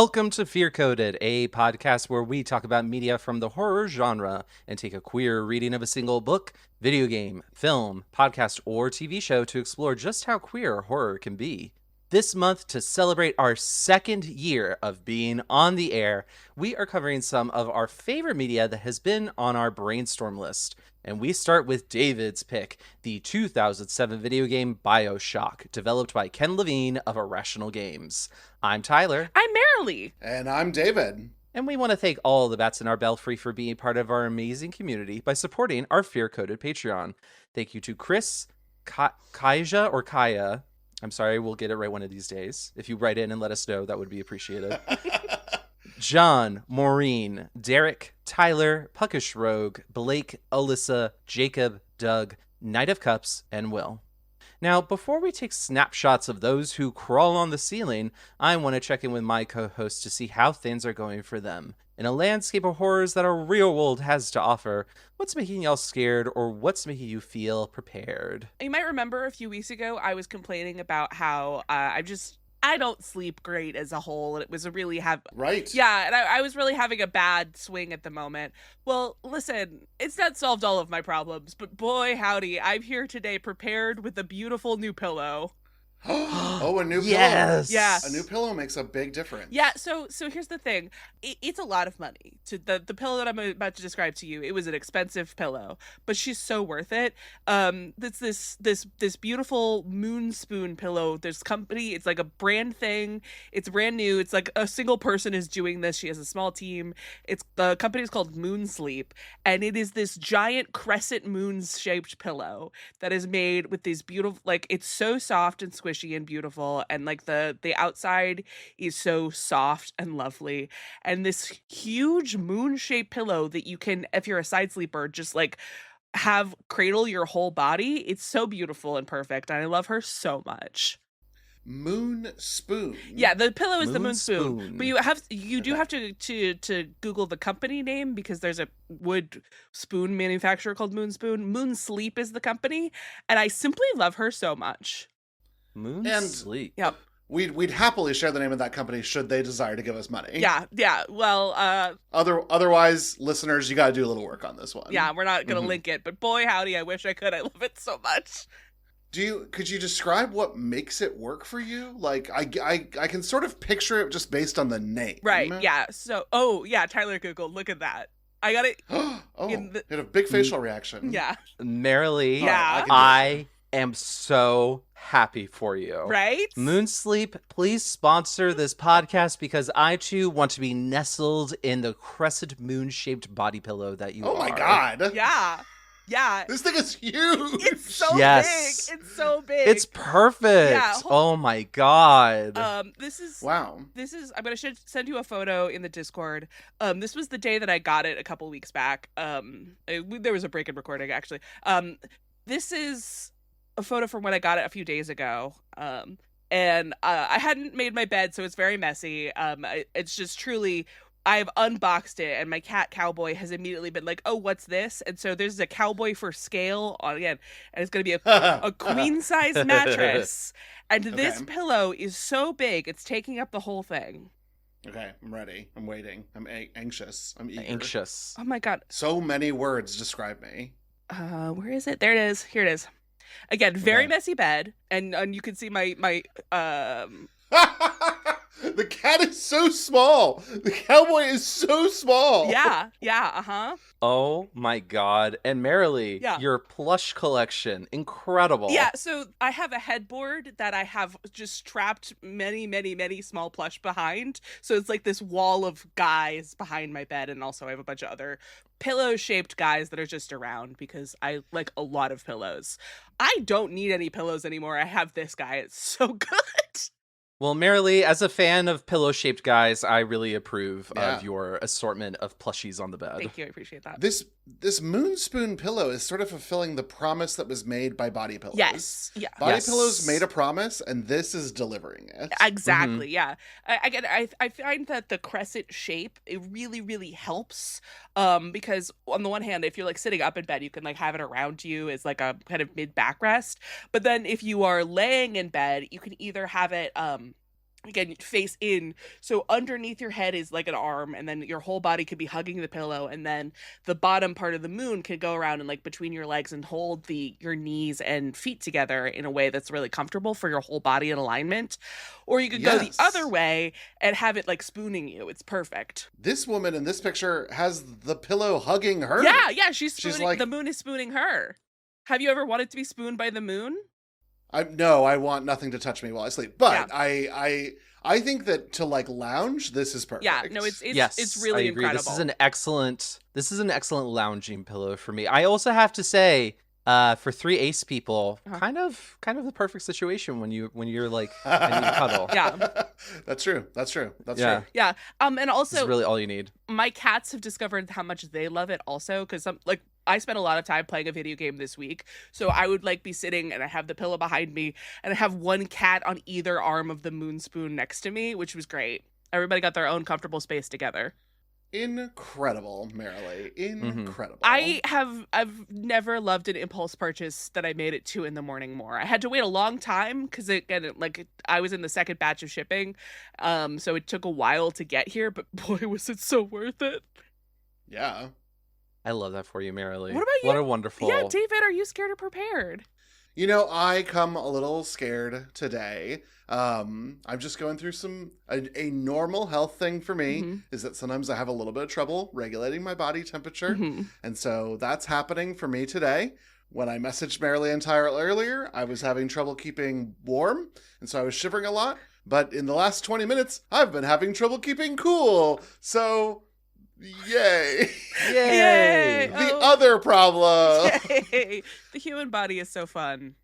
Welcome to Fear Coded, a podcast where we talk about media from the horror genre and take a queer reading of a single book, video game, film, podcast, or TV show to explore just how queer horror can be. This month, to celebrate our second year of being on the air, we are covering some of our favorite media that has been on our brainstorm list. And we start with David's pick, the 2007 video game Bioshock, developed by Ken Levine of Irrational Games. I'm Tyler. I'm Marilee. And I'm David. And we want to thank all the bats in our belfry for being part of our amazing community by supporting our Fear Coded Patreon. Thank you to Chris, Kaija, or Kaya. I'm sorry, we'll get it right one of these days. If you write in and let us know, that would be appreciated. John, Maureen, Derek, Tyler, Puckish Rogue, Blake, Alyssa, Jacob, Doug, Knight of Cups, and Will. Now, before we take snapshots of those who crawl on the ceiling, I want to check in with my co-hosts to see how things are going for them. In a landscape of horrors that our real world has to offer, what's making y'all scared or what's making you feel prepared? You might remember a few weeks ago, I was complaining about how I don't sleep great as a whole, and it was a really Right. Yeah, and I was really having a bad swing at the moment. Well, listen, it's not solved all of my problems, but boy howdy, I'm here today prepared with a beautiful new pillow. Oh, a new Yes. pillow. Yeah. A new pillow makes a big difference. Yeah, so here's the thing. It's a lot of money. To the pillow that I'm about to describe to you, it was an expensive pillow, but she's so worth it. It's this beautiful moon spoon pillow. There's company, it's like a brand thing. It's brand new. It's like a single person is doing this. She has a small team. The company's called Moon Sleep, and it is this giant crescent moon shaped pillow that is made with these beautiful, like, it's so soft and squishy and beautiful, and like the outside is so soft and lovely, and this huge moon-shaped pillow that you can, if you're a side sleeper, just like have cradle your whole body. It's so beautiful and perfect, and I love her so much. Moon spoon. Yeah, the pillow is the Moon moon spoon. spoon. But you do have to Google the company name, because there's a wood spoon manufacturer called Moon Spoon. Moon Sleep is the company, and I simply love her so much. Moon And- sleep. Yep. We'd happily share the name of that company should they desire to give us money. Yeah. Well, Otherwise, listeners, you got to do a little work on this one. yeah, we're not gonna Mhm. link it, but boy howdy, I wish I could. I love it so much. Could you describe what makes it work for you? Like, I can sort of picture it just based on the name. Right, yeah. So, Tyler Google, look at that. I got it. Oh, In the- you had a big facial reaction. Yeah. Marilee, Yeah. I am so happy for you. Right? Moon Sleep, please sponsor this podcast because I too want to be nestled in the crescent moon-shaped body pillow that you are. Oh my God. Yeah. Yeah. This thing is huge. It's so Yes. big. It's so big. It's perfect. Yeah. Oh my God. This is Wow. I'm gonna send you a photo in the Discord. This was the day that I got it a couple weeks back. There was a break in recording actually. This is a photo from when I got it a few days ago. And I hadn't made my bed, so it's very messy. It's just truly, I've unboxed it, and my cat Cowboy has immediately been like, "Oh, what's this?" And so there's a Cowboy for scale on again, and it's gonna be a queen size mattress. And this Okay. pillow is so big, it's taking up the whole thing. Okay, I'm ready. I'm waiting. I'm anxious. I'm eager. Anxious. Oh my God. So many words describe me. Where is it? There it is. Here it is. Again, very Okay. messy bed, and you can see my The cat is so small. The cowboy is so small. yeah, Oh my God. And Marilee, Yeah. your plush collection, incredible. Yeah, so I have a headboard that I have just trapped many small plush behind. So it's like this wall of guys behind my bed, and also I have a bunch of other pillow-shaped guys that are just around because I like a lot of pillows. I don't need any pillows anymore. I have this guy. It's so good. Well, Marilee, as a fan of pillow-shaped guys, I really approve Yeah. of your assortment of plushies on the bed. Thank you. I appreciate that. This moon spoon pillow is sort of fulfilling the promise that was made by body pillows. Yes. Yeah. Body Yes. pillows made a promise, and this is delivering it. Exactly. Yeah. I find that the crescent shape, it really helps. Because on the one hand, if you're like sitting up in bed, you can like have it around you as like a kind of mid backrest. But then if you are laying in bed, you can either have it again, face in, so underneath your head is like an arm, and then your whole body could be hugging the pillow, and then the bottom part of the moon could go around and like between your legs and hold your knees and feet together in a way that's really comfortable for your whole body in alignment. Or you could go the Yes. other way and have it like spooning you. It's perfect. This woman in this picture has the pillow hugging her. Yeah, she's spooning. like- the moon is spooning her. Have you ever wanted to be spooned by the moon? No, I want nothing to touch me while I sleep. But Yeah. I think that to like lounge, this is perfect. Yeah, no, it's Yes, really I agree. incredible. This is an excellent lounging pillow for me. I also have to say, for 3 ace people, Uh-huh. kind of the perfect situation when you're like, I need to cuddle. Yeah. That's true. That's true. That's Yeah. true. Yeah. And This also is really all you need. my cats have discovered how much they love it also, because like I spent a lot of time playing a video game this week, so I would like be sitting and I have the pillow behind me and I have one cat on either arm of the moon spoon next to me, which was great. Everybody got their own comfortable space together. Incredible, Marilee. Incredible. I've never loved an impulse purchase that I made at 2 a.m. more. I had to wait a long time because I was in the second batch of shipping, so it took a while to get here. But boy, was it so worth it! Yeah. I love that for you, Marilee. What about What you? a wonderful. Yeah, David, are you scared or prepared? You know, I come a little scared today. I'm just going through a normal health thing for me Mhm. is that sometimes I have a little bit of trouble regulating my body temperature. Mhm. And so that's happening for me today. When I messaged Marilee and Tyra earlier, I was having trouble keeping warm. And so I was shivering a lot. But in the last 20 minutes, I've been having trouble keeping cool. So, yay. Yay! The Oh. other problem. Yay! The human body is so fun.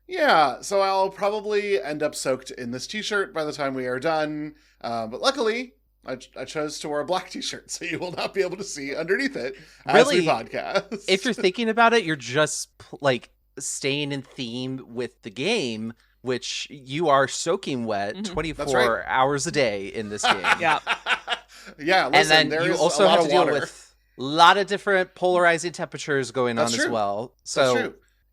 Yeah, so I'll probably end up soaked in this t-shirt by the time we are done. But luckily, I chose to wear a black t-shirt, so you will not be able to see underneath it as we Really, podcast. If you're thinking about it, you're just like staying in theme with the game, which you are soaking wet Mhm. 24 That's right. hours a day in this game. Yeah. Yeah, listen, And then there you is also a lot have of to deal water. with a lot of different polarizing temperatures going That's on as true. well. That's So,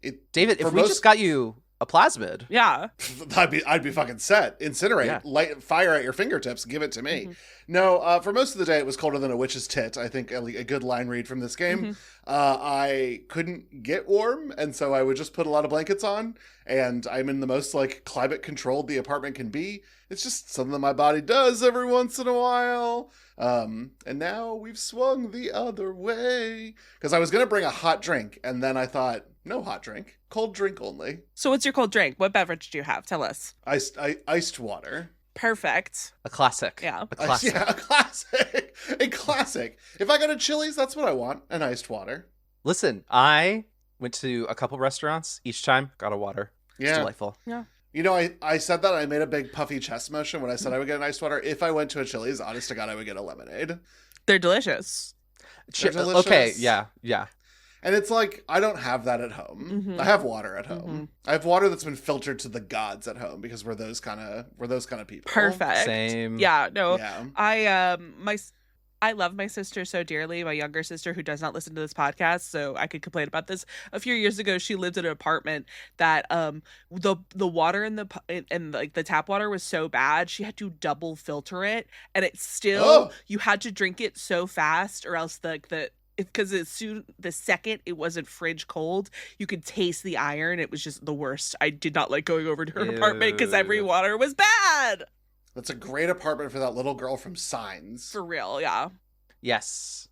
true. David, for if we most- just got you a plasmid, Yeah. I'd be fucking set. Incinerate, Yeah. light fire at your fingertips, give it to me. Mhm. No, for most of the day, it was colder than a witch's tit. I think a good line read from this game. Mhm. I couldn't get warm, and so I would just put a lot of blankets on. And I'm in the most like climate controlled the apartment can be. It's just something that my body does every once in a while. And now we've swung the other way because I was gonna bring a hot drink, and then I thought, no hot drink, cold drink only. So what's your cold drink? What beverage do you have? Tell us. Iced water. Perfect. a classic. Yeah. A classic. Yeah, a classic. A classic. If I go to Chili's, that's what I want, an iced water. Listen, I went to a couple restaurants. Each time, got a water. It's Yeah. delightful. You know, I said that I made a big puffy chest motion when I said I would get an iced water. If I went to a Chili's, honest to God, I would get a lemonade. They're delicious. They're delicious. Okay, yeah. And it's like, I don't have that at home. Mhm. I have water at home. I have water that's been filtered to the gods at home because we're those kind of people. Perfect. Same. Yeah. No. Yeah. I love my sister so dearly, my younger sister who does not listen to this podcast, so I could complain about this. A few years ago, she lived in an apartment that the water in and like the tap water was so bad, she had to double filter it, and it still you had to drink it so fast or else because the second it wasn't fridge cold, you could taste the iron. It was just the worst. I did not like going over to her apartment because every Ew. water was bad. That's a great apartment for that little girl from Signs. For real, yeah. Yes.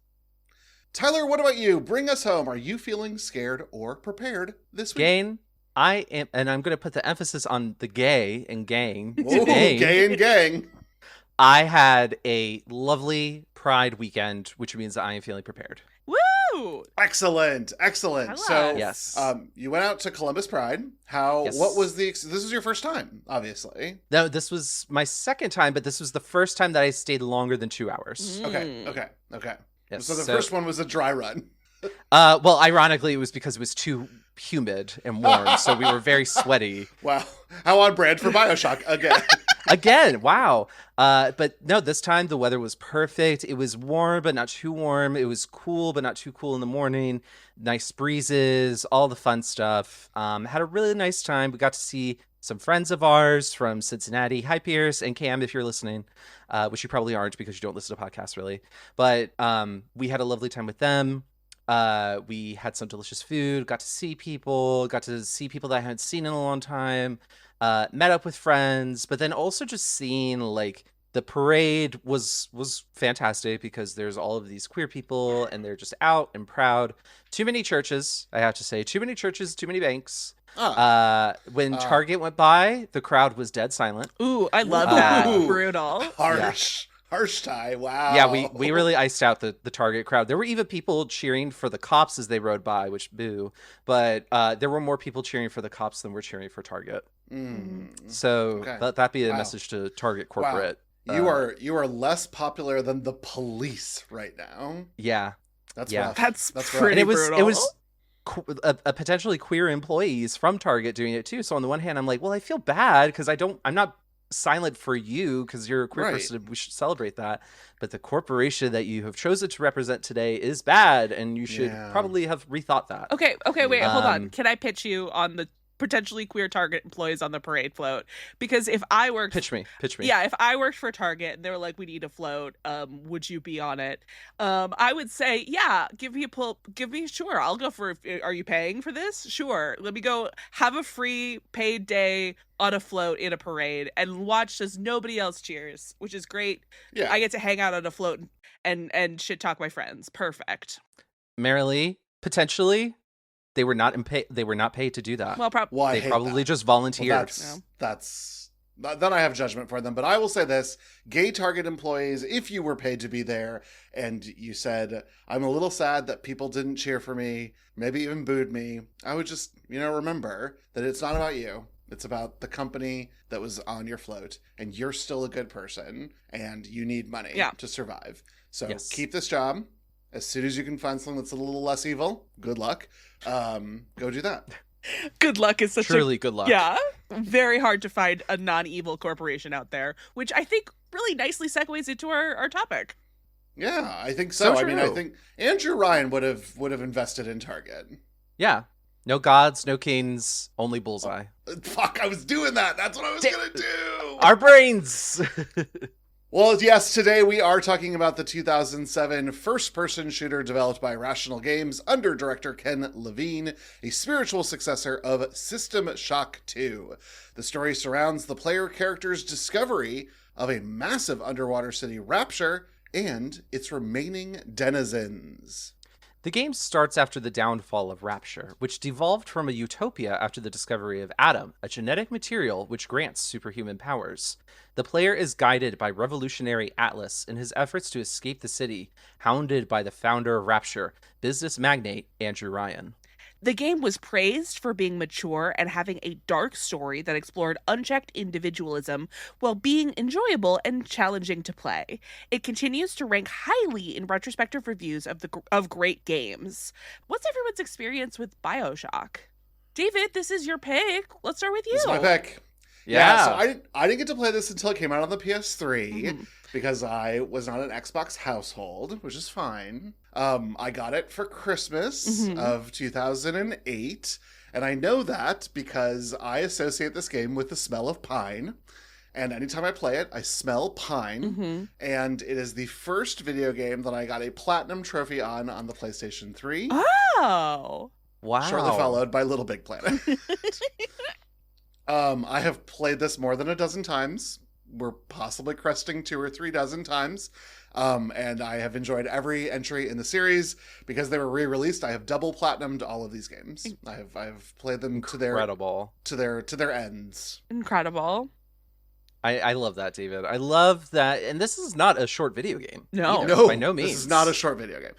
Tyler, what about you? Bring us home. Are you feeling scared or prepared this week? Gain. I am, and I'm going to put the emphasis on the gay and gang. Ooh, Gang. gay and gang. I had a lovely Pride weekend, which means that I am feeling prepared. Woo! Excellent. Hello. So, Yes. you went out to Columbus Pride. Yes. What was this was your first time, obviously. No, this was my second time, but this was the first time that I stayed longer than 2 hours. Okay. Yes. So the first one was a dry run. Well, ironically, it was because it was too humid and warm, so we were very sweaty. Wow. How on brand for Bioshock again. Again, wow. But no, this time the weather was perfect. It was warm, but not too warm. It was cool, but not too cool in the morning. Nice breezes, all the fun stuff. Had a really nice time. We got to see some friends of ours from Cincinnati. Hi, Pierce and Cam, if you're listening, which you probably aren't because you don't listen to podcasts really. But we had a lovely time with them. We had some delicious food, got to see people that I hadn't seen in a long time, met up with friends, but then also just seeing like the parade was fantastic because there's all of these queer people and they're just out and proud. Too many churches, I have to say, too many churches, too many banks. When Target went by, the crowd was dead silent. Ooh, I love that. Ooh. Brutal. Harsh. Harsh tie. Wow. Yeah, we really iced out the Target crowd. There were even people cheering for the cops as they rode by, which boo. But there were more people cheering for the cops than were cheering for Target. So let that be a message to Target corporate. Wow. You are less popular than the police right now. Yeah. That's yeah. rough. That's rough. pretty And brutal. it was a potentially queer employees from Target doing it too. So on the one hand, I'm like, well, I feel bad because I'm not silent for you because you're a queer person. We should celebrate that. But the corporation that you have chosen to represent today is bad, and you should probably have rethought that. Okay, wait, hold on. Can I pitch you on the potentially queer Target employees on the parade float? Because if I worked pitch me. Yeah, if I worked for Target and they were like, we need a float, would you be on it? I would say, yeah, sure, I'll go for, are you paying for this? Sure, let me go have a free paid day on a float in a parade and watch as nobody else cheers, which is great. Yeah. I get to hang out on a float and shit talk my friends. Perfect. Marilee, potentially they were not paid to do that. Well, they probably just volunteered. Well, then I have judgment for them. But I will say this: gay Target employees, if you were paid to be there and you said, "I'm a little sad that people didn't cheer for me, maybe even booed me," I would just, remember that it's not about you. It's about the company that was on your float, and you're still a good person, and you need money to survive. So keep this job. As soon as you can find something that's a little less evil, good luck. Go do that. Good luck is such truly good luck. Yeah, very hard to find a non-evil corporation out there, which I think really nicely segues into our topic. Yeah, I think so. I mean, I think Andrew Ryan would have invested in Target. Yeah. No gods, no kings, only bullseye. Fuck, I was doing that. That's what I was going to do. Our brains. Well, yes, today we are talking about the 2007 first-person shooter developed by Irrational Games under director Ken Levine, a spiritual successor of System Shock 2. The story surrounds the player character's discovery of a massive underwater city, Rapture, and its remaining denizens. The game starts after the downfall of Rapture, which devolved from a utopia after the discovery of Adam, a genetic material which grants superhuman powers. The player is guided by revolutionary Atlas in his efforts to escape the city, hounded by the founder of Rapture, business magnate Andrew Ryan. The game was praised for being mature and having a dark story that explored unchecked individualism while being enjoyable and challenging to play. It continues to rank highly in retrospective reviews of great games. What's everyone's experience with Bioshock? David, this is your pick. Let's start with you. This is my pick. Yeah, so I didn't get to play this until it came out on the PS3 because I was not an Xbox household, which is fine. I got it for Christmas of 2008, and I know that because I associate this game with the smell of pine, and anytime I play it, I smell pine, and it is the first video game that I got a platinum trophy on the PlayStation 3. Oh! Wow. Shortly followed by Little Big Planet. I have played this more than a dozen times. We're possibly cresting 2 or 3 dozen times. And I have enjoyed every entry in the series because they were re-released. I have double platinumed all of these games. I have played them to their ends. Incredible. I love that, David. I love that. And this is not a short video game. No, by no means. This is not a short video game.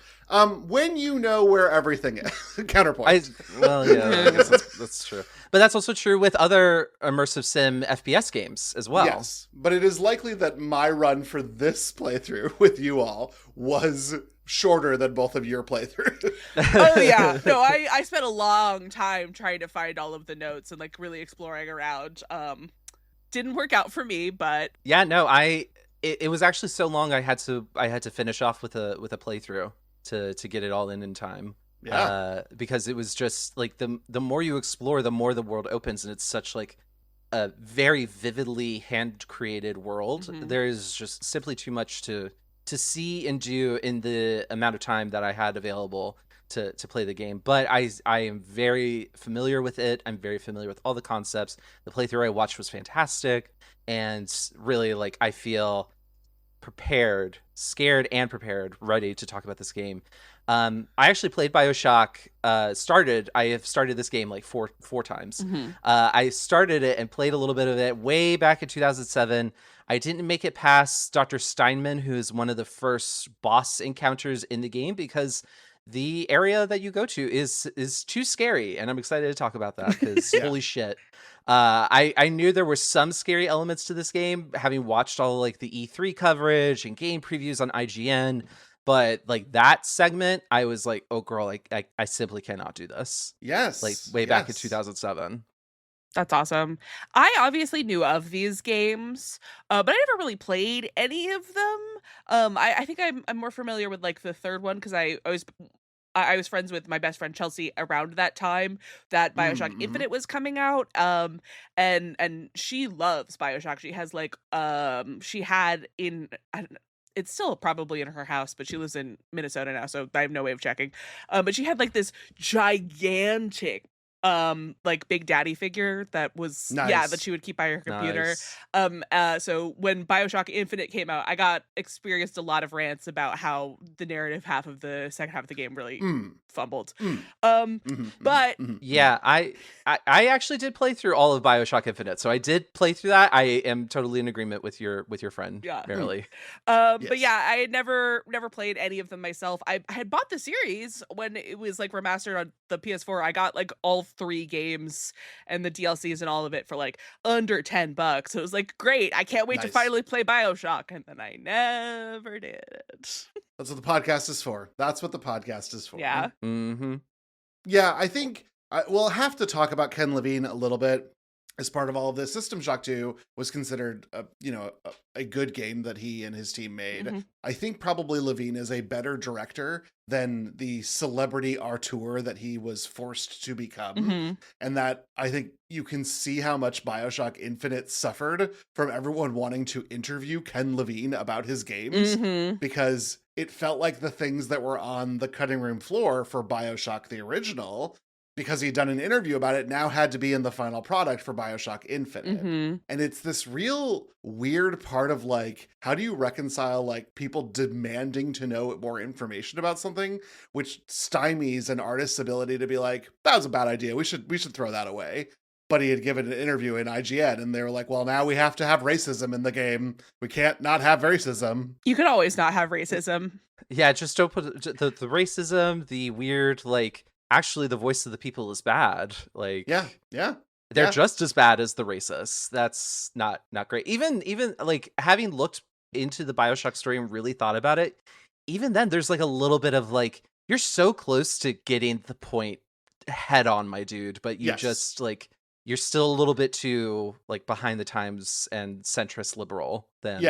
When you know where everything is. Counterpoint. I guess that's true. But that's also true with other immersive sim FPS games as well. Yes, but it is likely that my run for this playthrough with you all was shorter than both of your playthroughs. Oh yeah. No, I spent a long time trying to find all of the notes and like really exploring around. Didn't work out for me, but yeah, no, it was actually so long I had to finish off with a playthrough to get it all in time. Yeah. Because it was just like the more you explore, the more the world opens, and it's such like a very vividly hand created world. Mhm. There's just simply too much to see and do in the amount of time that I had available to play the game. But I am very familiar with it. I'm very familiar with all the concepts. The playthrough I watched was fantastic, and really, like, I feel prepared, scared and prepared, ready to talk about this game. I actually played Bioshock. I have started this game like four times. Mhm. I started it and played a little bit of it way back in 2007. I didn't make it past Dr. Steinman, who is one of the first boss encounters in the game, because the area that you go to is too scary, and I'm excited to talk about that because Yeah. holy shit. I knew there were some scary elements to this game, having watched all like the E3 coverage and game previews on IGN. But like that segment, I was like, "Oh, girl, I simply cannot do this." Yes. Like way back in yes. 2007. That's awesome. I obviously knew of these games, but I never really played any of them. I think I'm more familiar with like the third one because I was friends with my best friend Chelsea around that time that Bioshock Mhm. Infinite was coming out. And she loves Bioshock. She has like she had in I don't know, it's still probably in her house, but she lives in Minnesota now, so I have no way of checking. But she had like this gigantic like Big Daddy figure that was that Nice. she would keep by her computer. Nice. So when Bioshock Infinite came out, I experienced a lot of rants about how the narrative half of the second half of the game really fumbled. Mm. But Yeah, I actually did play through all of Bioshock Infinite, so I did play through that. I am totally in agreement with your friend, Yeah. Marilee. But Yes. yeah, I had never played any of them myself. I had bought the series when it was like remastered on the PS4. I got like all 3 games and the DLCs and all of it for like under $10. So it was like, great, I can't wait to Nice. finally play Bioshock. And then I never did. That's what the podcast is for. That's what the podcast is for. Yeah. Mm-hmm. Yeah, I think we'll have to talk about Ken Levine a little bit as part of all of this. System Shock 2 was considered a good game that he and his team made. Mhm. I think probably Levine is a better director than the celebrity auteur that he was forced to become. Mhm. And that I think you can see how much Bioshock Infinite suffered from everyone wanting to interview Ken Levine about his games, Mhm. because it felt like the things that were on the cutting room floor for Bioshock the original, because he'd done an interview about it, now had to be in the final product for Bioshock Infinite. Mhm. And it's this real weird part of like, how do you reconcile like people demanding to know more information about something, which stymies an artist's ability to be like, that was a bad idea, we should throw that away. But he had given an interview in IGN and they were like, well, now we have to have racism in the game. We can't not have racism. You can always not have racism. Yeah, just don't put the racism, the weird, like, actually the voice of the people is bad. Like, Yeah. they're yeah. just as bad as the racists. That's not great. Even like having looked into the Bioshock story and really thought about it, even then there's like a little bit of like, you're so close to getting the point head on, my dude, but you Yes. just like, you're still a little bit too like behind the times and centrist liberal than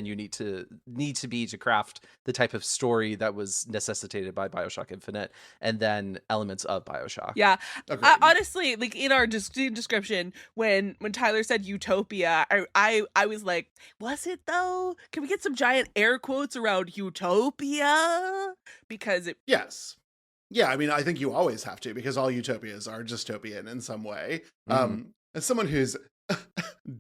you need to be to craft the type of story that was necessitated by Bioshock Infinite and then elements of Bioshock. Yeah. Agreed. Honestly, like in our description, when Tyler said utopia, I was like, was it though? Can we get some giant air quotes around utopia? Because it Yes. Yeah, I mean, I think you always have to, because all utopias are dystopian in some way. As someone who's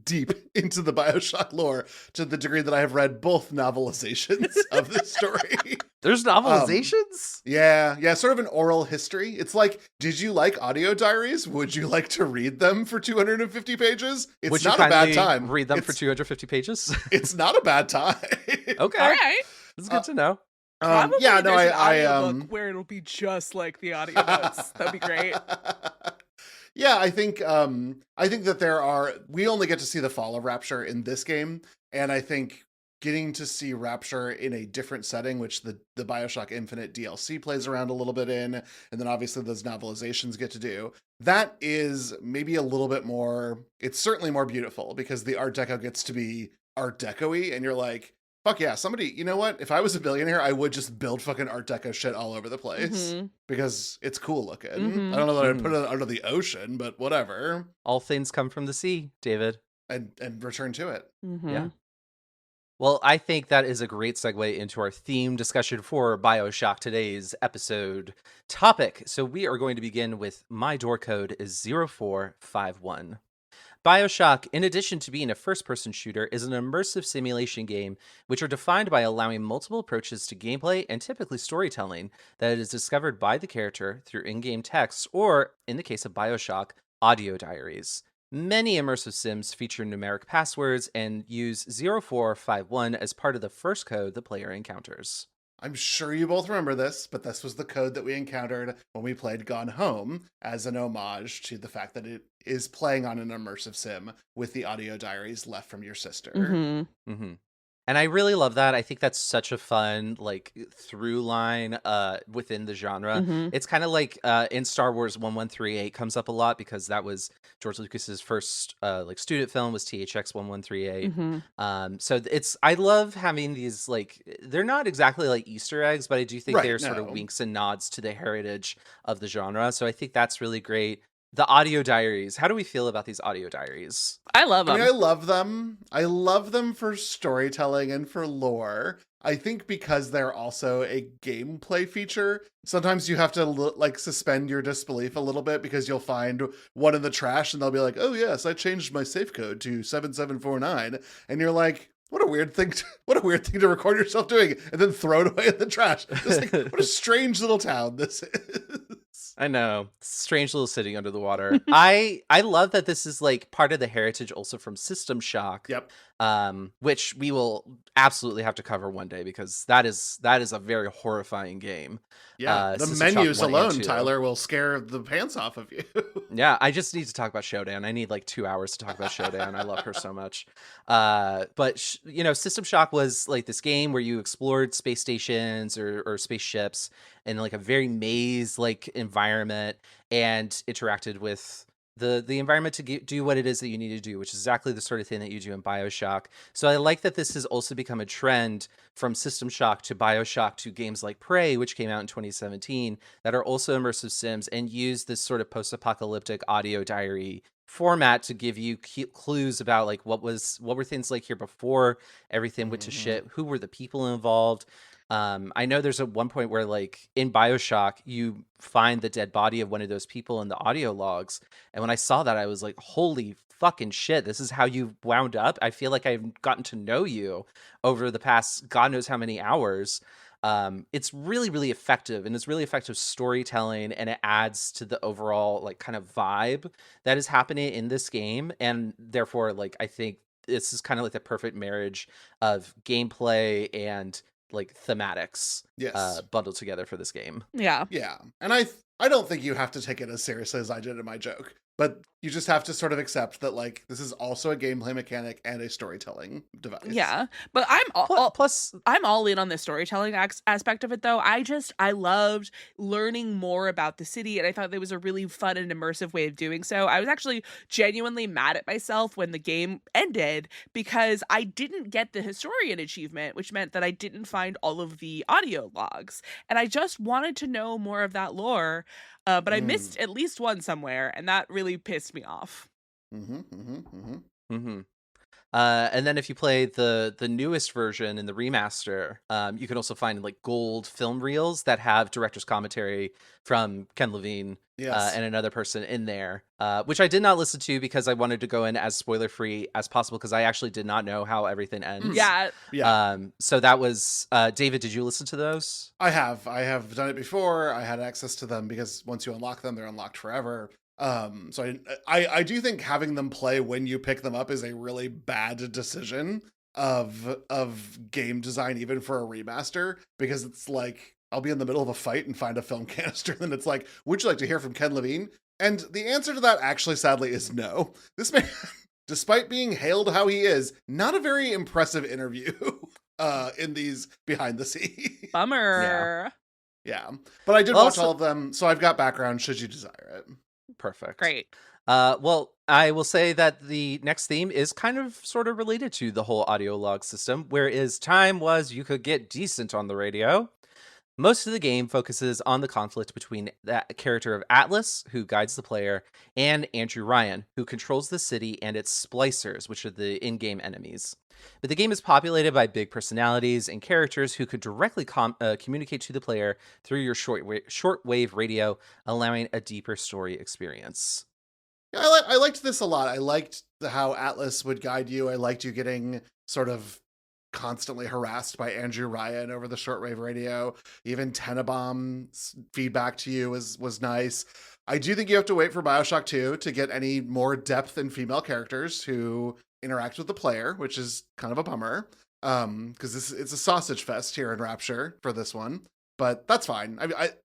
deep into the Bioshock lore, to the degree that I have read both novelizations of this story. There's novelizations? Yeah, sort of an oral history. It's like, did you like audio diaries? Would you like to read them for 250 pages? It's Would not you a bad kindly time. read them for 250 pages? It's not a bad time. Okay. all right. This is good to know. Probably yeah, no, there's an I audiobook where it'll be just like the audiobooks. That'd be great. Yeah, I think that we only get to see the fall of Rapture in this game, and I think getting to see Rapture in a different setting, which the Bioshock Infinite DLC plays around a little bit in, and then obviously those novelizations get to do, that is maybe a little bit more, it's certainly more beautiful, because the Art Deco gets to be Art Deco-y, and you're like, Fuck yeah, somebody, you know what? If I was a billionaire, I would just build fucking Art Deco shit all over the place because it's cool looking. I don't know that I'd put it under the ocean, but whatever. All things come from the sea, David. And return to it. Yeah. Well, I think that is a great segue into our theme discussion for Bioshock, today's episode topic. So we are going to begin with my door code is 0451. Bioshock, in addition to being a first-person shooter, is an immersive simulation game which are defined by allowing multiple approaches to gameplay and typically storytelling that is discovered by the character through in-game text or, in the case of Bioshock, audio diaries. Many immersive sims feature numeric passwords and use 0451 as part of the first code the player encounters. I'm sure you both remember this, but this was the code that we encountered when we played Gone Home as an homage to the fact that it is playing on an immersive sim with the audio diaries left from your sister. And I really love that. I think that's such a fun, like, through line within the genre. It's kind of like in Star Wars 1138 comes up a lot because that was George Lucas's first like student film was THX 1138. So I love having these, like, they're not exactly like Easter eggs, but I do think they're sort of winks and nods to the heritage of the genre. So I think that's really great. The audio diaries. How do we feel about these audio diaries? I love them. I mean, I love them. I love them for storytelling and for lore. I think because they're also a gameplay feature, sometimes you have to like suspend your disbelief a little bit because you'll find one in the trash and they'll be like, "Oh yes, I changed my safe code to 7749," and you're like, what a weird thing to record yourself doing and then throw it away in the trash. Just like, what a strange little town this is. I know. Strange little city under the water. I love that this is like part of the heritage also from System Shock. Yep. Which we will absolutely have to cover one day because that is a very horrifying game. Yeah, the System menus Shock 1 and alone, 2. Tyler, will scare the pants off of you. Yeah, I just need to talk about Shodan. I need like 2 hours to talk about Shodan. I love her so much. But System Shock was like this game where you explored space stations or spaceships in like a very maze-like environment and interacted with the environment to do what it is that you need to do, which is exactly the sort of thing that you do in Bioshock. So I like that this has also become a trend from System Shock to Bioshock to games like Prey, which came out in 2017, that are also immersive sims and use this sort of post-apocalyptic audio diary format to give you clues about like what were things like here before everything went to shit, who were the people involved. I know there's one point where like in Bioshock you find the dead body of one of those people in the audio logs, and when I saw that I was like, holy fucking shit, this is how you wound up. I feel like I've gotten to know you over the past god knows how many hours. It's really, really effective, and it's really effective storytelling, and it adds to the overall like kind of vibe that is happening in this game. And therefore, like, I think this is kind of like the perfect marriage of gameplay and like thematics bundled together for this game. Yeah. And I don't think you have to take it as seriously as I did in my joke, but you just have to sort of accept that like this is also a gameplay mechanic and a storytelling device. Yeah, but I'm all in on the storytelling aspect of it though. I loved learning more about the city, and I thought there was a really fun and immersive way of doing so. I was actually genuinely mad at myself when the game ended because I didn't get the historian achievement, which meant that I didn't find all of the audio logs, and I just wanted to know more of that lore. But I missed at least one somewhere, and that really pissed me off. And then if you play the newest version in the remaster, you can also find like gold film reels that have director's commentary from Ken Levine and another person in there, which I did not listen to because I wanted to go in as spoiler free as possible because I actually did not know how everything ends. Yeah. So that was David. Did you listen to those? I have done it before. I had access to them because once you unlock them, they're unlocked forever. So I do think having them play when you pick them up is a really bad decision of game design, even for a remaster, because it's like I'll be in the middle of a fight and find a film canister, and it's like, would you like to hear from Ken Levine? And the answer to that actually, sadly, is no. This man, despite being hailed how he is, not a very impressive interview in these behind the scenes. Bummer. Yeah. But I did watch all of them, so I've got background should you desire it. Perfect. Great. Well, I will say that the next theme is kind of sort of related to the whole audio log system, whereas time was you could get decent on the radio. Most of the game focuses on the conflict between that character of Atlas, who guides the player, and Andrew Ryan, who controls the city and its splicers, which are the in-game enemies. But the game is populated by big personalities and characters who could directly communicate to the player through your shortwave radio, allowing a deeper story experience. Yeah, I liked this a lot. I liked how Atlas would guide you. I liked you getting sort of constantly harassed by Andrew Ryan over the shortwave radio. Even Tenenbaum's feedback to you was nice. I do think you have to wait for Bioshock 2 to get any more depth in female characters who interact with the player, which is kind of a bummer. Because it's a sausage fest here in Rapture for this one. But that's fine.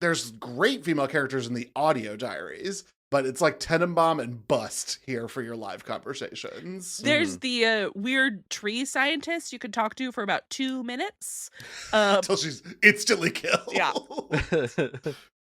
There's great female characters in the audio diaries, but it's like Tenenbaum and Bust here for your live conversations. There's the weird tree scientist you could talk to for about 2 minutes. Until she's instantly killed. Yeah.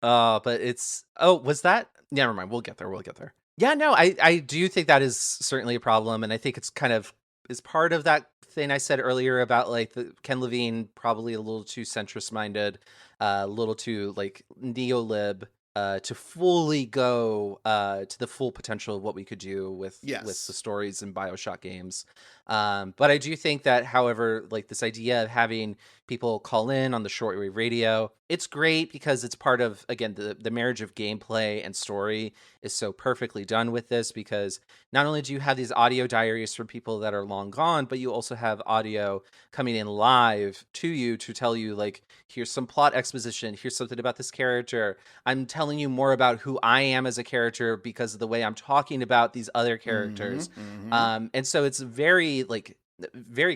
But it's... Oh, was that... Never mind. We'll get there. Yeah, no, I do think that is certainly a problem, and I think it's kind of... is part of that thing I said earlier about like Ken Levine probably a little too centrist-minded, a little too like neo-lib, to fully go to the full potential of what we could do with the stories in Bioshock games. But I do think that, however, like this idea of having people call in on the shortwave radio, it's great because it's part of, again, the marriage of gameplay and story is so perfectly done with this, because not only do you have these audio diaries from people that are long gone, but you also have audio coming in live to you to tell you, like, here's some plot exposition, here's something about this character. I'm telling you more about who I am as a character because of the way I'm talking about these other characters. And so it's very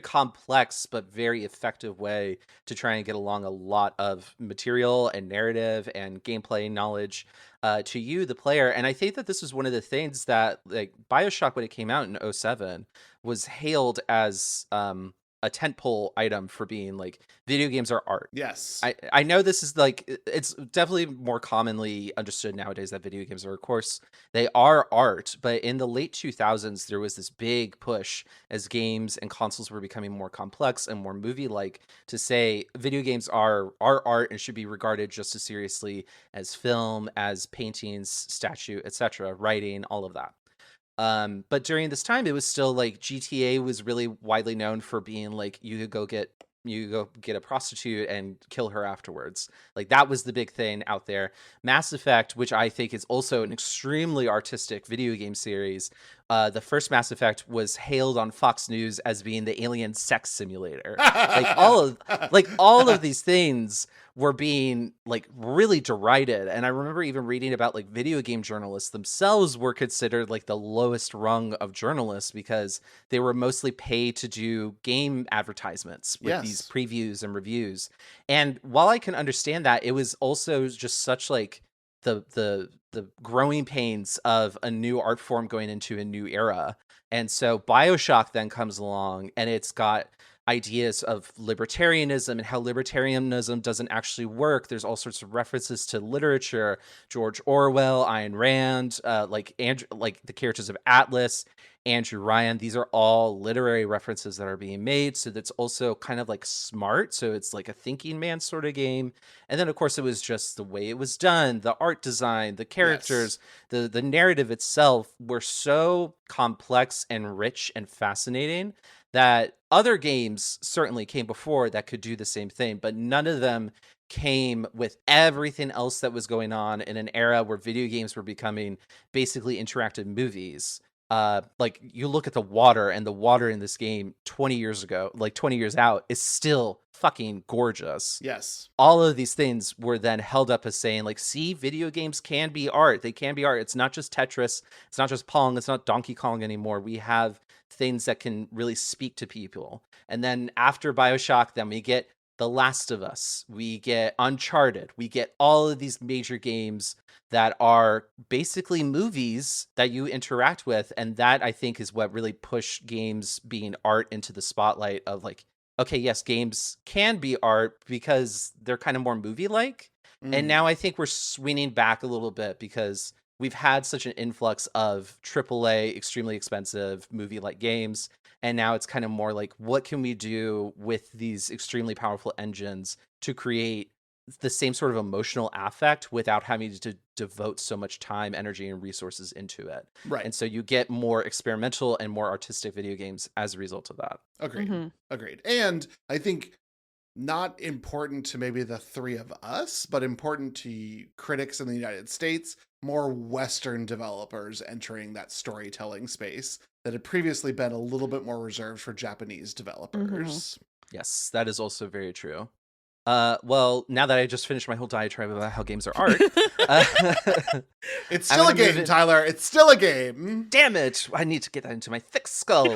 complex but very effective way to try and get along a lot of material and narrative and gameplay knowledge to you, the player. And I think that this was one of the things that, like, Bioshock, when it came out in 2007, was hailed as a tentpole item for being like, video games are art. Yes. I know this is like, it's definitely more commonly understood nowadays that video games are, of course, they are art, but in the late 2000s, there was this big push as games and consoles were becoming more complex and more movie-like to say video games are art and should be regarded just as seriously as film, as paintings, statue, etc., writing, all of that. But during this time, it was still like GTA was really widely known for being like, you could go get a prostitute and kill her afterwards. Like, that was the big thing out there. Mass Effect, which I think is also an extremely artistic video game series. The first Mass Effect was hailed on Fox News as being the alien sex simulator. all of these things were being like really derided. And I remember even reading about like video game journalists themselves were considered like the lowest rung of journalists because they were mostly paid to do game advertisements with these previews and reviews. And while I can understand that, it was also just such like the growing pains of a new art form going into a new era. And so Bioshock then comes along, and it's got ideas of libertarianism and how libertarianism doesn't actually work. There's all sorts of references to literature, George Orwell, Ayn Rand, like the characters of Atlas, Andrew Ryan. These are all literary references that are being made. So that's also kind of like smart. So it's like a thinking man sort of game. And then, of course, it was just the way it was done, the art design, the characters, the narrative itself were so complex and rich and fascinating that other games certainly came before that could do the same thing, but none of them came with everything else that was going on in an era where video games were becoming basically interactive movies. Like, you look at the water, and the water in this game 20 years ago, like 20 years out, is still fucking gorgeous. Yes. All of these things were then held up as saying, like, see, video games can be art. They can be art. It's not just Tetris. It's not just Pong. It's not Donkey Kong anymore. We have things that can really speak to people. And then after Bioshock, then we get The Last of Us, we get Uncharted, we get all of these major games that are basically movies that you interact with. And that, I think, is what really pushed games being art into the spotlight of like, okay, yes, games can be art because they're kind of more movie-like. And now I think we're swinging back a little bit because we've had such an influx of AAA, extremely expensive movie-like games, and now it's kind of more like, what can we do with these extremely powerful engines to create the same sort of emotional affect without having to devote so much time, energy, and resources into it. Right. And so you get more experimental and more artistic video games as a result of that. Agreed. Agreed. And I think not important to maybe the three of us, but important to critics in the United States, more Western developers entering that storytelling space that had previously been a little bit more reserved for Japanese developers. Yes, that is also very true. Well, now that I just finished my whole diatribe about how games are art, It's still a game, Tyler. It's still a game. Damn it! I need to get that into my thick skull.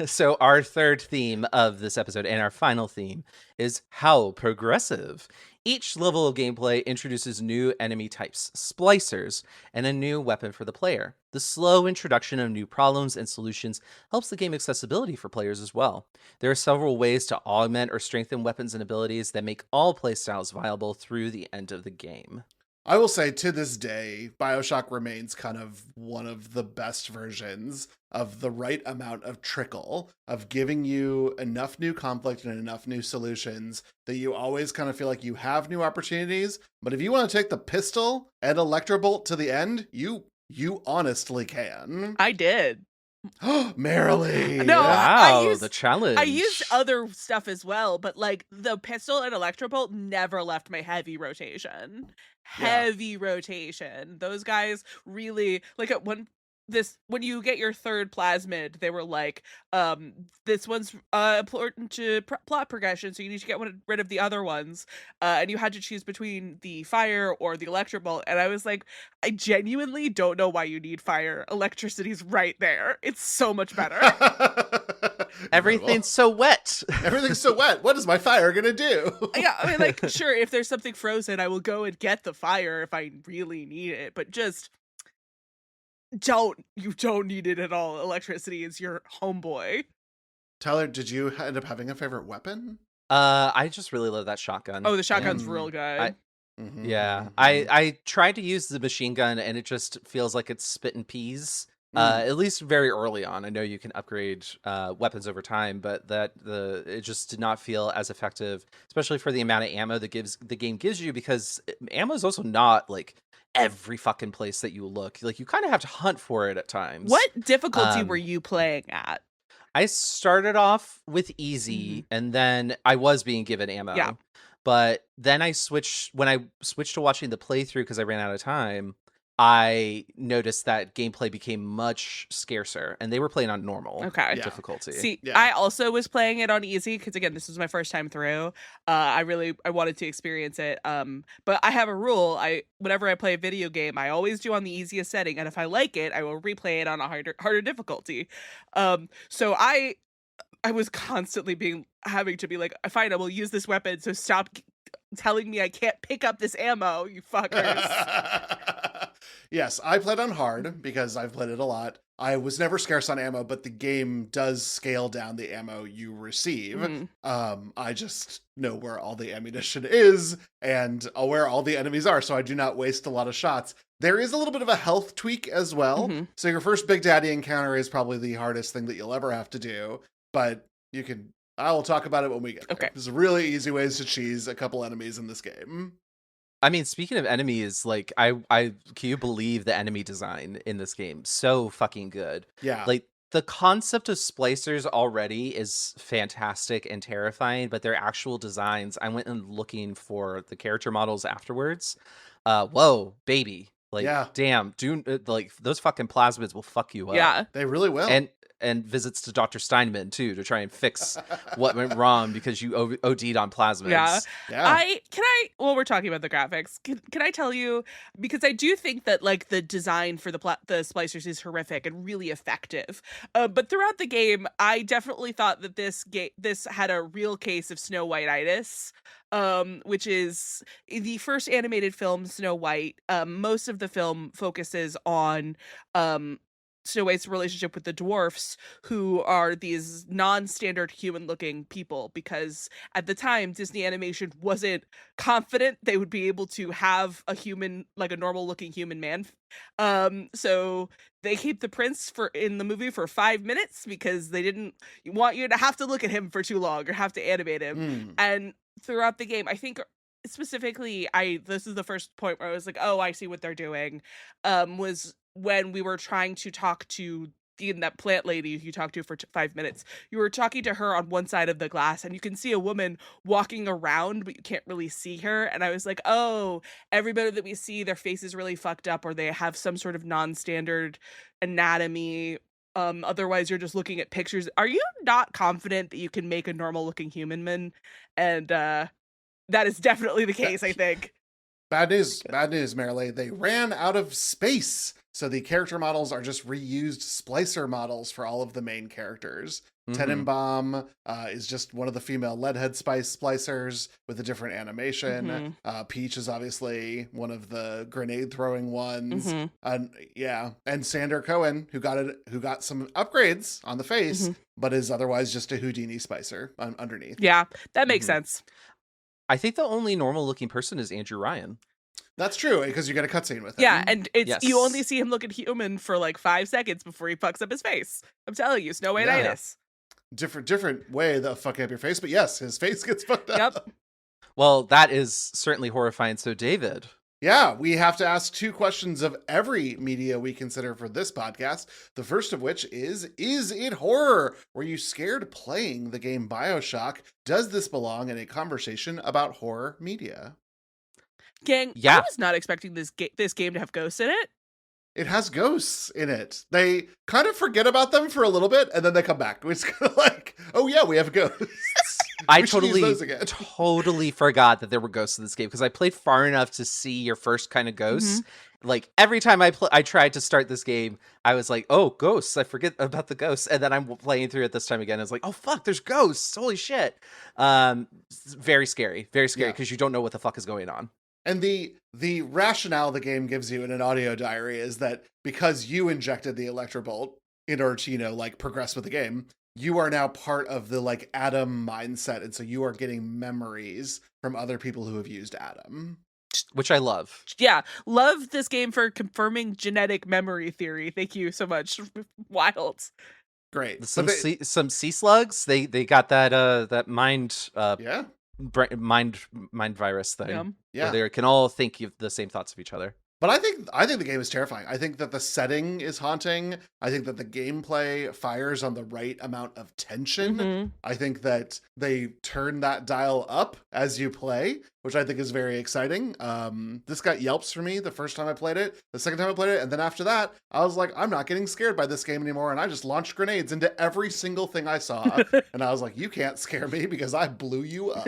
So our third theme of this episode and our final theme is how progressive. Each level of gameplay introduces new enemy types, splicers, and a new weapon for the player. The slow introduction of new problems and solutions helps the game accessibility for players as well. There are several ways to augment or strengthen weapons and abilities that make all playstyles viable through the end of the game. I will say, to this day, Bioshock remains kind of one of the best versions of the right amount of trickle, of giving you enough new conflict and enough new solutions that you always kind of feel like you have new opportunities. But if you want to take the pistol and electrobolt to the end, you honestly can. I did. Merrily. No, Wow, the challenge. I used other stuff as well, but like the pistol and electrobolt never left my heavy rotation. Heavy rotation. Those guys really like when you get your third plasmid, they were like, this one's important to plot progression, so you need to get rid of the other ones. And you had to choose between the fire or the electrobolt. And I was like, I genuinely don't know why you need fire. Electricity's right there. It's so much better. Everything's so wet. Everything's so wet. What is my fire gonna do? Yeah, I mean, like, sure, if there's something frozen, I will go and get the fire if I really need it, but just you don't need it at all. Electricity is your homeboy. Tyler, did you end up having a favorite weapon? I just really love that shotgun. Oh, the shotgun's real good. I tried to use the machine gun and it just feels like it's spitting peas. At least very early on. I know you can upgrade weapons over time, but it just did not feel as effective, especially for the amount of ammo that the game gives you, because ammo is also not like every fucking place that you look. Like, you kind of have to hunt for it at times. What difficulty were you playing at? I started off with easy, and then I was being given ammo. Yeah. But then when I switched to watching the playthrough because I ran out of time, I noticed that gameplay became much scarcer, and they were playing on normal difficulty. See, I also was playing it on easy because, again, this was my first time through. I wanted to experience it. But I have a rule. Whenever I play a video game, I always do on the easiest setting, and if I like it, I will replay it on a harder difficulty. So I was constantly having to be like, fine, I will use this weapon, so stop telling me I can't pick up this ammo, you fuckers. Yes, I played on hard because I've played it a lot. I was never scarce on ammo, but the game does scale down the ammo you receive. I just know where all the ammunition is and where all the enemies are, so I do not waste a lot of shots. There is a little bit of a health tweak as well. So your first Big Daddy encounter is probably the hardest thing that you'll ever have to do, but I will talk about it when we get there. Okay. There's really easy ways to cheese a couple enemies in this game. I mean, speaking of enemies, like, can you believe the enemy design in this game? So fucking good. Yeah. Like, the concept of splicers already is fantastic and terrifying, but their actual designs, I went and looking for the character models afterwards. Whoa, baby. Like, damn, like, those fucking plasmids will fuck you up. Yeah. They really will. And visits to Dr. Steinman too, to try and fix what went wrong because you OD'd on plasmids. Yeah. Well, we're talking about the graphics. Can I tell you, because I do think that like the design for the splicers is horrific and really effective. But throughout the game, I definitely thought that this had a real case of Snow White-itis. Which is the first animated film, Snow White. Most of the film focuses on Snow White's relationship with the dwarfs, who are these non-standard human-looking people, because at the time Disney Animation wasn't confident they would be able to have a human, like a normal-looking human man. So they keep the prince in the movie for 5 minutes because they didn't want you to have to look at him for too long or have to animate him. And throughout the game, I think specifically, this is the first point where I was like, oh, I see what they're doing. Was when we were trying to talk to that plant lady you talked to for 5 minutes. You were talking to her on one side of the glass, and you can see a woman walking around, but you can't really see her. And I was like, oh, everybody that we see, their face is really fucked up, or they have some sort of non-standard anatomy. Otherwise you're just looking at pictures. Are you not confident that you can make a normal looking human man? And that is definitely the case, I think. Bad news, Marilee. They ran out of space. So the character models are just reused splicer models for all of the main characters. Tenenbaum is just one of the female leadhead splicers with a different animation. Peach is obviously one of the grenade throwing ones. And Sander Cohen, who got some upgrades on the face, but is otherwise just a Houdini splicer underneath. Yeah, that makes sense. I think the only normal looking person is Andrew Ryan. That's true, because you get a cutscene with him. Yeah, and you only see him looking human for like 5 seconds before he fucks up his face. I'm telling you, Snow White-itis. Different way of fucking up your face, but yes, his face gets fucked up. Yep. Well, that is certainly horrifying. So, David. Yeah, we have to ask 2 questions of every media we consider for this podcast. The first of which is it horror? Were you scared playing the game Bioshock? Does this belong in a conversation about horror media? Gang, I was not expecting this game to have ghosts in it. It has ghosts in it. They kind of forget about them for a little bit, and then they come back. It's kind of like, oh yeah, we have ghosts. I totally forgot that there were ghosts in this game, because I played far enough to see your first kind of ghosts. Like every time I tried to start this game, I was like, oh, ghosts. I forget about the ghosts. And then I'm playing through it this time again. I was like, oh, fuck, there's ghosts. Holy shit. Very scary because you don't know what the fuck is going on. And the rationale the game gives you in an audio diary is that because you injected the Electrobolt in order to, progress with the game, you are now part of the, Adam mindset. And so you are getting memories from other people who have used Adam. Which I love. Yeah. Love this game for confirming genetic memory theory. Thank you so much. Wild. Great. Some sea slugs. They got that mind mind virus thing. Yeah. Where they can all think the same thoughts of each other. But I think the game is terrifying. I think that the setting is haunting. I think that the gameplay fires on the right amount of tension. I think that they turn that dial up as you play, which I think is very exciting. This got yelps for me the first time I played it, the second time I played it, and then after that, I was like, I'm not getting scared by this game anymore, and I just launched grenades into every single thing I saw. And I was like, you can't scare me because I blew you up.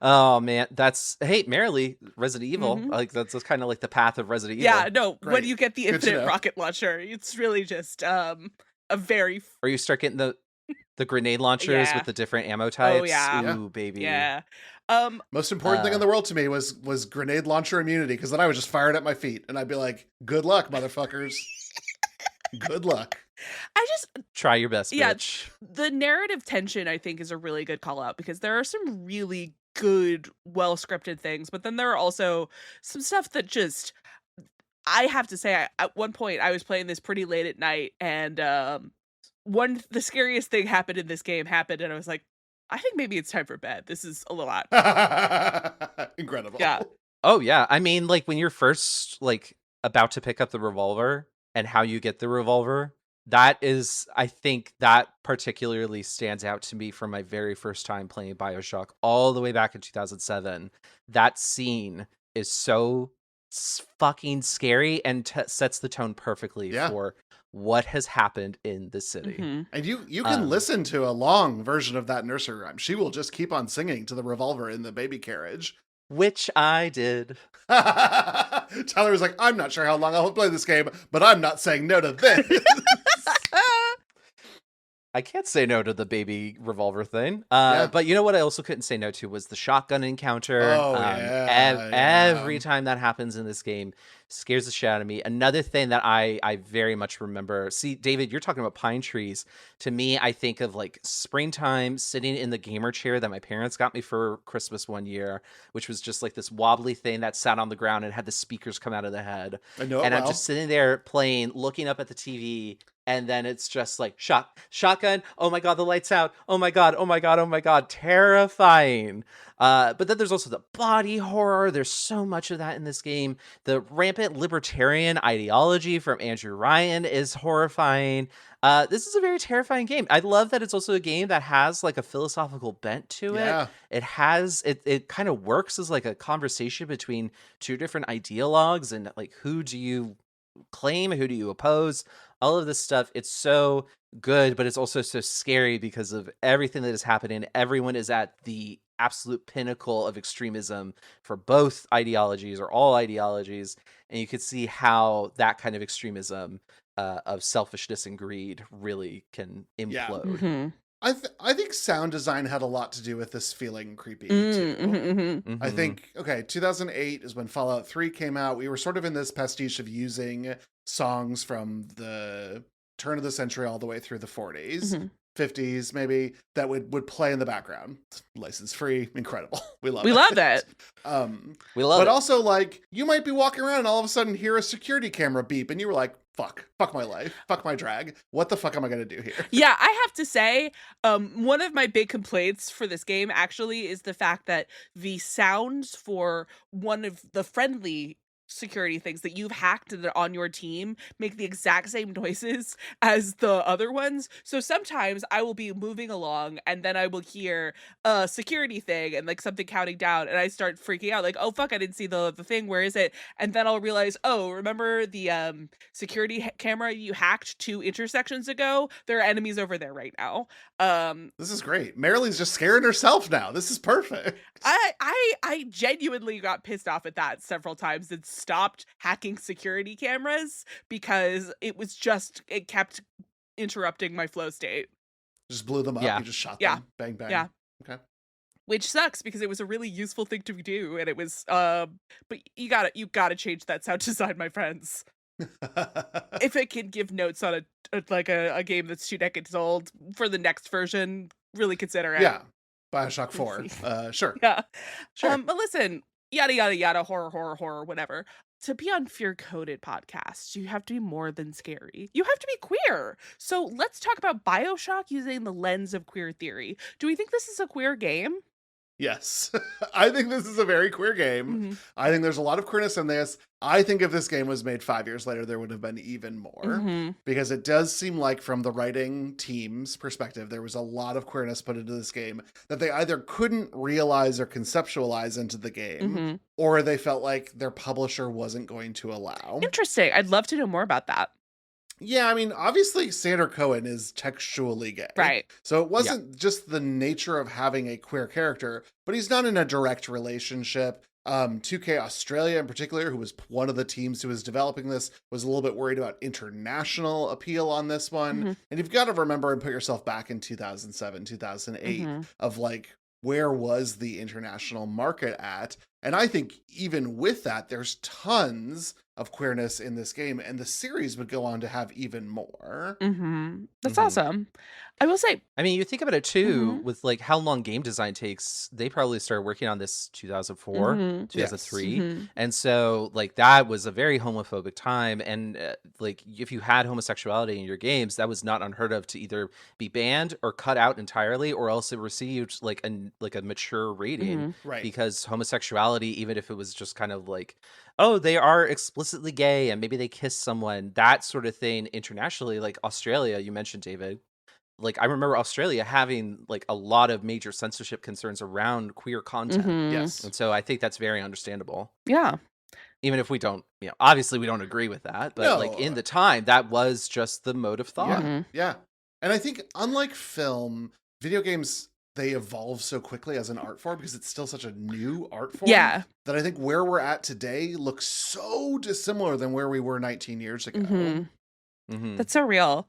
Oh man, hey, Marilee, Resident Evil. That's kind of like the path of Resident Evil. Yeah, no. Great. When you get the infinite rocket launcher, it's really just a very. Or you start getting the grenade launchers with the different ammo types. Oh yeah, ooh baby. Yeah. Most important thing in the world to me was grenade launcher immunity, because then I would just fire it at my feet and I'd be like, "Good luck, motherfuckers. Good luck." I just try your best, bitch. The narrative tension, I think, is a really good call out, because there are some really good, well scripted things, but then there are also some stuff that just, I have to say, at one point I was playing this pretty late at night, and the scariest thing happened in this game happened, and I was like, I think maybe it's time for bed. This is a lot. Incredible. Yeah. Oh yeah. I mean, when you're first about to pick up the revolver and how you get the revolver. That is, I think that particularly stands out to me from my very first time playing Bioshock all the way back in 2007. That scene is so fucking scary and sets the tone perfectly for what has happened in the city. And you can listen to a long version of that nursery rhyme. She will just keep on singing to the revolver in the baby carriage. Which I did. Tyler was like, I'm not sure how long I'll play this game, but I'm not saying no to this. I can't say no to the baby revolver thing. Yeah. But you know what I also couldn't say no to was the shotgun encounter. Oh, Every yeah. time that happens in this game scares the shit out of me. Another thing that I very much remember. See, David, you're talking about pine trees. To me, I think of like springtime sitting in the gamer chair that my parents got me for Christmas one year, which was just like this wobbly thing that sat on the ground and had the speakers come out of the head. I know it And I'm well. just sitting there playing, looking up at the TV, and then it's just like shotgun. Oh my god, the lights out. Oh my god, oh my god, oh my god, terrifying. But then there's also the body horror. There's so much of that in this game. The rampant libertarian ideology from Andrew Ryan is horrifying. This is a very terrifying game. I love that it's also a game that has like a philosophical bent to it. Yeah. It kind of works as like a conversation between two different ideologues, and like, who do you claim, who do you oppose, all of this stuff. It's so good, but it's also so scary because of everything that is happening. Everyone is at the absolute pinnacle of extremism for both ideologies or all ideologies, and you could see how that kind of extremism of selfishness and greed really can Yeah. implode. Mm-hmm. I think sound design had a lot to do with this feeling creepy too. Mm-hmm. I think 2008 is when Fallout 3 came out. We were sort of in this pastiche of using songs from the turn of the century all the way through the 40s, 50s maybe, that would play in the background. License free, incredible. We love We love that. We love but it. also, like, you might be walking around and all of a sudden hear a security camera beep, and you were like, fuck my life, fuck my drag. What the fuck am I gonna do here? Yeah, I have to say, one of my big complaints for this game actually is the fact that the sounds for one of the friendly security things that you've hacked that are on your team make the exact same noises as the other ones. So sometimes I will be moving along and then I will hear a security thing and like something counting down, and I start freaking out like, oh fuck, I didn't see the thing, where is it? And then I'll realize, oh, remember the security camera you hacked 2 intersections ago? There are enemies over there right now. This is great. Marily's just scaring herself now. This is perfect. I genuinely got pissed off at that several times and stopped hacking security cameras because it kept interrupting my flow state. Just blew them up. Yeah. You just shot Yeah. them. Bang, bang. Yeah. Okay. Which sucks because it was a really useful thing to do, and it was but you gotta change that sound design, my friends. If it can give notes on a game that's 2 decades old for the next version, really consider it. Yeah. Bioshock 4. Sure. Yeah. Sure. But listen, yada yada yada, horror, whatever. To be on Fear Coded podcast, you have to be more than scary. You have to be queer. So let's talk about Bioshock using the lens of queer theory. Do we think this is a queer game? Yes. I think this is a very queer game. Mm-hmm. I think there's a lot of queerness in this. I think if this game was made 5 years later, there would have been even more. Mm-hmm. Because it does seem like, from the writing team's perspective, there was a lot of queerness put into this game that they either couldn't realize or conceptualize into the game, Mm-hmm. or they felt like their publisher wasn't going to allow. Interesting. I'd love to know more about that. Yeah, I mean, obviously Sandra Cohen is textually gay. Right. So it wasn't just the nature of having a queer character, but he's not in a direct relationship. 2K Australia in particular, who was one of the teams who was developing this, was a little bit worried about international appeal on this one. Mm-hmm. And you've got to remember and put yourself back in 2007, 2008 Mm-hmm. of like, where was the international market at? And I think even with that, there's tons of queerness in this game, and the series would go on to have even more. Mm-hmm. That's Mhm. awesome. I will say, I mean, you think about it too, Mhm. with like how long game design takes. They probably started working on this 2004, Mhm. 2003. Mhm. And so like that was a very homophobic time. And like if you had homosexuality in your games, that was not unheard of to either be banned or cut out entirely, or else it received like a mature rating. Mhm. Right. Because homosexuality, even if it was just kind of like, oh, they are explicitly gay and maybe they kiss someone, that sort of thing internationally, like Australia, you mentioned, David. Like I remember Australia having like a lot of major censorship concerns around queer content. Mhm. Yes. And so I think that's very understandable. Yeah. Even if we don't, obviously we don't agree with that, but like No. in the time, that was just the mode of thought. Mhm. Yeah. And I think, unlike film, video games, they evolve so quickly as an art form because it's still such a new art form. Yeah. That I think where we're at today looks so dissimilar than where we were 19 years ago. Mhm. Mhm. That's so real.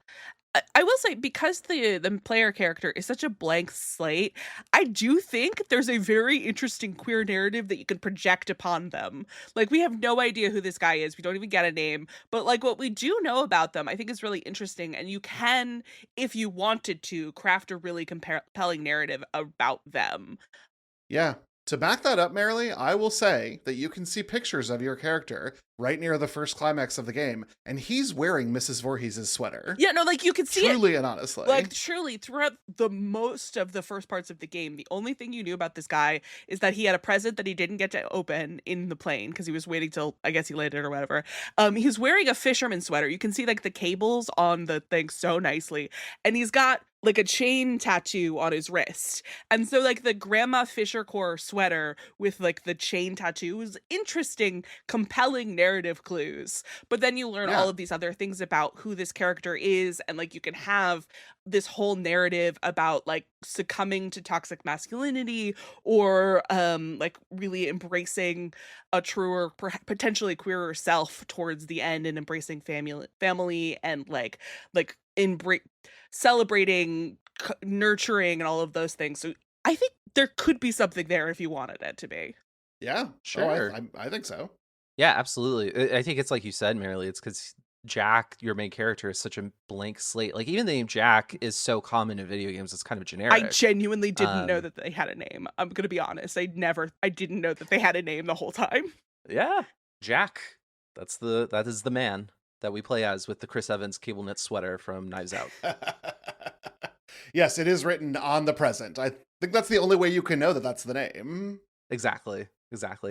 I will say, because the player character is such a blank slate, I do think there's a very interesting queer narrative that you can project upon them. Like, we have no idea who this guy is. We don't even get a name. But, like, what we do know about them, I think is really interesting. And you can, if you wanted to, craft a really compelling narrative about them. Yeah. To back that up, Marilee, I will say that you can see pictures of your character right near the first climax of the game, and he's wearing Mrs. Voorhees' sweater. Yeah, no, like, you can see Truly it. and honestly. Like, truly, throughout the most of the first parts of the game, the only thing you knew about this guy is that he had a present that he didn't get to open in the plane because he was waiting till, I guess, he landed or whatever. He's wearing a fisherman sweater. You can see, like, the cables on the thing so nicely. And he's got, like, a chain tattoo on his wrist. And so, like, the Grandma Fisher Core sweater with, like, the chain tattoo is interesting, compelling narrative clues. But then you learn all of these other things about who this character is, and, like, you can have this whole narrative about, like, succumbing to toxic masculinity, or like, really embracing a truer, potentially queerer self towards the end, and embracing family and like celebrating, nurturing, and all of those things. So I think there could be something there if you wanted it to be. Yeah, Sure. I think so. Yeah, absolutely. I think it's like you said, Marilee, it's because Jack, your main character, is such a blank slate. Like, even the name Jack is so common in video games, it's kind of generic. I genuinely didn't know that they had a name. I'm gonna be honest. I didn't know that they had a name the whole time. Yeah, Jack. That is the man that we play as with the Chris Evans cable knit sweater from Knives Out. Yes, it is written on the present. I think that's the only way you can know that that's the name. Exactly.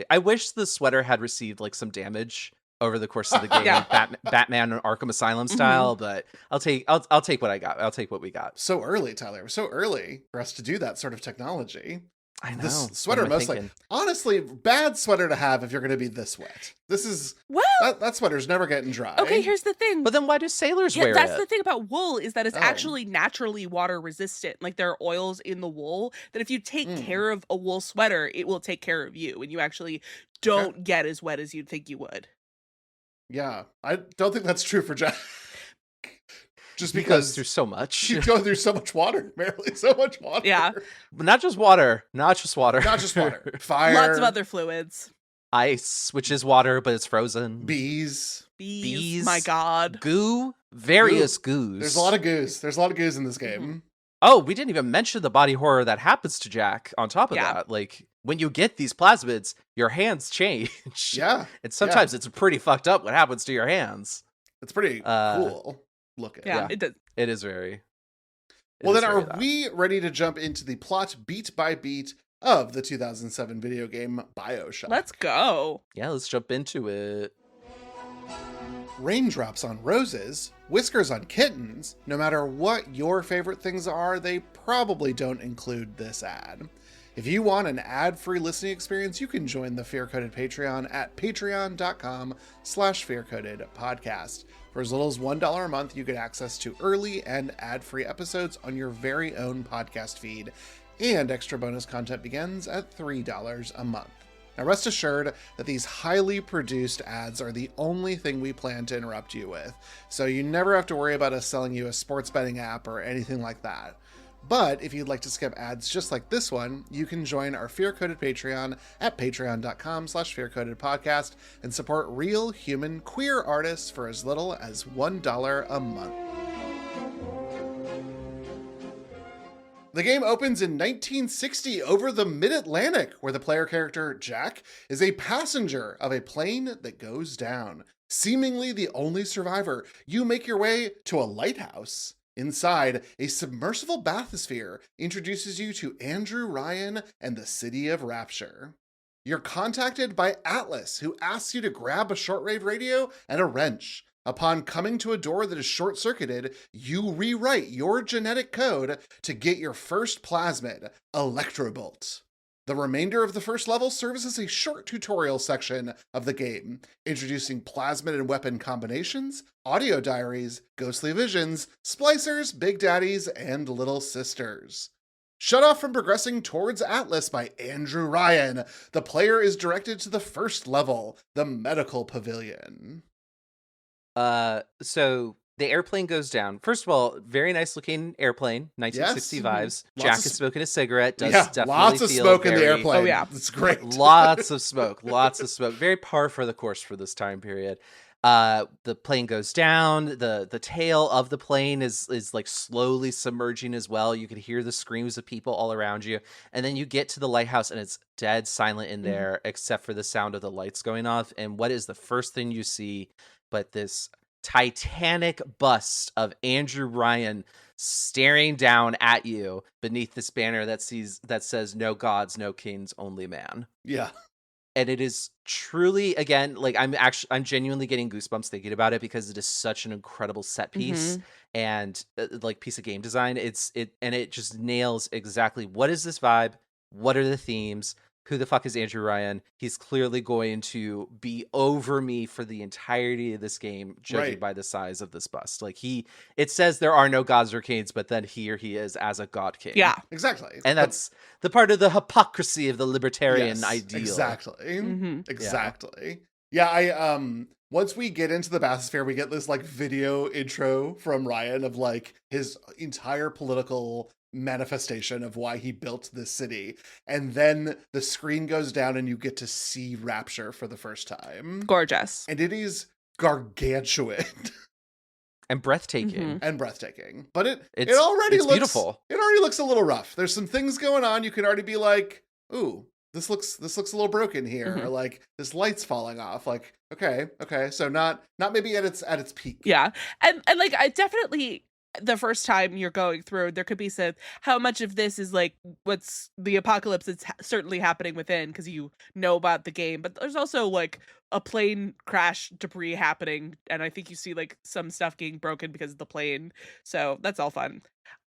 I wish the sweater had received like some damage over the course of the game, Yeah. Batman Arkham Asylum style. But I'll take what I got. I'll take what we got. So early, Tyler. So early for us to do that sort of technology. I know. This sweater, mostly. Honestly, bad sweater to have if you're going to be this wet. This is that sweater's never getting dry. Okay, here's the thing. But then why do sailors wear it? That's the thing about wool, is that it's actually naturally water resistant. Like, there are oils in the wool that if you take care of a wool sweater, it will take care of you, and you actually don't get as wet as you'd think you would. Yeah, I don't think that's true for Jack. Just He because goes through so much. You go through so much water, Marilee. So much water. Yeah. But not just water. Not just water. Fire. Lots of other fluids. Ice, which is water, but it's frozen. Bees. My God. Goo. Various goos. There's a lot of goos. There's a lot of goos in this game. Oh, we didn't even mention the body horror that happens to Jack on top of that. Like, when you get these plasmids, your hands change. Yeah. And sometimes it's pretty fucked up what happens to your hands. It's pretty cool looking. Yeah, it does. It is very. Well, then are we ready to jump into the plot beat by beat of the 2007 video game Bioshock? Let's go. Yeah, let's jump into it. Raindrops on roses, whiskers on kittens. No matter what your favorite things are, they probably don't include this ad. If you want an ad-free listening experience, you can join the Fear-Coded Patreon at patreon.com/fearcodedpodcast. For as little as $1 a month, you get access to early and ad-free episodes on your very own podcast feed, and extra bonus content begins at $3 a month. Now, rest assured that these highly produced ads are the only thing we plan to interrupt you with, so you never have to worry about us selling you a sports betting app or anything like that. But if you'd like to skip ads just like this one, you can join our Fear-Coded Patreon at patreon.com/fearcodedpodcast and support real, human, queer artists for as little as $1 a month. The game opens in 1960 over the mid-Atlantic, where the player character, Jack, is a passenger of a plane that goes down. Seemingly the only survivor, you make your way to a lighthouse. Inside, a submersible bathysphere introduces you to Andrew Ryan and the City of Rapture. You're contacted by Atlas, who asks you to grab a shortwave radio and a wrench. Upon coming to a door that is short-circuited, you rewrite your genetic code to get your first plasmid, Electrobolt. The remainder of the first level serves as a short tutorial section of the game, introducing plasmid and weapon combinations, audio diaries, ghostly visions, splicers, big daddies, and little sisters. Shut off from progressing towards Atlas by Andrew Ryan, the player is directed to the first level, the Medical Pavilion. So The airplane goes down. First of all, very nice looking airplane, 1960 Yes. vibes. Lots Jack of is smoking a cigarette. Does yeah, definitely lots of feel smoke in the very- airplane. Oh, yeah. It's great. Lots of smoke. Lots of smoke. Very par for the course for this time period. The plane goes down. The tail of the plane is like slowly submerging as well. You can hear the screams of people all around you, and then you get to the lighthouse and it's dead silent in there except for the sound of the lights going off. And what is the first thing you see but this titanic bust of Andrew Ryan staring down at you beneath this banner that says "No gods, no kings, only man." Yeah. And it is truly, again, like I'm genuinely getting goosebumps thinking about it because it is such an incredible set piece and like piece of game design. It just nails exactly what is this vibe, what are the themes, who the fuck is Andrew Ryan? He's clearly going to be over me for the entirety of this game, judging Right. by the size of this bust. Like it says there are no gods or kings, but then here he is as a god king. Yeah. Exactly. And that's the part of the hypocrisy of the libertarian Yes, ideal. Exactly. Exactly. Yeah, I once we get into the bathysphere, we get this like video intro from Ryan of like his entire political manifestation of why he built this city. And then the screen goes down and you get to see Rapture for the first time. Gorgeous. And it is gargantuan And breathtaking. and breathtaking. But it It's already looks beautiful. It already looks a little rough. There's some things going on. You can already be like, ooh, this looks a little broken here. Or like this light's falling off. Like, okay. So not maybe at its peak. Yeah. And like I definitely the first time you're going through, there could be said how much of this is like what's the apocalypse that's certainly happening within because you know about the game, but there's also like a plane crash debris happening, and I think you see like some stuff getting broken because of the plane. So that's all fun.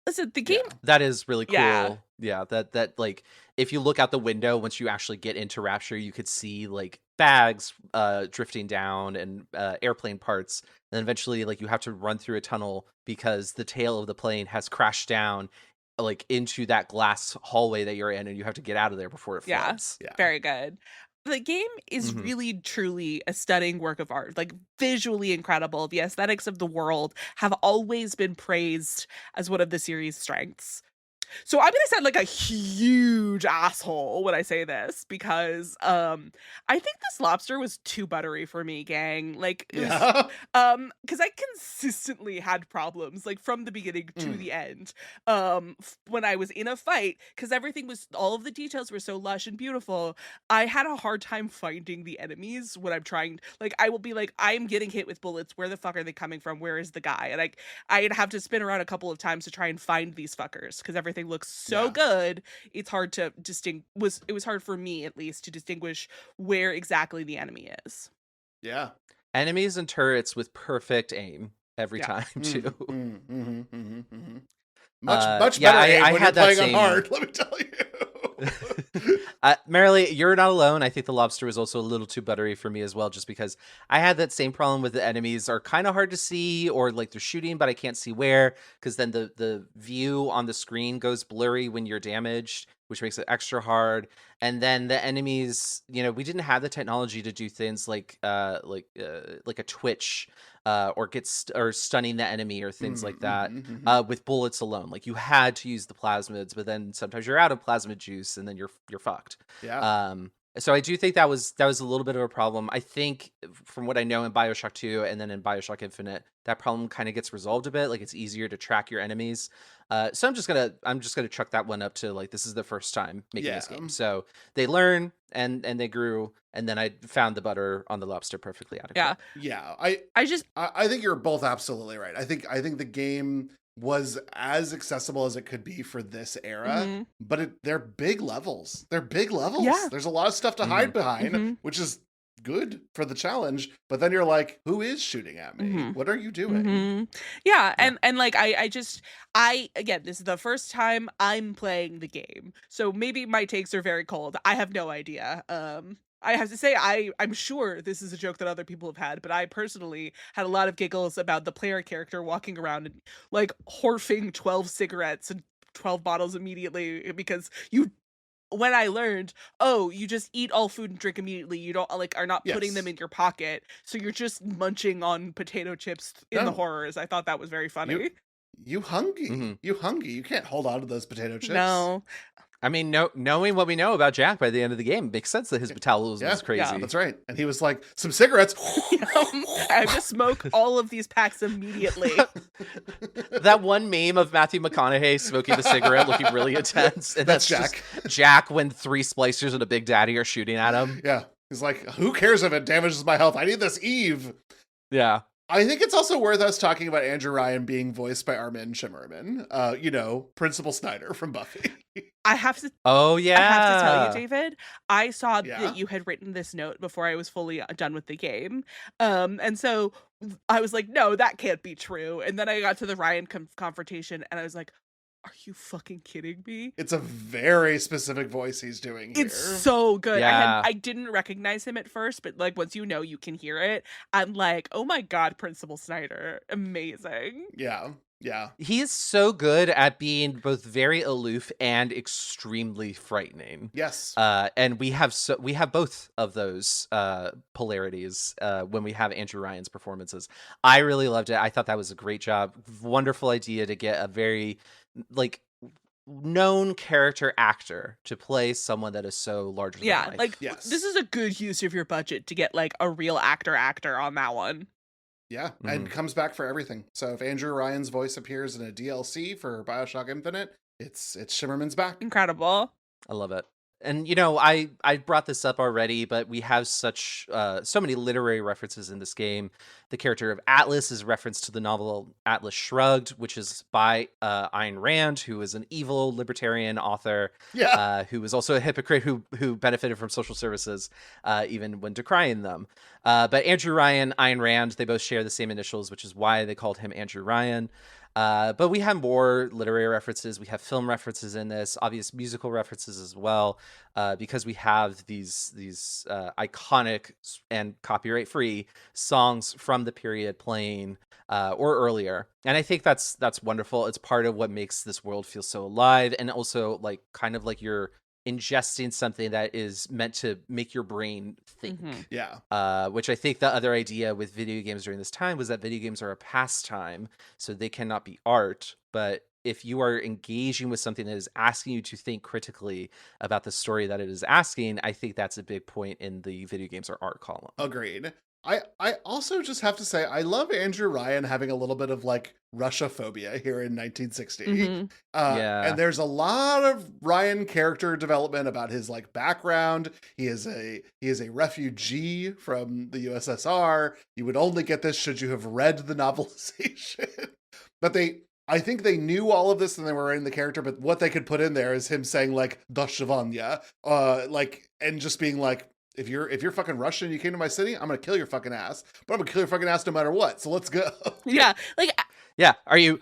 Listen, the game. That is really cool. Yeah. Yeah, that like if you look out the window once you actually get into Rapture, you could see like bags drifting down and airplane parts. And then eventually like you have to run through a tunnel because the tail of the plane has crashed down like into that glass hallway that you're in, and you have to get out of there before it floods. Yeah. Very good. The game is really, truly a stunning work of art, like visually incredible. The aesthetics of the world have always been praised as one of the series' strengths. So I'm gonna sound like a huge asshole when I say this because I think this lobster was too buttery for me, gang. Like it was, Yeah. because I consistently had problems like from the beginning to the end. When I was in a fight, because all of the details were so lush and beautiful, I had a hard time finding the enemies when I'm trying. Like I will be like, I'm getting hit with bullets. Where the fuck are they coming from? Where is the guy? And I'd have to spin around a couple of times to try and find these fuckers because everything looks so good. It's hard to it was hard for me at least to distinguish where exactly the enemy is. Yeah. Enemies and turrets with perfect aim every time too. Much better aim when had you're that playing on hard, let me tell you. Marilee, you're not alone. I think the lobster was also a little too buttery for me as well, just because I had that same problem with the enemies are kind of hard to see, or like they're shooting, but I can't see where, because then the view on the screen goes blurry when you're damaged, which makes it extra hard. And then the enemies, we didn't have the technology to do things like a twitch or stunning the enemy or things like that with bullets alone. Like you had to use the plasmids, but then sometimes you're out of plasmid juice and then you're fucked. Yeah. So I do think that was a little bit of a problem. I think from what I know in Bioshock 2 and then in Bioshock Infinite, that problem kind of gets resolved a bit. Like it's easier to track your enemies. So I'm just gonna chuck that one up to like this is the first time making this game. So they learn and they grew, and then I found the butter on the lobster perfectly adequate. Yeah. I think you're both absolutely right. I think the game was as accessible as it could be for this era, but they're big levels. Yeah. There's a lot of stuff to hide behind, which is good for the challenge. But then you're like, who is shooting at me? What are you doing? Yeah. And like again, this is the first time I'm playing the game, so maybe my takes are very cold. I have no idea. I have to say, I'm sure this is a joke that other people have had, but I personally had a lot of giggles about the player character walking around and like horfing 12 cigarettes and 12 bottles immediately because you when I learned, oh, you just eat all food and drink immediately. You don't are not putting them Yes. in your pocket. So you're just munching on potato chips in the No. horrors. I thought that was very funny. You hungry. Mhm. You hungry. You can't hold on to those potato chips. No. I mean, knowing what we know about Jack by the end of the game, makes sense that his metabolism is crazy. Yeah. That's right. And he was like, some cigarettes. I just smoke all of these packs immediately. That one meme of Matthew McConaughey smoking the cigarette, looking really intense, and That's just Jack. Jack when 3 splicers and a Big Daddy are shooting at him. Yeah. He's like, who cares if it damages my health? I need this Eve. Yeah. I think it's also worth us talking about Andrew Ryan being voiced by Armin Shimmerman, Principal Snyder from Buffy. I have to Oh yeah. I have to tell you, David, I saw Yeah? that you had written this note before I was fully done with the game. And so I was like, no, that can't be true. And then I got to the Ryan confrontation and I was like, are you fucking kidding me? It's a very specific voice he's doing here. It's so good. Yeah. I didn't recognize him at first, but like once you know, you can hear it. I'm like, oh my God, Principal Snyder. Amazing. Yeah. Yeah. He is so good at being both very aloof and extremely frightening. Yes. And we have both of those polarities when we have Andrew Ryan's performances. I really loved it. I thought that was a great job. Wonderful idea to get a very known character actor to play someone that is so larger than Yeah, life. like Yes. this is a good use of your budget to get like a real actor on that one. Yeah. And comes back for everything. So if Andrew Ryan's voice appears in a DLC for Bioshock Infinite, it's Shimmerman's back. Incredible. I love it. And I brought this up already, but we have so many literary references in this game. The character of Atlas is referenced to the novel Atlas Shrugged, which is by Ayn Rand, who is an evil libertarian author, who was also a hypocrite who benefited from social services, even when decrying them. But Andrew Ryan, Ayn Rand, they both share the same initials, which is why they called him Andrew Ryan. But we have more literary references. We have film references in this, obvious musical references as well, because we have these iconic and copyright-free songs from the period playing or earlier. And I think that's wonderful. It's part of what makes this world feel so alive, and also like kind of like you're ingesting something that is meant to make your brain think. Yeah. Which I think the other idea with video games during this time was that video games are a pastime, so they cannot be art. But if you are engaging with something that is asking you to think critically about the story that it is asking, I think that's a big point in the video games are art column. Agreed. I also just have to say, I love Andrew Ryan having a little bit of like Russia phobia here in 1960. Mhm. And there's a lot of Ryan character development about his like background. He is a refugee from the USSR. You would only get this should you have read the novelization. But I think they knew all of this and they were writing the character, but what they could put in there is him saying like "Doshevanya," and just being like, if you're fucking Russian, you came to my city, I'm gonna kill your fucking ass. But I'm gonna kill your fucking ass no matter what. So let's go. Yeah, like Yeah, are you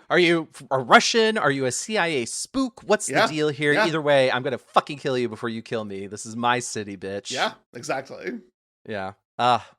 a Russian? Are you a CIA spook? What's the deal here? Yeah. Either way, I'm gonna fucking kill you before you kill me. This is my city, bitch. Yeah, exactly. Yeah.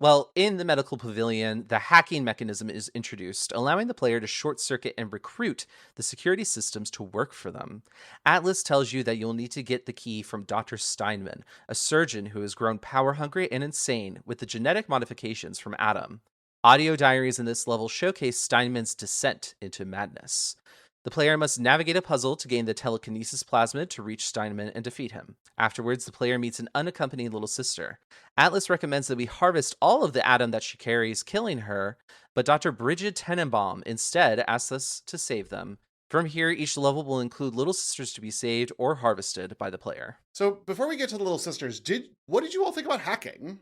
Well, in the medical pavilion, the hacking mechanism is introduced, allowing the player to short circuit and recruit the security systems to work for them. Atlas tells you that you'll need to get the key from Dr. Steinman, a surgeon who has grown power hungry and insane with the genetic modifications from Adam. Audio diaries in this level showcase Steinman's descent into madness. The player must navigate a puzzle to gain the telekinesis plasmid to reach Steinman and defeat him. Afterwards, the player meets an unaccompanied little sister. Atlas recommends that we harvest all of the Adam that she carries, killing her, but Dr. Bridget Tenenbaum instead asks us to save them. From here, each level will include little sisters to be saved or harvested by the player. So before we get to the little sisters, what did you all think about hacking?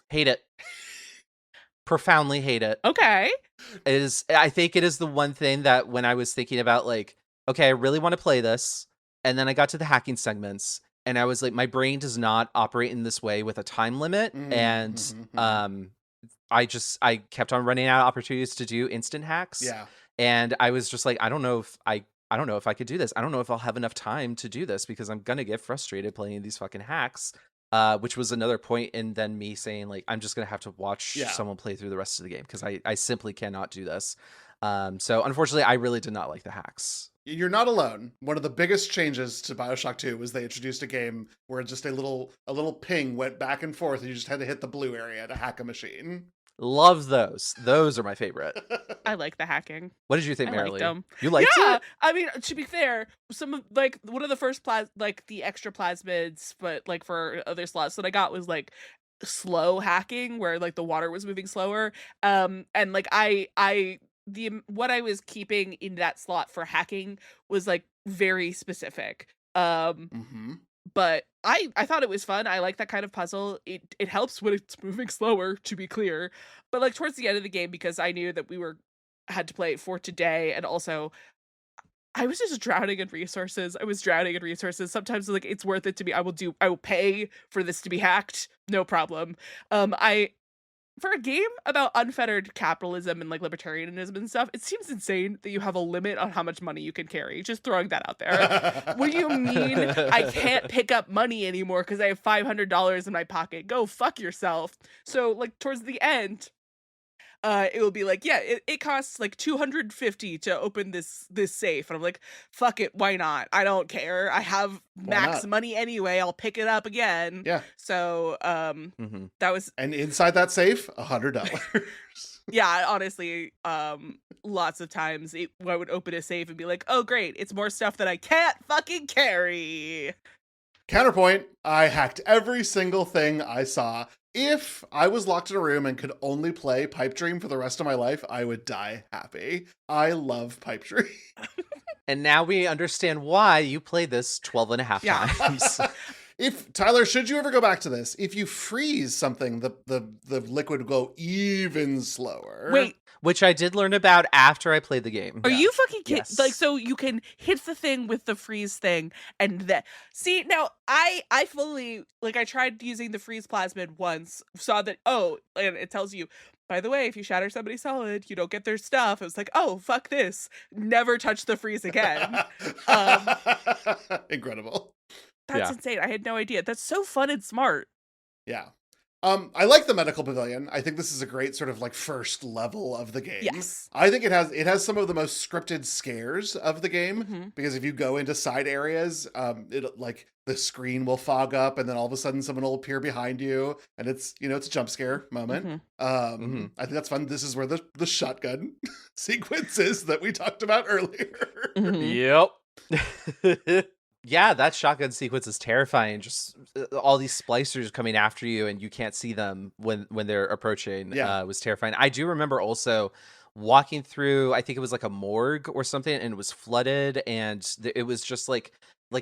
Hate it. Profoundly hate it. okay. I think it is the one thing that when I was thinking about like, okay, I really want to play this, and then I got to the hacking segments, and I was like, my brain does not operate in this way with a time limit, and I kept on running out of opportunities to do instant hacks. Yeah. And I was just like, I don't know if I could do this. I don't know if I'll have enough time to do this because I'm gonna get frustrated playing these fucking hacks. Which was another point in then me saying like, I'm just gonna have to watch someone play through the rest of the game because I simply cannot do this. So unfortunately, I really did not like the hacks. You're not alone. One of the biggest changes to Bioshock 2 was they introduced a game where just a little ping went back and forth and you just had to hit the blue area to hack a machine. Love those. Those are my favorite. I like the hacking. What did you think, I liked Marilee? them. You liked Yeah, it? I mean, to be fair, some of one of the first the extra plasmids, but like for other slots that I got was like slow hacking, where like the water was moving slower. And like what I was keeping in that slot for hacking was like very specific. Mm-hmm. But I thought it was fun. I like that kind of puzzle. It helps when it's moving slower, to be clear. But like towards the end of the game, because I knew that we had to play it for today, and also I was just drowning in resources. I was drowning in resources. Sometimes like it's worth it to me. I will pay for this to be hacked. No problem. I For a game about unfettered capitalism and like libertarianism and stuff, it seems insane that you have a limit on how much money you can carry. Just throwing that out there. What do you mean I can't pick up money anymore because I have $500 in my pocket? Go fuck yourself. So like towards the end, it will be like, yeah, it costs like $250 to open this safe, and I'm like, fuck it, why not? I don't care. I have max money anyway. I'll pick it up again. Yeah. So that was, and inside that safe, $100. yeah, honestly, lots of times I would open a safe and be like, oh great, it's more stuff that I can't fucking carry. Counterpoint, I hacked every single thing I saw. If I was locked in a room and could only play Pipe Dream for the rest of my life, I would die happy. I love Pipe Dream. And now we understand why you played this 12 and a half times. If Tyler, should you ever go back to this, if you freeze something, the liquid will go even slower. Wait, which I did learn about after I played the game. Are you fucking kidding? Yes. Like, so you can hit the thing with the freeze thing, and that. See, now I fully like. I tried using the freeze plasmid once, saw that and it tells you, by the way, if you shatter somebody solid, you don't get their stuff. I was like, oh fuck this! Never touch the freeze again. Incredible. That's insane. I had no idea. That's so fun and smart. Yeah. I like the medical pavilion. I think this is a great sort of like first level of the game. Yes. I think it has some of the most scripted scares of the game, because if you go into side areas, it like the screen will fog up and then all of a sudden someone will appear behind you, and it's it's a jump scare moment. I think that's fun. This is where the shotgun sequence is that we talked about earlier. Yep. Yeah, that shotgun sequence is terrifying. Just all these splicers coming after you, and you can't see them when they're approaching. Was terrifying. I do remember also walking through, I think it was like a morgue or something, and it was flooded, and it was just like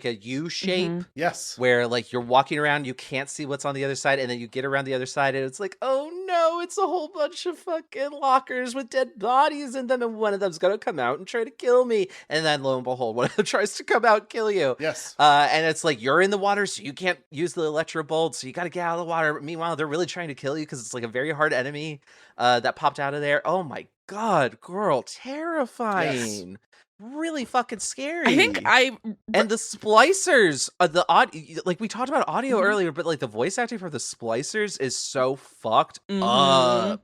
a U shape. Yes. Where like you're walking around, you can't see what's on the other side, and then you get around the other side, and it's like, oh no, it's a whole bunch of fucking lockers with dead bodies in them, and one of them's gonna come out and try to kill me. And then lo and behold, one of them tries to come out and kill you. Yes. And it's like you're in the water, so you can't use the electro bolt, so you gotta get out of the water. Meanwhile, they're really trying to kill you because it's like a very hard enemy that popped out of there. Oh my god, girl, terrifying. Yes. Really fucking scary. I think and the splicers, the audio, like we talked about audio earlier, but like the voice acting for the splicers is so fucked up,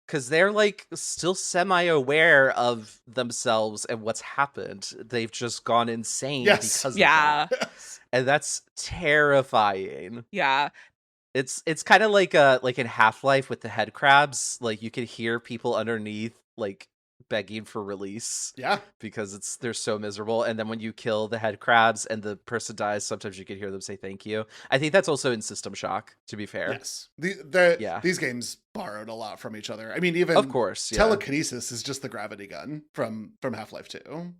because they're like still semi-aware of themselves and what's happened. They've just gone insane because of that. And that's terrifying. Yeah. It's kind of like in Half-Life with the head crabs, like you could hear people underneath like begging for release, because they're so miserable. And then when you kill the head crabs and the person dies, sometimes you can hear them say thank you. I think that's also in System Shock, to be fair. Yes, these games borrowed a lot from each other. I mean, even of course, telekinesis is just the gravity gun from Half-Life 2.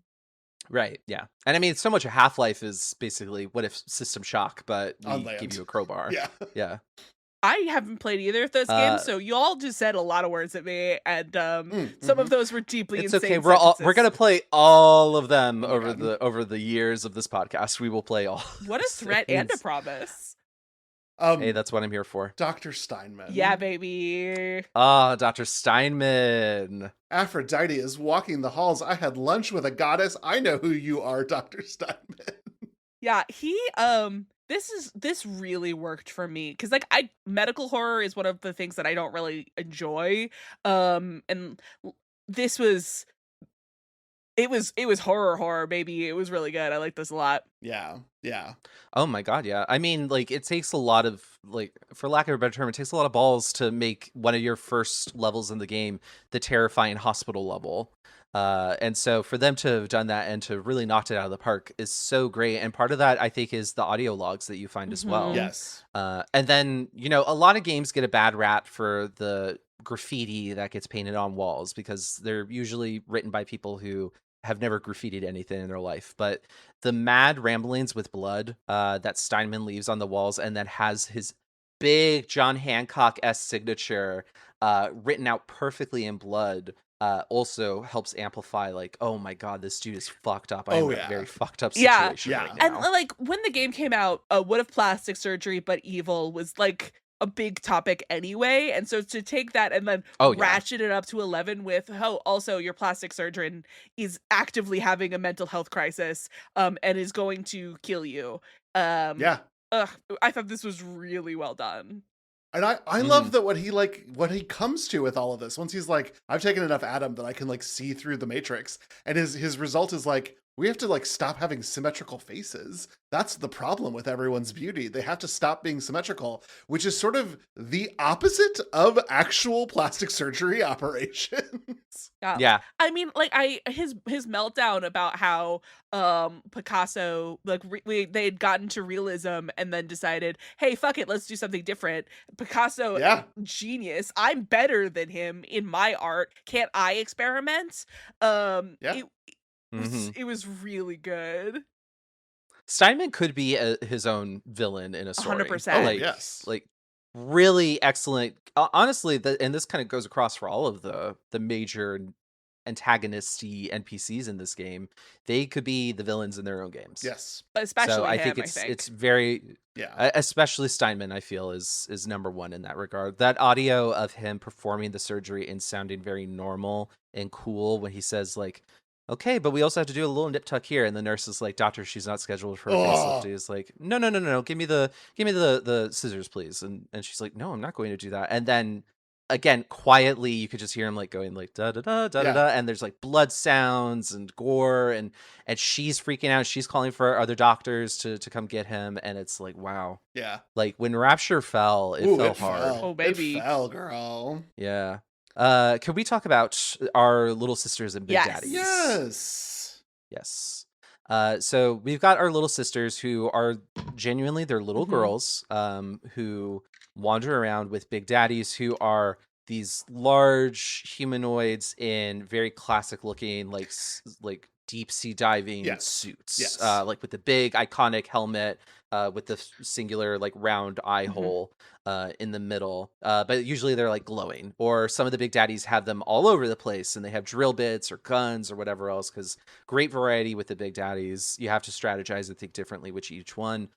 Right, yeah. And I mean, so much of Half-Life is basically what if System Shock, but we give you a crowbar. Yeah. I haven't played either of those games, so y'all just said a lot of words at me, and some of those were deeply insane. It's okay. We're gonna play all of them over the years of this podcast. We will play all. What a threat and a promise. Hey, that's what I'm here for. Dr. Steinman. Yeah, baby. Dr. Steinman. Aphrodite is walking the halls. I had lunch with a goddess. I know who you are, Dr. Steinman. Yeah, he this really worked for me, because like medical horror is one of the things that I don't really enjoy, and this was It was horror, baby. It was really good. I like this a lot. Yeah. Oh my god, yeah. I mean, like, it takes a lot of, like, for lack of a better term, it takes a lot of balls to make one of your first levels in the game the terrifying hospital level. And so for them to have done that and to really knocked it out of the park is so great. And part of that, I think, is the audio logs that you find as well. Yes. And then, a lot of games get a bad rap for the graffiti that gets painted on walls because they're usually written by people who have never graffitied anything in their life. But the mad ramblings with blood that Steinman leaves on the walls and then has his big John Hancock-esque signature written out perfectly in blood also helps amplify, like, oh my god, this dude is fucked up. I'm in a very fucked up situation right now. And like when the game came out, what if plastic surgery but evil was like a big topic anyway, and so to take that and then ratchet it up to 11 with also your plastic surgeon is actively having a mental health crisis and is going to kill you. I thought this was really well done. And I love that what he comes to with all of this. Once he's like, I've taken enough Adam that I can like see through the Matrix. And his result is like, we have to like stop having symmetrical faces. That's the problem with everyone's beauty. They have to stop being symmetrical, which is sort of the opposite of actual plastic surgery operations. Yeah. I mean, like his meltdown about how Picasso, like they had gotten to realism and then decided, hey, fuck it, let's do something different. Picasso, genius. I'm better than him in my art. Can't I experiment? It was really good. Steinman could be his own villain in a story. 100%. Like really excellent. Honestly, and this kind of goes across for all of the major antagonisty NPCs in this game. They could be the villains in their own games. Yes, especially so I him, think it's very especially Steinman. I feel is number one in that regard. That audio of him performing the surgery and sounding very normal and cool when he says like, okay, but we also have to do a little nip tuck here, and the nurse is like, "Doctor, she's not scheduled for a facelift." He's like, "No, give me the scissors, please." And she's like, "No, I'm not going to do that." And then again, quietly, you could just hear him like going like da da da da da, and there's like blood sounds and gore, and she's freaking out. She's calling for other doctors to come get him, and it's like, wow, like when Rapture fell, it fell hard. Oh baby, it fell, girl. Yeah. Can we talk about our little sisters and big daddies? Yes. So we've got our little sisters who are genuinely, they're little girls who wander around with big daddies who are these large humanoids in very classic looking, like deep sea diving suits, like with the big iconic helmet with the singular like round eye hole in the middle, but usually they're like glowing, or some of the big daddies have them all over the place and they have drill bits or guns or whatever else, because great variety with the big daddies. You have to strategize and think differently with each one,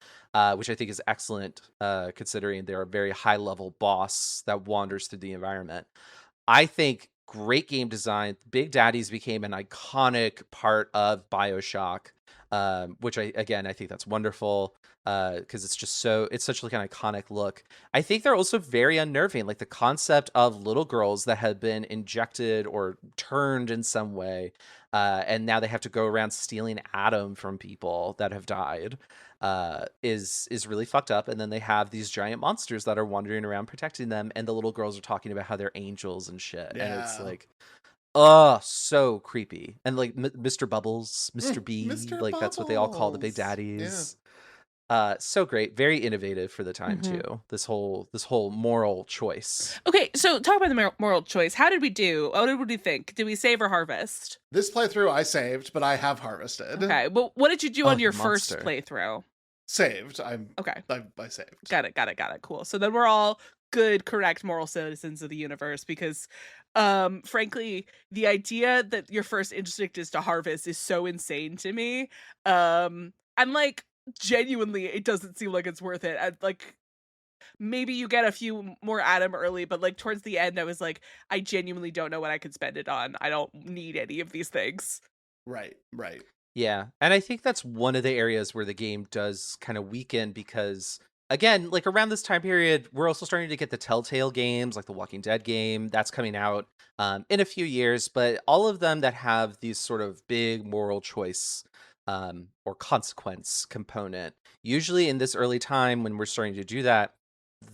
which I think is excellent considering they're a very high level boss that wanders through the environment. I think great game design. Big Daddies became an iconic part of Bioshock, which I think that's wonderful because it's such like an iconic look. I think they're also very unnerving, like the concept of little girls that have been injected or turned in some way, and now they have to go around stealing Adam from people that have died. Is really fucked up. And then they have these giant monsters that are wandering around protecting them, and the little girls are talking about how they're angels and shit. And it's like, so creepy. And like Mr. Bubbles, Mr. B, Mr. like that's what they all call the big daddies. So great, very innovative for the time too. This whole moral choice. Okay, so talk about the moral choice. How did we do? What did we think? Did we save or harvest? This playthrough I saved, but I have harvested. Okay, but what did you do on your first playthrough? Saved. I saved. Got it. Cool. So then we're all good, correct, moral citizens of the universe, because frankly, the idea that your first instinct is to harvest is so insane to me. I'm like, genuinely, it doesn't seem like it's worth it. Like, maybe you get a few more Adam early, but like towards the end, I was like, I genuinely don't know what I could spend it on. I don't need any of these things. Right. Yeah, and I think that's one of the areas where the game does kind of weaken, because again, like around this time period, we're also starting to get the Telltale games, like the Walking Dead game that's coming out in a few years. But all of them that have these sort of big moral choice or consequence component, usually in this early time when we're starting to do that,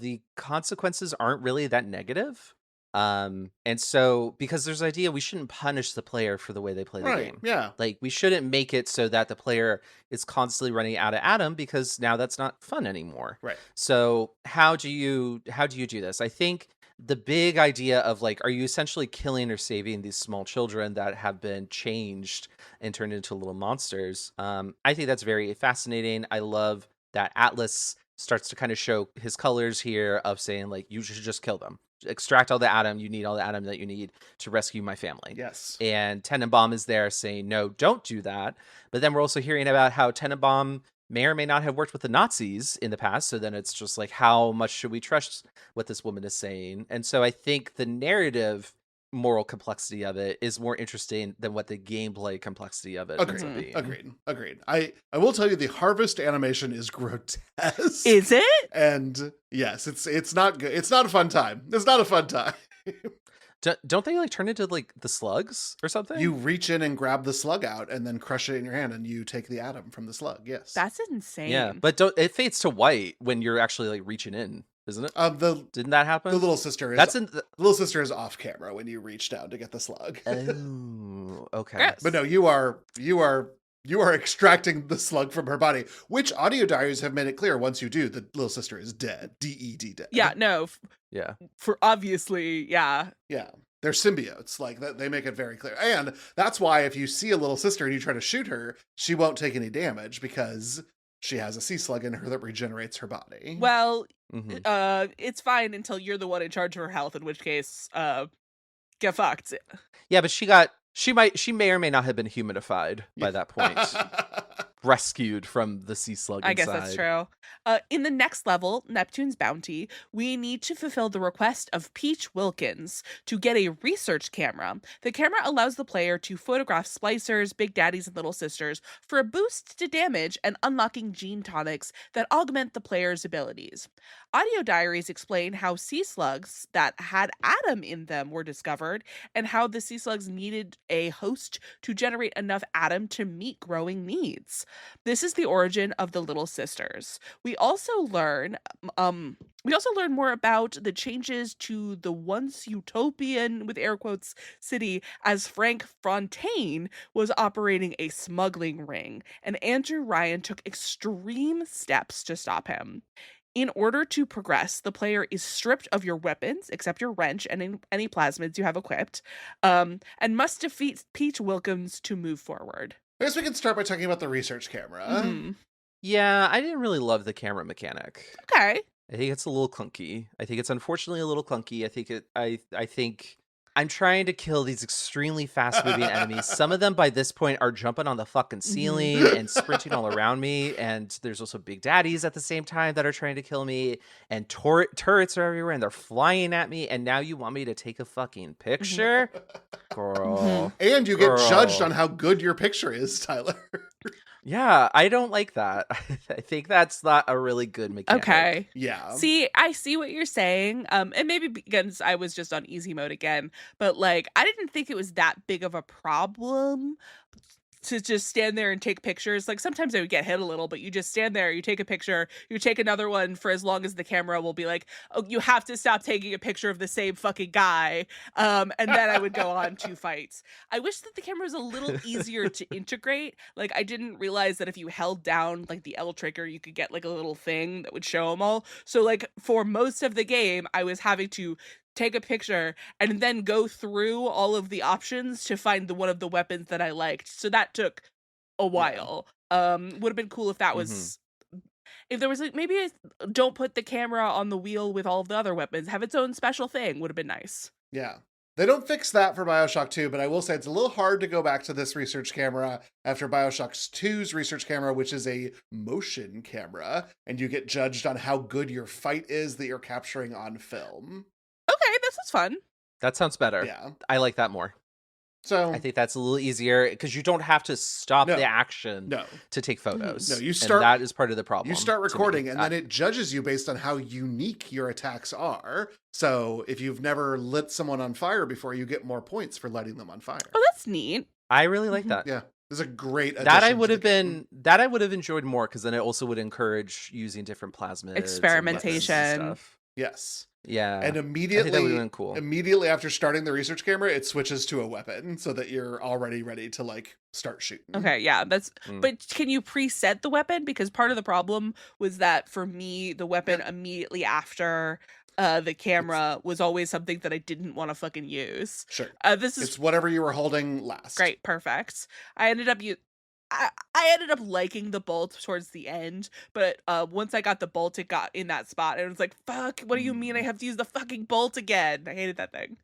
the consequences aren't really that negative. And so because there's the idea we shouldn't punish the player for the way they play the Right. game. Yeah. Like we shouldn't make it so that the player is constantly running out of Adam because now that's not fun anymore. Right. So how do you do this? I think the big idea of like, are you essentially killing or saving these small children that have been changed and turned into little monsters? I think that's very fascinating. I love that Atlas starts to kind of show his colors here of saying like, you should just kill them. Extract all the Adam. You need all the Adam that you need to rescue my family. Yes. And Tenenbaum is there saying, no, don't do that. But then we're also hearing about how Tenenbaum may or may not have worked with the Nazis in the past. So then it's just like, how much should we trust what this woman is saying? And so I think the narrative moral complexity of it is more interesting than what the gameplay complexity of it ends up being. Agreed. I will tell you the harvest animation is grotesque. Is it? And yes, it's not good. It's not a fun time. It's not a fun time. Don't they like turn into like the slugs or something? You reach in and grab the slug out and then crush it in your hand and you take the atom from the slug. Yes. That's insane. Yeah, but it fades to white when you're actually like reaching in, isn't it? Didn't that happen? The little sister is the little sister is off camera when you reach down to get the slug. Oh, okay. Gross. But no, you are extracting the slug from her body, which audio diaries have made it clear once you do, the little sister is dead. DED dead. Yeah, no. Yeah. For obviously, yeah. Yeah. They're symbiotes. Like that, they make it very clear. And that's why if you see a little sister and you try to shoot her, she won't take any damage because she has a sea slug in her that regenerates her body. Well, Mhm. it's fine until you're the one in charge of her health, in which case, get fucked. Yeah, but she may or may not have been humanified by that point. Rescued from the sea slug inside. I guess that's true. In the next level, Neptune's Bounty, we need to fulfill the request of Peach Wilkins to get a research camera. The camera allows the player to photograph splicers, big daddies, and little sisters for a boost to damage and unlocking gene tonics that augment the player's abilities. Audio diaries explain how sea slugs that had Adam in them were discovered and how the sea slugs needed a host to generate enough Adam to meet growing needs. This is the origin of the Little Sisters. We also learn more about the changes to the once utopian, with air quotes, city as Frank Fontaine was operating a smuggling ring, and Andrew Ryan took extreme steps to stop him. In order to progress, the player is stripped of your weapons, except your wrench and any plasmids you have equipped, and must defeat Peach Wilkins to move forward. I guess we can start by talking about the research camera. Mm-hmm. Yeah, I didn't really love the camera mechanic. Okay. I think it's a little clunky. I think it's unfortunately a little clunky. I think I'm trying to kill these extremely fast moving enemies. Some of them by this point are jumping on the fucking ceiling and sprinting all around me. And there's also big daddies at the same time that are trying to kill me. And turrets are everywhere and they're flying at me. And now you want me to take a fucking picture? Girl. And you get judged on how good your picture is, Tyler. Yeah, I don't like that. I think that's not a really good mechanic. Okay. Yeah. See, I see what you're saying. And maybe because I was just on easy mode again, but like I didn't think it was that big of a problem to just stand there and take pictures. Like sometimes I would get hit a little, but you just stand there, you take a picture, you take another one for as long as the camera will be like, oh, you have to stop taking a picture of the same fucking guy. And then I would go on to fights. I wish that the camera was a little easier to integrate. Like I didn't realize that if you held down like the L trigger, you could get like a little thing that would show them all. So like for most of the game, I was having to take a picture and then go through all of the options to find one of the weapons that I liked. So that took a while. Would have been cool if that was if there was like maybe don't put the camera on the wheel with all of the other weapons, have its own special thing, would have been nice. Yeah. They don't fix that for Bioshock 2, but I will say it's a little hard to go back to this research camera after Bioshock 2's research camera, which is a motion camera, and you get judged on how good your fight is that you're capturing on film. Okay, this was fun. That sounds better. Yeah. I like that more. So I think that's a little easier because you don't have to stop No. the action no. to take photos. No, you And start- that is part of the problem. You start to me. recording, and then it judges you based on how unique your attacks are. So if you've never lit someone on fire before, you get more points for lighting them on fire. Oh, that's neat. I really like that. Yeah, this is a great That I addition would to have the game. been that I would have enjoyed more because then it also would encourage using different plasmids, and weapons and Experimentation. stuff. Yes. Yeah, And I think that would have been cool. immediately after starting the research camera, it switches to a weapon so that you're already ready to like start shooting. Okay, yeah, that's. Mm. But can you preset the weapon? Because part of the problem was that for me, the weapon immediately after the camera was always something that I didn't want to fucking use. Sure. This is It's whatever you were holding last. great, perfect. I ended up I ended up liking the bolt towards the end, but once I got the bolt, it got in that spot, and it was like, "Fuck! What do you mean I have to use the fucking bolt again?" I hated that thing.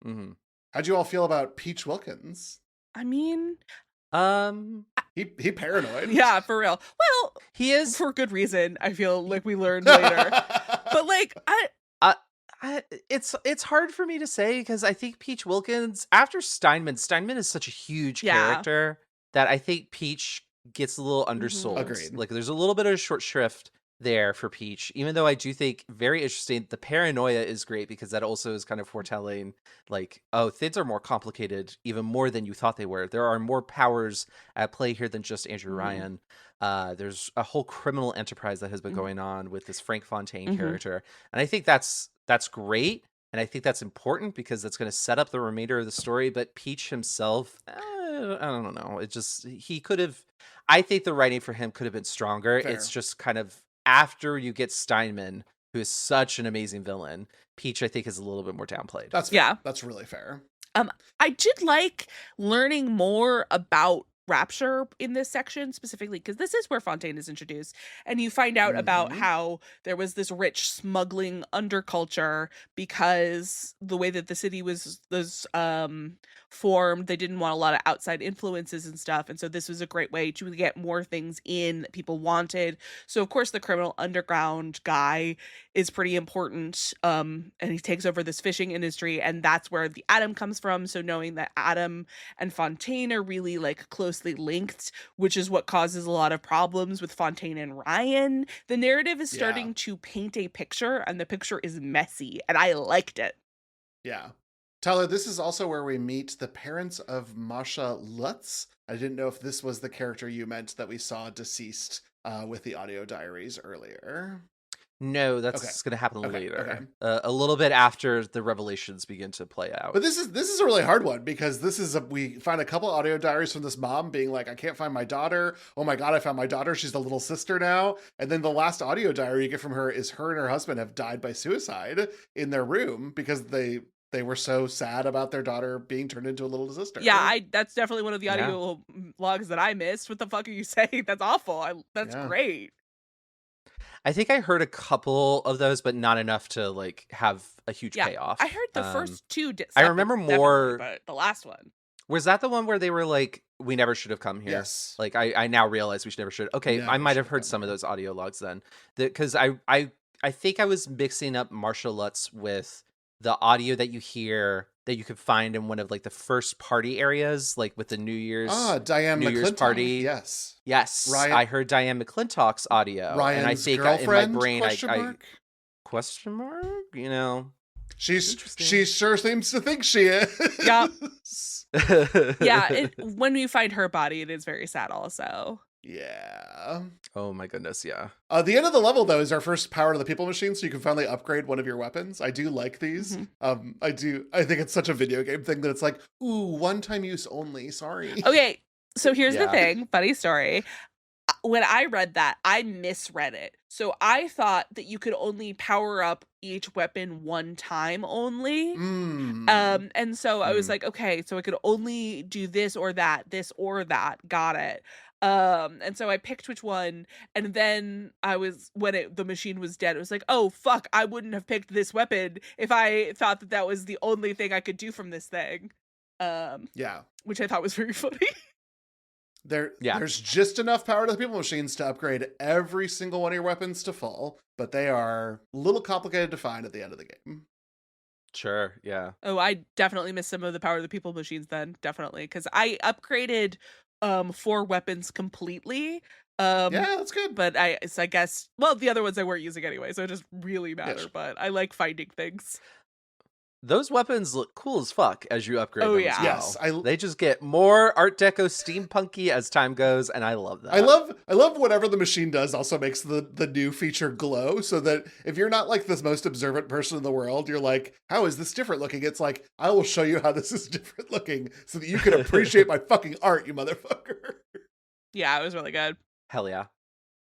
Mm-hmm. How'd you all feel about Peach Wilkins? I mean, He paranoid. yeah, for real. Well, he is. for good reason. I feel like we learned later, but like It's hard for me to say because I think Peach Wilkins after Steinman is such a huge character that I think Peach gets a little undersold. Agreed. Like there's a little bit of short shrift there for Peach, even though I do think very interesting. The paranoia is great because that also is kind of foretelling like, oh, things are more complicated, even more than you thought they were. There are more powers at play here than just Andrew Ryan. There's a whole criminal enterprise that has been going on with this Frank Fontaine character. And I think that's great. And I think that's important because that's going to set up the remainder of the story. But Peach himself, I don't know. He could have, I think the writing for him could have been stronger. Fair. It's just kind of after you get Steinman, who is such an amazing villain, Peach, I think, is a little bit more downplayed. That's fair. Yeah. That's really fair. I did like learning more about Rapture in this section specifically because this is where Fontaine is introduced, and you find out about how there was this rich smuggling underculture because the way that the city was formed, they didn't want a lot of outside influences and stuff, and so this was a great way to get more things in that people wanted. So of course the criminal underground guy is pretty important, and he takes over this fishing industry, and that's where the Atom comes from. So knowing that Atom and Fontaine are really like closely linked, which is what causes a lot of problems with Fontaine and Ryan, the narrative is starting to paint a picture, and the picture is messy, and I liked it. Yeah. Tyler, this is also where we meet the parents of Masha Lutz. I didn't know if this was the character you meant that we saw deceased with the audio diaries earlier. No, that's going to happen later. Okay. A little bit after the revelations begin to play out. But this is a really hard one because we find a couple audio diaries from this mom being like, I can't find my daughter. Oh my God, I found my daughter. She's the little sister now. And then the last audio diary you get from her is her and her husband have died by suicide in their room because they were so sad about their daughter being turned into a little sister. Yeah, that's definitely one of the audio logs that I missed. What the fuck are you saying? That's awful. That's great. I think I heard a couple of those, but not enough to like have a huge payoff. I heard the first two. I remember more, but the last one. Was that the one where they were like, "We never should have come here"? Yes. Like I now realize we never should. Okay, I might have heard some of those audio logs then, because I think I was mixing up Marsha Lutz with the audio that you hear that you could find in one of like the first party areas, like with the New Year's Diane New Year's McClintock. party. Yes, Ryan, I heard Diane McClintock's audio, Ryan's and I think girlfriend, in my brain, I question mark, you know, she sure seems to think she is. Yeah, yeah. When we find her body, it is very sad. Also. Yeah. Oh my goodness, yeah. The end of the level, though, is our first Power to the People machine, so you can finally upgrade one of your weapons. I do like these. Mm-hmm. I think it's such a video game thing that it's like, ooh, one-time use only. Sorry. Okay, so here's the thing. Funny story. When I read that, I misread it. So I thought that you could only power up each weapon one time only. And so I was like, okay, so I could only do this or that. Got it. And so I picked which one, and then the machine was dead, it was like, oh fuck, I wouldn't have picked this weapon if I thought that was the only thing I could do from this thing. Which I thought was very funny. There's just enough Power to the People machines to upgrade every single one of your weapons to full, but they are a little complicated to find at the end of the game. Sure, yeah. Oh, I definitely miss some of the Power of the People machines then, definitely, because I upgraded 4 weapons completely. Um, Yeah, that's good. but I guess, well, the other ones I weren't using anyway, so it doesn't really Yes. matter. But I like finding things. Those weapons look cool as fuck as you upgrade Oh, them yeah. as well. Yes, They just get more Art Deco steampunky as time goes, and I love that. I love whatever the machine does also makes the new feature glow, so that if you're not like the most observant person in the world, you're like, how is this different looking? It's like, I will show you how this is different looking so that you can appreciate my fucking art, you motherfucker. Yeah, it was really good. Hell yeah.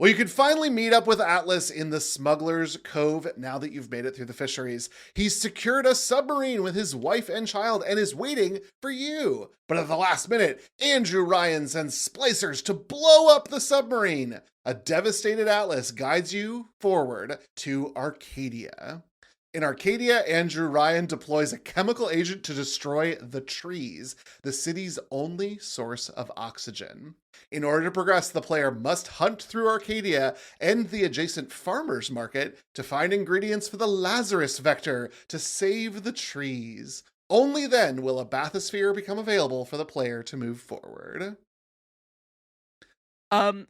Well, you can finally meet up with Atlas in the Smuggler's Cove now that you've made it through the fisheries. He's secured a submarine with his wife and child and is waiting for you. But at the last minute, Andrew Ryan sends splicers to blow up the submarine. A devastated Atlas guides you forward to Arcadia. In Arcadia, Andrew Ryan deploys a chemical agent to destroy the trees, the city's only source of oxygen. In order to progress, the player must hunt through Arcadia and the adjacent farmers market to find ingredients for the Lazarus vector to save the trees. Only then will a bathysphere become available for the player to move forward.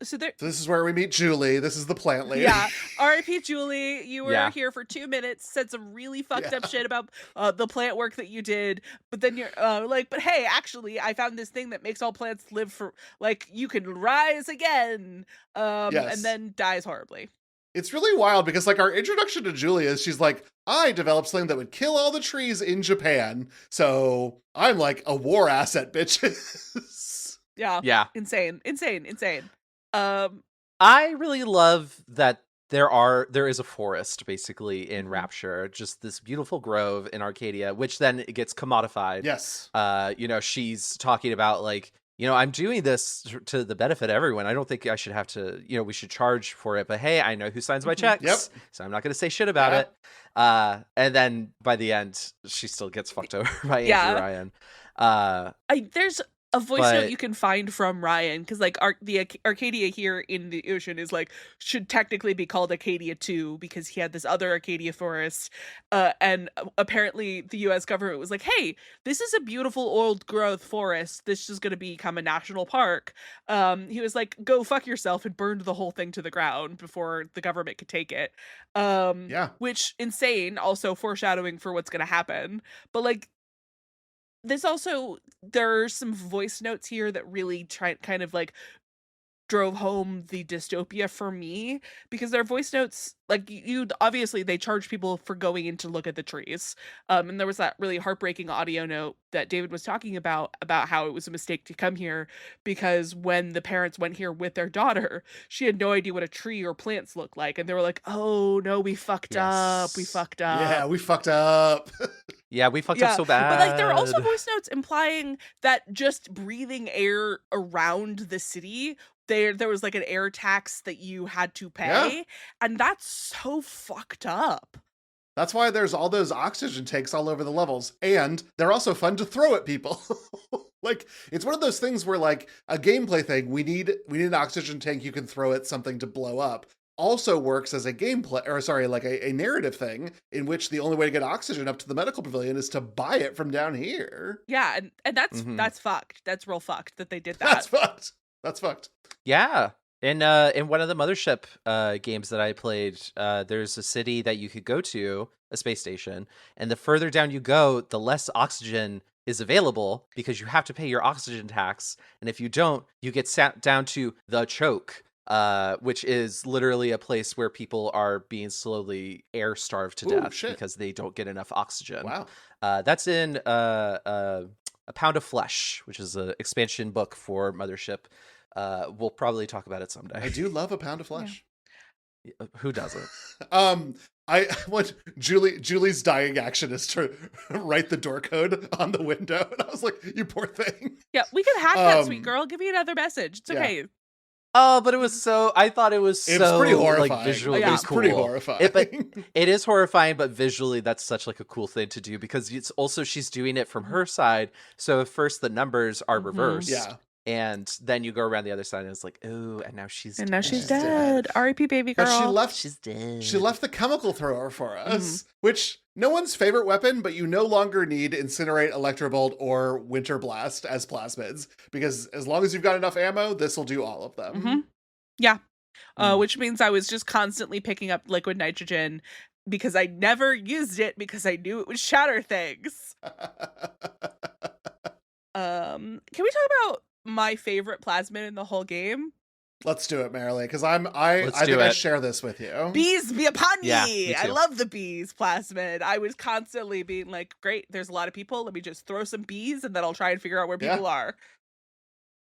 So there, So this is where we meet Julie. This is the plant lady. yeah, R.I.P. Julie, you were Yeah. here for 2 minutes, said some really fucked Yeah. up shit about the plant work that you did, but then you're like, but hey, actually, I found this thing that makes all plants live for, like, you can rise again, Yes. and then dies horribly. It's really wild because, like, our introduction to Julie is she's like, I developed something that would kill all the trees in Japan. So I'm like a war asset, bitches. Yeah, Yeah. insane. I really love that there is a forest basically in Mhm. Rapture, just this beautiful grove in Arcadia, which then it gets commodified. Yes. She's talking about like, I'm doing this to the benefit of everyone. I don't think I should have to, we should charge for it, but hey, I know who signs my Mhm. checks. Yep. So I'm not going to say shit about Yeah. it. And then by the end, she still gets fucked over by Yeah. Andrew Ryan. There's a voice note But- you can find from Ryan, because like the Arcadia here in the ocean is like should technically be called Acadia 2 because he had this other Arcadia forest, and apparently the U.S. government was like, hey, this is a beautiful old growth forest, this is going to become a national park. He was like, go fuck yourself, and burned the whole thing to the ground before the government could take it. Yeah. Which insane, also foreshadowing for what's going to happen. But like, this also, there are some voice notes here that really kind of like drove home the dystopia for me, because their voice notes, like, you obviously they charge people for going in to look at the trees, and there was that really heartbreaking audio note that David was talking about how it was a mistake to come here, because when the parents went here with their daughter, she had no idea what a tree or plants look like, and they were like, oh no, we fucked up. Yeah, we fucked up. Yeah, we fucked up so bad. But like there are also voice notes implying that just breathing air around the city, there was like an air tax that you had to pay, Yeah. and that's so fucked up. That's why there's all those oxygen tanks all over the levels, and they're also fun to throw at people. Like, it's one of those things where, like, a gameplay thing, we need an oxygen tank you can throw at something to blow up, also works as a gameplay, or sorry, like a narrative thing in which the only way to get oxygen up to the medical pavilion is to buy it from down here. Yeah, and that's Mhm. that's fucked. That's real fucked that they did that. That's fucked. Yeah. In one of the Mothership games that I played, there's a city that you could go to, a space station, and the further down you go, the less oxygen is available because you have to pay your oxygen tax, and if you don't, you get sat down to the choke, which is literally a place where people are being slowly air starved to Ooh, death shit. because they don't get enough oxygen. Wow. That's in A Pound of Flesh, which is an expansion book for Mothership. We'll probably talk about it someday. I do love A Pound of Flesh. Who doesn't? I want Julie's dying action is to write the door code on the window, and I was like, "You poor thing." Yeah, we can hack that, sweet girl. Give me another message. It's yeah. okay. Oh, but it was so. I thought it was It so was pretty horrifying. like visually Yeah. It's cool. pretty horrifying. It is horrifying, but visually, that's such like a cool thing to do because it's also she's doing it from her side. So at first the numbers are Mhm. reversed, Yeah. and then you go around the other side, and it's like, oh, and now she's And now she's She's dead. dead. R.I.P. baby girl. But she left She's dead. She left the chemical thrower for us, which no one's favorite weapon, but you no longer need Incinerate, Electrobolt, or Winter Blast as plasmids, because as long as you've got enough ammo, this will do all of them. Mm-hmm. Yeah. Mm. Which means I was just constantly picking up liquid nitrogen because I never used it because I knew it would shatter things. Can we talk about my favorite plasmid in the whole game? Let's do it, Marilee, because I Let's think do I it. share this with you. Bees be upon Yeah, me! me I too. love the bees plasmid. I was constantly being like, great, there's a lot of people. Let me just throw some bees and then I'll try and figure out where people are.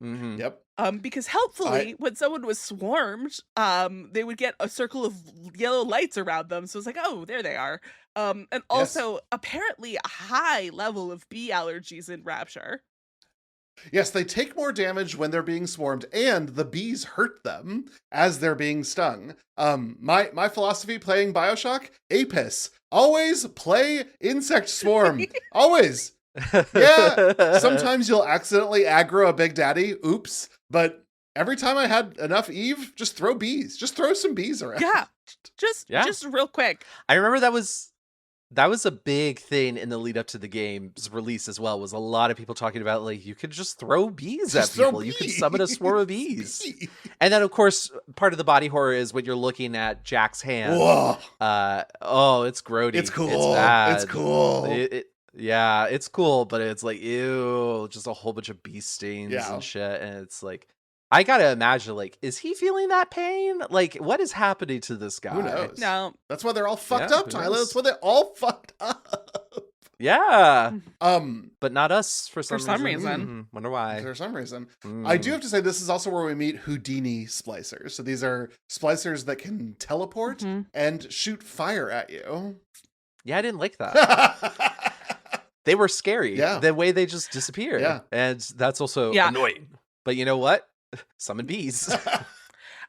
Mm-hmm. Yep. Because helpfully, when someone was swarmed, they would get a circle of yellow lights around them. So it's like, oh, there they are. And also, apparently, a high level of bee allergies in Rapture. Yes, they take more damage when they're being swarmed, and the bees hurt them as they're being stung. My philosophy playing Bioshock, Apis. Always play insect swarm. Always. Yeah, sometimes you'll accidentally aggro a big daddy. Oops. But every time I had enough Eve, just throw bees. Just throw some bees around. Yeah, just real quick. I remember that was a big thing in the lead up to the game's release as well. Was a lot of people talking about like you could just throw bees Just at throw people. You could summon a swarm of bees. Bee. And then of course part of the body horror is when you're looking at Jack's hand. Whoa. Oh, it's grody. It's cool. It's bad. It's cool. Yeah, it's cool, but it's like ew, just a whole bunch of bee stings Yeah. and shit. And it's like I gotta imagine, like, is he feeling that pain? Like, what is happening to this guy? Who knows? No. That's why they're all fucked Yeah, up, who Tyler. knows? That's why they're all fucked up. Yeah, Um, but not us for some some reason. reason. Wonder why. for some reason. Mm. I do have to say, this is also where we meet Houdini splicers. So these are splicers that can teleport Mhm. and shoot fire at you. Yeah, I didn't like that. They were scary. Yeah. The way they just disappear. Yeah. And that's also Yeah. annoying. But you know what? Summon bees.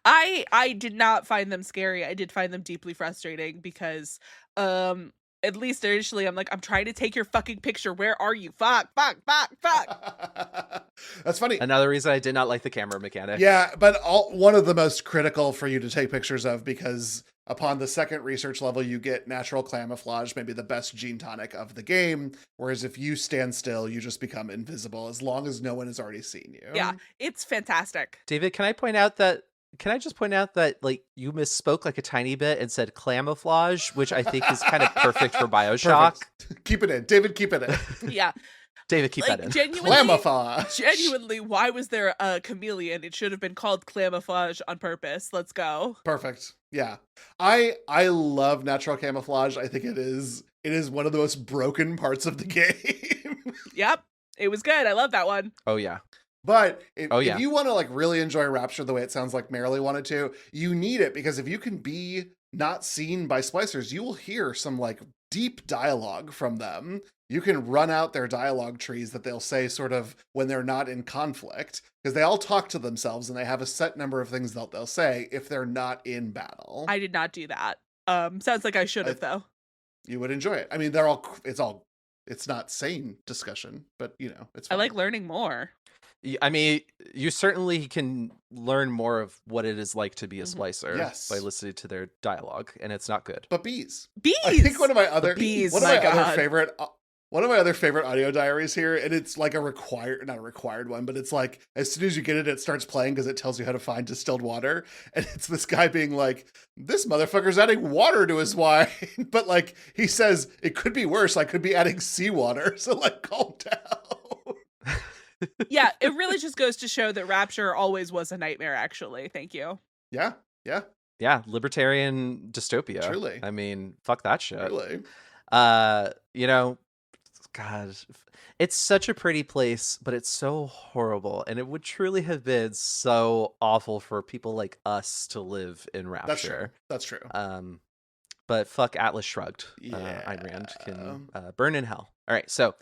I did not find them scary. I did find them deeply frustrating because at least initially I'm like, I'm trying to take your fucking picture. Where are you? Fuck. That's funny. Another reason I did not like the camera mechanic. Yeah, but one of the most critical for you to take pictures of, because upon the second research level, you get natural camouflage, maybe the best gene tonic of the game. Whereas if you stand still, you just become invisible as long as no one has already seen you. Yeah, it's fantastic. David, can I just point out that like you misspoke like a tiny bit and said camouflage, which I think is kind of perfect for Bioshock. Perfect. Keep it in. David, keep it in. Yeah. David, keep that in. Camouflage. Why was there a chameleon? It should have been called camouflage on purpose. Let's go. Perfect. Yeah. I love natural camouflage. I think it is one of the most broken parts of the game. Yep. It was good. I love that one. Oh yeah. But if Oh, yeah. you want to like really enjoy Rapture the way it sounds like Marilee wanted to, you need it, because if you can be not seen by splicers, you will hear some like deep dialogue from them. You can run out their dialogue trees that they'll say sort of when they're not in conflict, because they all talk to themselves and they have a set number of things that they'll say if they're not in battle. I did not do that. Sounds like I should have though. You would enjoy it. I mean, it's not sane discussion, but you know, it's I fun. like learning more. I mean, you certainly can learn more of what it is like to be a Mhm. splicer Yes. by listening to their dialogue, and it's not good. But bees. Bees. I think one of my other bees, one of my my other God. favorite one of my other favorite audio diaries here, and it's like not a required one, but it's like as soon as you get it, it starts playing because it tells you how to find distilled water, and it's this guy being like, "This motherfucker's adding water to his wine," but like he says, "It could be worse. I could be adding seawater." So like, calm down. Yeah, it really just goes to show that Rapture always was a nightmare, actually. Thank you. Yeah, Yeah, libertarian dystopia. Truly. I mean, fuck that shit. really. You know, God, it's such a pretty place, but it's so horrible, and it would truly have been so awful for people like us to live in Rapture. That's true. But fuck Atlas Shrugged. Yeah. Ayn Rand can burn in hell. All right, so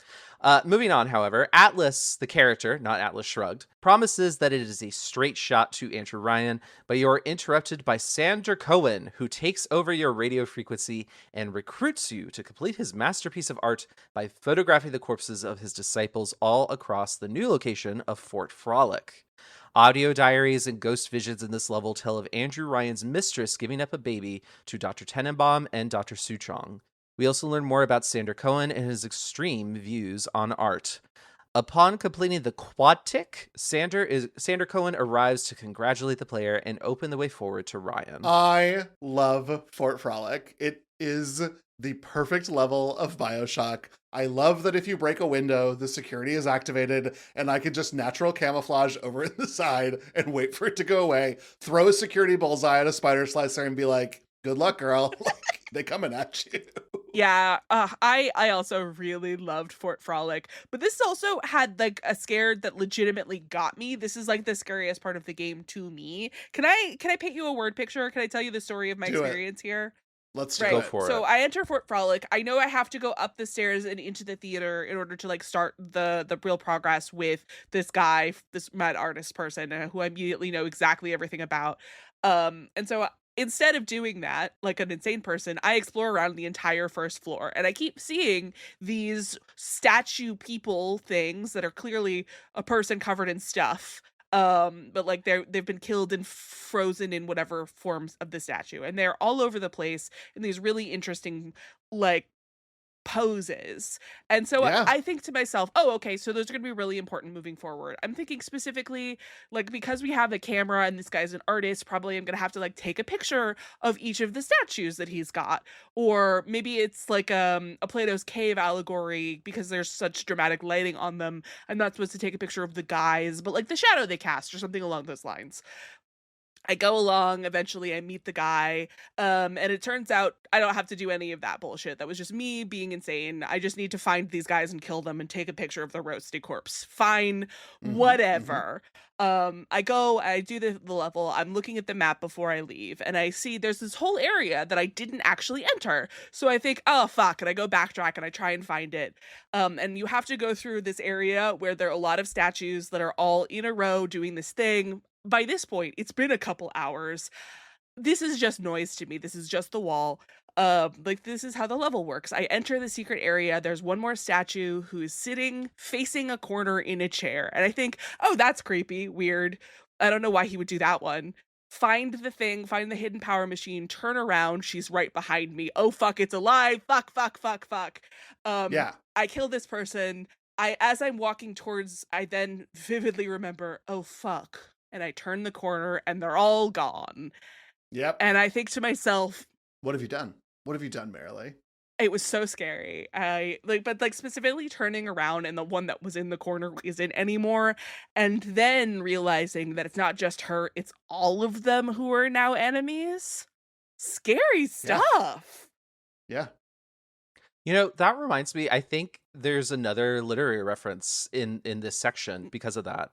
moving on, however, Atlas, the character, not Atlas Shrugged, promises that it is a straight shot to Andrew Ryan, but you're interrupted by Sandra Cohen, who takes over your radio frequency and recruits you to complete his masterpiece of art by photographing the corpses of his disciples all across the new location of Fort Frolic. Audio diaries and ghost visions in this level tell of Andrew Ryan's mistress giving up a baby to Dr. Tenenbaum and Dr. Suchong. We also learn more about Sander Cohen and his extreme views on art. Upon completing the quadtic, Sander Cohen arrives to congratulate the player and open the way forward to Ryan. I love Fort Frolic. It is the perfect level of Bioshock. I love that if you break a window, the security is activated, and I can just natural camouflage over in the side and wait for it to go away, throw a security bullseye at a spider slicer and be like, good luck, girl. Like, they coming at you. Yeah, I also really loved Fort Frolic, but this also had like a scare that legitimately got me. This is like the scariest part of the game to me. Can I paint you a word picture? Can I tell you the story of my experience here? Let's Go do it. for it. So I enter Fort Frolic. I know I have to go up the stairs and into the theater in order to like start the real progress with this guy, this mad artist person who I immediately know exactly everything about. And so instead of doing that like an insane person, I explore around the entire first floor, and I keep seeing these statue people things that are clearly a person covered in stuff. But like they've been killed and frozen in whatever forms of the statue, and they're all over the place in these really interesting like poses. And so Yeah. I think to myself, oh, okay, so those are going to be really important moving forward. I'm thinking specifically, like, because we have a camera and this guy's an artist, probably I'm going to have to like take a picture of each of the statues that he's got. Or maybe it's like a Plato's Cave allegory because there's such dramatic lighting on them. I'm not supposed to take a picture of the guys, but like the shadow they cast or something along those lines. I go along, eventually I meet the guy, and it turns out I don't have to do any of that bullshit. That was just me being insane. I just need to find these guys and kill them and take a picture of the roasted corpse. Fine, whatever. I go, I do the level, I'm looking at the map before I leave, and I see there's this whole area that I didn't actually enter. So I think, oh fuck, and I go backtrack and I try and find it. And you have to go through this area where there are a lot of statues that are all in a row doing this thing. By this point, it's been a couple hours. This is just noise to me. This is just the wall. Like this is how the level works. I enter the secret area. There's one more statue who is sitting facing a corner in a chair. And I think, oh, that's creepy, weird. I don't know why he would do that one. Find the thing, find the hidden power machine, turn around, she's right behind me. Oh fuck, it's alive. Fuck. Yeah. I kill this person. As I'm walking towards, I then vividly remember, oh fuck. And I turn the corner and they're all gone. Yep. And I think to myself, What have you done? What have you done, Marilee? it was so scary. But specifically turning around and the one that was in the corner isn't anymore. And then realizing that it's not just her, it's all of them who are now enemies. Scary stuff. Yeah. You know, that reminds me, I think there's another literary reference in this section because of that.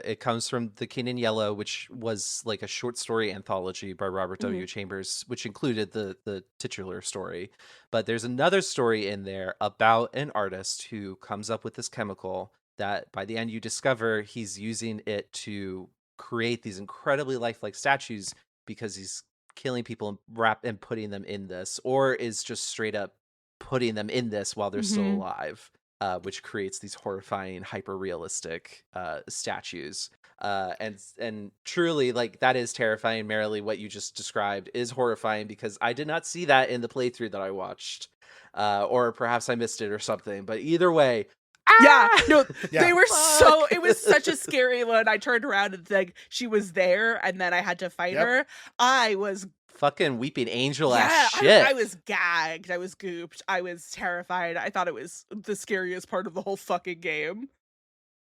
It comes from The King in Yellow, which was like a short story anthology by Robert W. Chambers, which included the titular story. But there's another story in there about an artist who comes up with this chemical that by the end you discover he's using it to create these incredibly lifelike statues because he's killing people and putting them in this, or is just straight up putting them in this while they're still alive, which creates these horrifying, hyper-realistic statues. And truly, like, that is terrifying. Merrily, what you just described is horrifying because I did not see that in the playthrough that I watched. Or perhaps I missed it or something. But either way, Yeah, no, Yeah. they were so, it was such a scary one. I turned around and like she was there and then I had to fight her. I was fucking weeping angel ass shit. I was gagged. I was gooped. I was terrified. I thought it was the scariest part of the whole fucking game.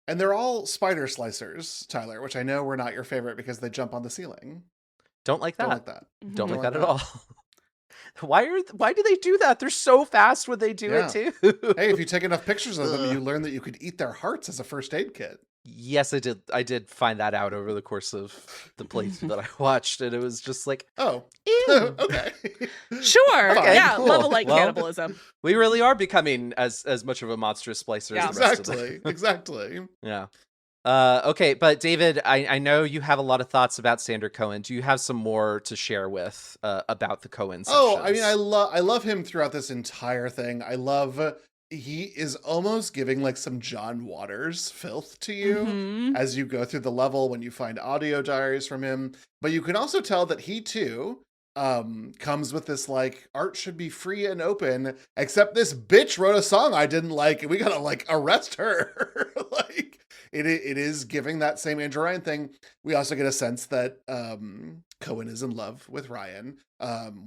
And they're all spider slicers, Tyler, which I know were not your favorite because they jump on the ceiling. Don't like that. Don't like that. Don't like like that at that. all. Why do they do that? They're so fast when they do it too. Hey, if you take enough pictures of them, you learn that you could eat their hearts as a first aid kit. Yes, I did. I did find that out over the course of the playthrough that I watched, and it was just like, Oh, ew. okay. Sure. Okay, Yeah, cool. level like Well, cannibalism. We really are becoming as much of a monstrous splicer as the rest of them. Exactly. Yeah. Okay, but David, I know you have a lot of thoughts about Sander Cohen. Do you have some more to share with about the Cohen sections? Oh, I mean, I love him throughout this entire thing. I love he is almost giving like some John Waters filth to you as you go through the level when you find audio diaries from him. But you can also tell that he too comes with this like art should be free and open, except this bitch wrote a song I didn't like and we gotta like arrest her. Like it is giving that same Andrew Ryan thing. We also get a sense that Cohen is in love with Ryan.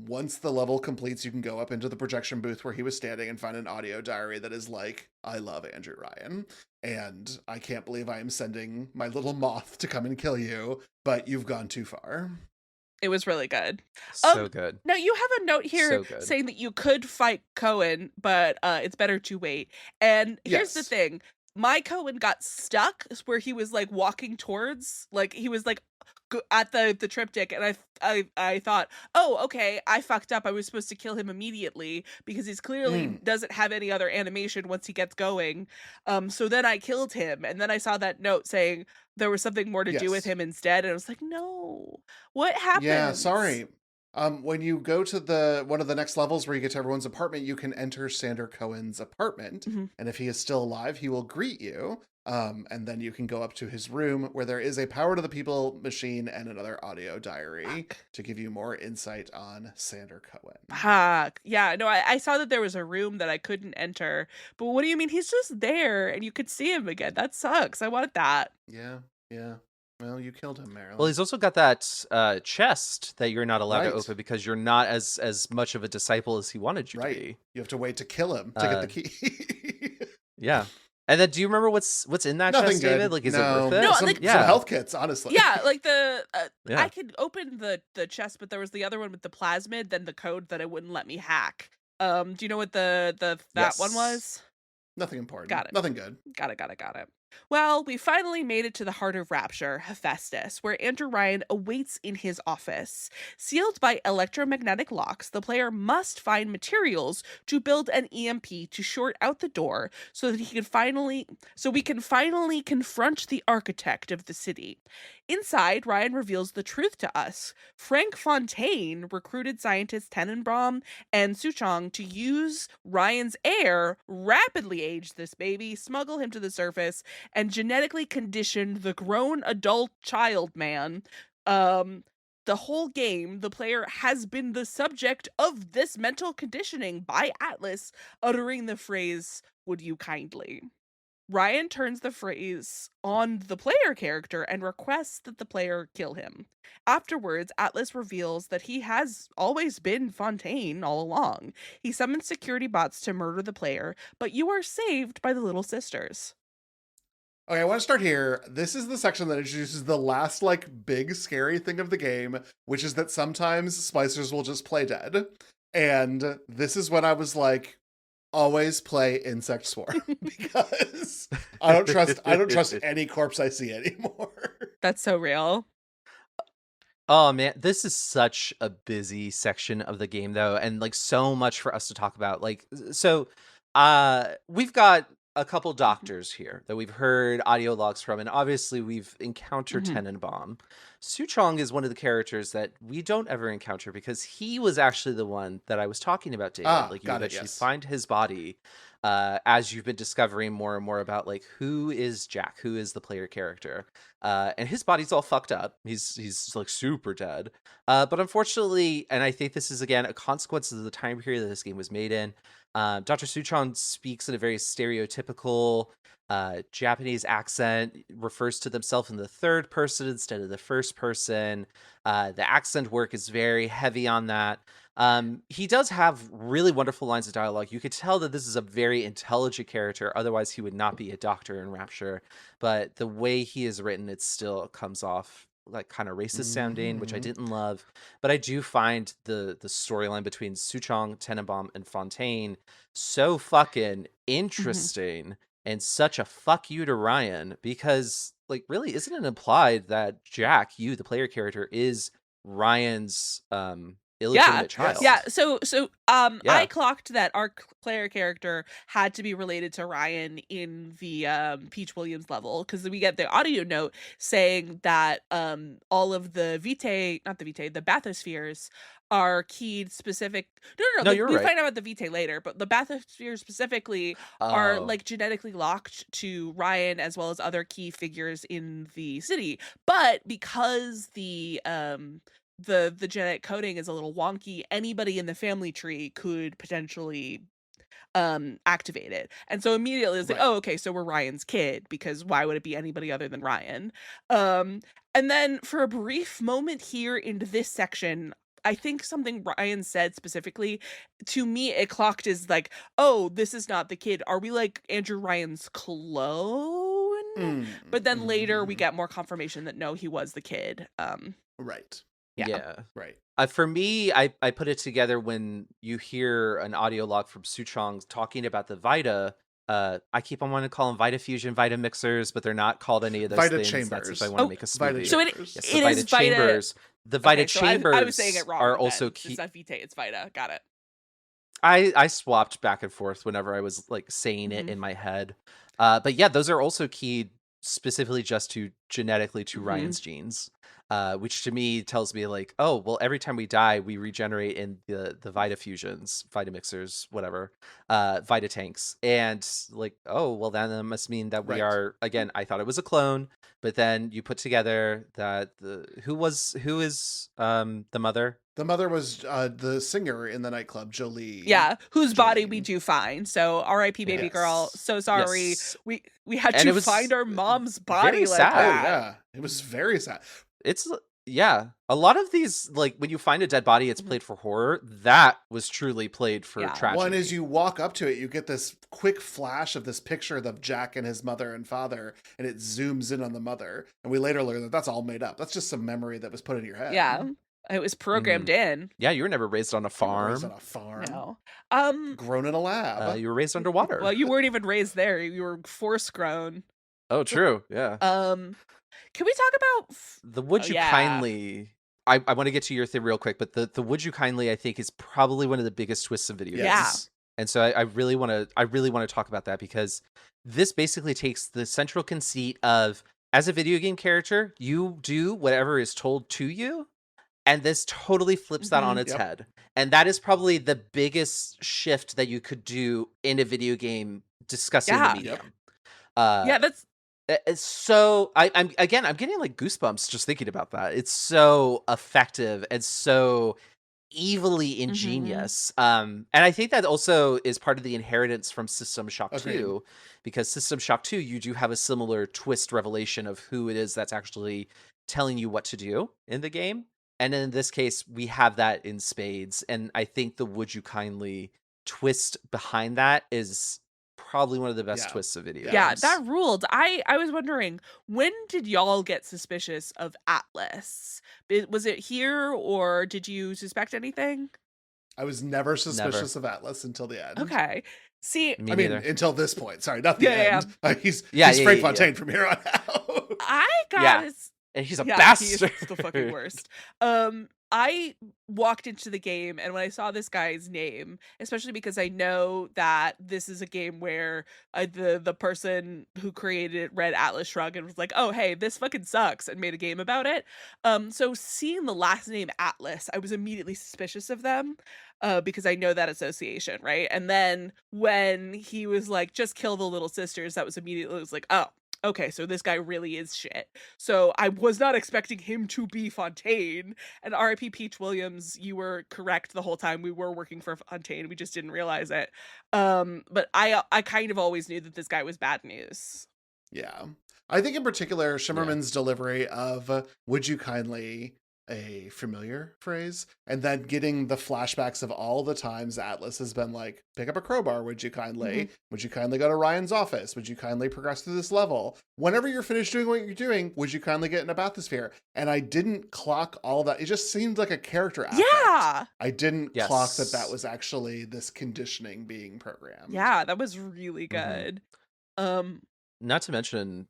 Once the level completes, you can go up into the projection booth where he was standing and find an audio diary that is like, I love Andrew Ryan, and I can't believe I am sending my little moth to come and kill you, but you've gone too far. It was really good. So good. Now you have a note here So good. saying that you could fight Cohen, but it's better to wait. And here's the Yes. thing. My Cohen got stuck where he was like walking towards, like he was like at the triptych, and I thought, oh, okay, I fucked up. I was supposed to kill him immediately because he's clearly doesn't have any other animation once he gets going. So then I killed him, and then I saw that note saying there was something more to do with Yes. him instead, and I was like, no, what happened? Yeah, sorry. When you go to one of the next levels where you get to everyone's apartment, you can enter Sander Cohen's apartment, Mhm. and if he is still alive, he will greet you. And then you can go up to his room where there is a Power to the People machine and another audio diary to give you more insight on Sander Cohen. Fuck. Yeah, no, I saw that there was a room that I couldn't enter. But what do you mean? He's just there and you could see him again. That sucks. I want that. Yeah. Well, you killed him, Marilyn. Well, he's also got that chest that you're not allowed to Right. open because you're not as much of a disciple as he wanted you to Right. be. You have to wait to kill him to get the key. Yeah. And then, do you remember what's in that Nothing chest, good. David? Like, is it No. worth it? No, some, like- some Yeah. health kits, honestly. Yeah, like the Yeah. I could open the chest, but there was the other one with the plasmid, then the code that it wouldn't let me hack. Do you know what that one Yes. was? Nothing important. Got it. Nothing good. Got it. Well, we finally made it to the heart of Rapture, Hephaestus, where Andrew Ryan awaits in his office. Sealed by electromagnetic locks, the player must find materials to build an EMP to short out the door so that we can finally confront the architect of the city. Inside, Ryan reveals the truth to us. Frank Fontaine recruited scientists Tenenbaum and Suchong to use Ryan's heir, rapidly age this baby, smuggle him to the surface, and genetically condition the grown adult child man. The whole game, the player has been the subject of this mental conditioning by Atlas, uttering the phrase, "Would you kindly?" Ryan turns the phrase on the player character and requests that the player kill him. Afterwards, Atlas reveals that he has always been Fontaine all along. He summons security bots to murder the player, but you are saved by the Little Sisters. Okay, I want to start here. This is the section that introduces the last, like, big scary thing of the game, which is that sometimes splicers will just play dead. And this is when I was like, always play Insect Swarm because I don't trust any corpse I see anymore. That's so real. Oh man, this is such a busy section of the game though, and like so much for us to talk about. Like, so we've got a couple doctors here that we've heard audio logs from, and obviously we've encountered Tenenbaum. Suchong is one of the characters that we don't ever encounter because he was actually the one that I was talking about, David. Like, you got it, eventually yes. find his body as you've been discovering more and more about like who is Jack, who is the player character, and his body's all fucked up. He's like super dead. But unfortunately, and I think this is again a consequence of the time period that this game was made in. Dr. Suchong speaks in a very stereotypical Japanese accent, refers to themselves in the third person instead of the first person. The accent work is very heavy on that. He does have really wonderful lines of dialogue. You could tell that this is a very intelligent character. Otherwise, he would not be a doctor in Rapture. But the way he is written, it still comes off like kind of racist sounding, which I didn't love. But I do find the storyline between Suchong, Tenenbaum, and Fontaine so fucking interesting and such a fuck you to Ryan, because like really isn't it implied that Jack, you the player character, is Ryan's illegitimate child? Yeah. So Yeah. I clocked that our player character had to be related to Ryan in the Peach Williams level, because we get the audio note saying that all of the the bathyspheres are keyed specific. No, you're we right. find out about the Vitae later, but the bathyspheres specifically are like genetically locked to Ryan as well as other key figures in the city. But because the genetic coding is a little wonky. Anybody in the family tree could potentially activate it. And so immediately it's like, Right. oh, okay, so we're Ryan's kid, because why would it be anybody other than Ryan? And then for a brief moment here into this section, I think something Ryan said specifically to me, it clocked as like, oh, this is not the kid. Are we like Andrew Ryan's clone? But then later we get more confirmation that no, he was the kid. Right. Yeah. Right. For me, I put it together when you hear an audio log from Suchong talking about the Vita. I keep on wanting to call them Vita Fusion, Vita Mixers, but they're not called any of those Vita things. chambers. That's if I want to make a Vita smoothie. So it chambers. Yes, it the is Vita Vita. chambers. The Vita Okay, so chambers I was saying it wrong. are then. also It's key. not Vita, it's Vita. Got it. I swapped back and forth whenever I was like saying it Mhm. in my head. But yeah, those are also keyed specifically just to genetically to Mhm. Ryan's genes. Which to me tells me like, oh, well, every time we die, we regenerate in the Vita fusions, Vita mixers, whatever, Vita tanks. And like, oh, well, then that must mean that we Right. are, again, I thought it was a clone, but then you put together that who is the mother? The mother was the singer in the nightclub, Jolie. Yeah, whose body we Jolene. do find. So R.I.P. baby girl. Yes. So sorry. Yes. We had And to it was find our mom's body very like sad. Oh that. yeah, it was very sad. It's yeah, a lot of these, like when you find a dead body, it's Mhm. played for horror. That was truly played for Yeah. tragedy. One, as you walk up to it, you get this quick flash of this picture of Jack and his mother and father, and it zooms in on the mother. And we later learn that that's all made up. That's just some memory that was put in your head. Yeah. It was programmed in. Yeah, you were never raised on a You were raised farm. on a farm, No. grown in a lab. You were raised underwater. Well, you weren't even raised there. You were force grown. Oh, true. Yeah. Can we talk about The would you yeah. kindly? I want to get to your thing real quick, but the would you kindly, I think, is probably one of the biggest twists of video games. Yeah. And so I really want to talk about that, because this basically takes the central conceit of, as a video game character, you do whatever is told to you, and this totally flips that on its Yep. head. And that is probably the biggest shift that you could do in a video game discussing Yeah. the medium. yeah, that's It's so I'm getting like goosebumps just thinking about that. It's so effective and so evilly ingenious. And I think that also is part of the inheritance from System Shock Agreed. 2, because System Shock 2, you do have a similar twist revelation of who it is that's actually telling you what to do in the game. And in this case, we have that in spades. And I think the would you kindly twist behind that is probably one of the best Yeah. twists of video yeah, games. that ruled. I was wondering, when did y'all get suspicious of Atlas? Was it here, or did you suspect anything? I was never suspicious of Atlas until the end. Okay. See, Me I mean, neither. until this point. Sorry, not the Yeah, end. He's Yeah, Frank yeah. Fontaine from here on out. I got Yeah. his And he's a yeah, bastard. He's the fucking worst. I walked into the game, and when I saw this guy's name, especially because I know that this is a game where the person who created it read Atlas Shrugged and was like, "Oh, hey, this fucking sucks," and made a game about it. So seeing the last name Atlas, I was immediately suspicious of them, because I know that association, right? And then when he was like, "Just kill the little sisters," that was immediately, it was like, "Oh, okay, so this guy really is shit." So I was not expecting him to be Fontaine. And R.I.P. Peach Williams, you were correct the whole time. We were working for Fontaine. We just didn't realize it. But I kind of always knew that this guy was bad news. Yeah. I think in particular, Shimmerman's delivery of "would you kindly," a familiar phrase, and then getting the flashbacks of all the times Atlas has been like, "Pick up a crowbar, would you kindly? Would you kindly go to Ryan's office? Would you kindly progress through this level? Whenever you're finished doing what you're doing, would you kindly get in a bathysphere?" And I didn't clock all that. It just seemed like a character affect. Yeah. I didn't Yes. clock that was actually this conditioning being programmed. Yeah, that was really Mhm. good. Not to mention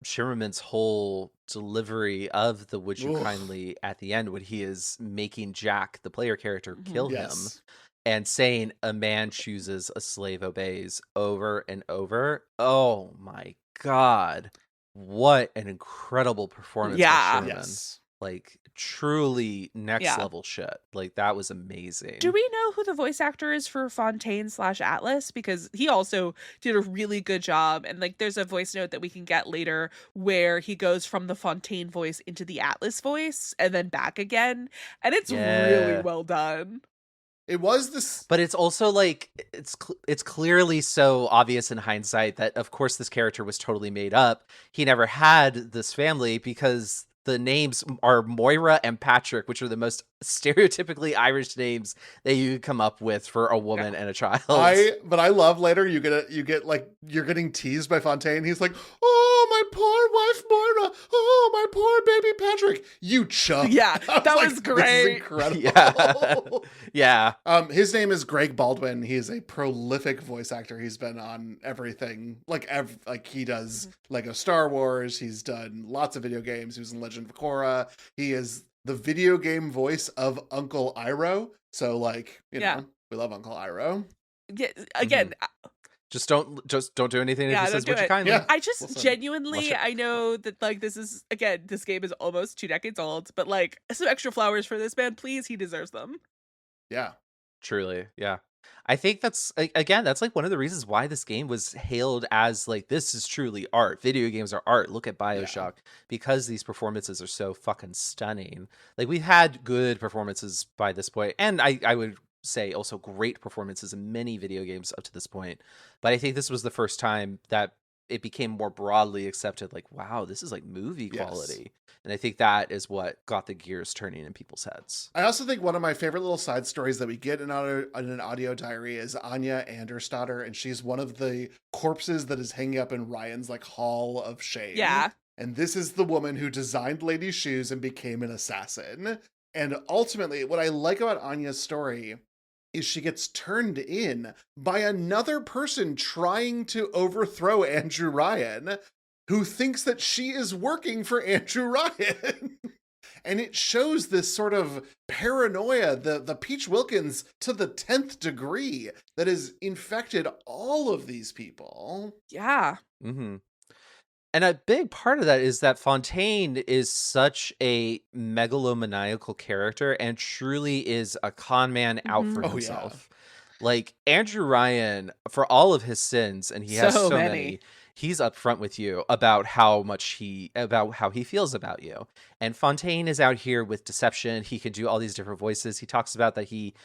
Shimmerman's whole delivery of the would you Oof. kindly at the end, when he is making Jack, the player character, kill him, Yes. and saying "a man chooses, a slave obeys" over and over. Oh my god, what an incredible performance Yeah. by Shimmerman. Yes. Like truly next Yeah. level shit. Like that was amazing. Do we know who the voice actor is for Fontaine/Atlas? Because he also did a really good job. And like, there's a voice note that we can get later where he goes from the Fontaine voice into the Atlas voice and then back again. And it's really Yeah. well done. It was this. But it's also like it's clearly so obvious in hindsight that of course this character was totally made up. He never had this family because the names are Moira and Patrick, which are the most stereotypically Irish names that you could come up with for a woman and a child. But I love later you get like you're getting teased by Fontaine. He's like, "Oh, my poor wife Moira. Oh, my poor baby Patrick. You chump." Yeah, I that like, was This is great. incredible. Yeah. His name is Greg Baldwin. He is a prolific voice actor. He's been on everything. Like he does Lego Star Wars. He's done lots of video games. He was in Legend of Korra. He is the video game voice of Uncle Iroh. So like, you know, we love Uncle Iroh. Yeah, again, Just don't do anything if he says don't do would you it. kindly. Yeah. I just Listen, genuinely, I know that like this is, again, this game is almost 2 decades old, but like some extra flowers for this man, please. He deserves them. Yeah. Truly, yeah. I think that's again, that's like one of the reasons why this game was hailed as like this is truly art. Video games are art. Look at Bioshock because these performances are so fucking stunning. Like we've had good performances by this point, and I would say also great performances in many video games up to this point. But I think this was the first time that it became more broadly accepted. Like, wow, this is like movie quality. And I think that is what got the gears turning in people's heads. I also think one of my favorite little side stories that we get in an audio diary is Anya Andersdotter, and she's one of the corpses that is hanging up in Ryan's like Hall of Shame. Yeah. And this is the woman who designed Lady's shoes and became an assassin. And ultimately, what I like about Anya's story is she gets turned in by another person trying to overthrow Andrew Ryan, who thinks that she is working for Andrew Ryan. And it shows this sort of paranoia, the Peach Wilkins to the 10th degree that has infected all of these people. Yeah. Mm-hmm. And a big part of that is that Fontaine is such a megalomaniacal character and truly is a con man out for Oh, himself. Like Andrew Ryan, for all of his sins, and he has so many, he's upfront with you about how he feels about you. And Fontaine is out here with deception. He can do all these different voices. He talks about that he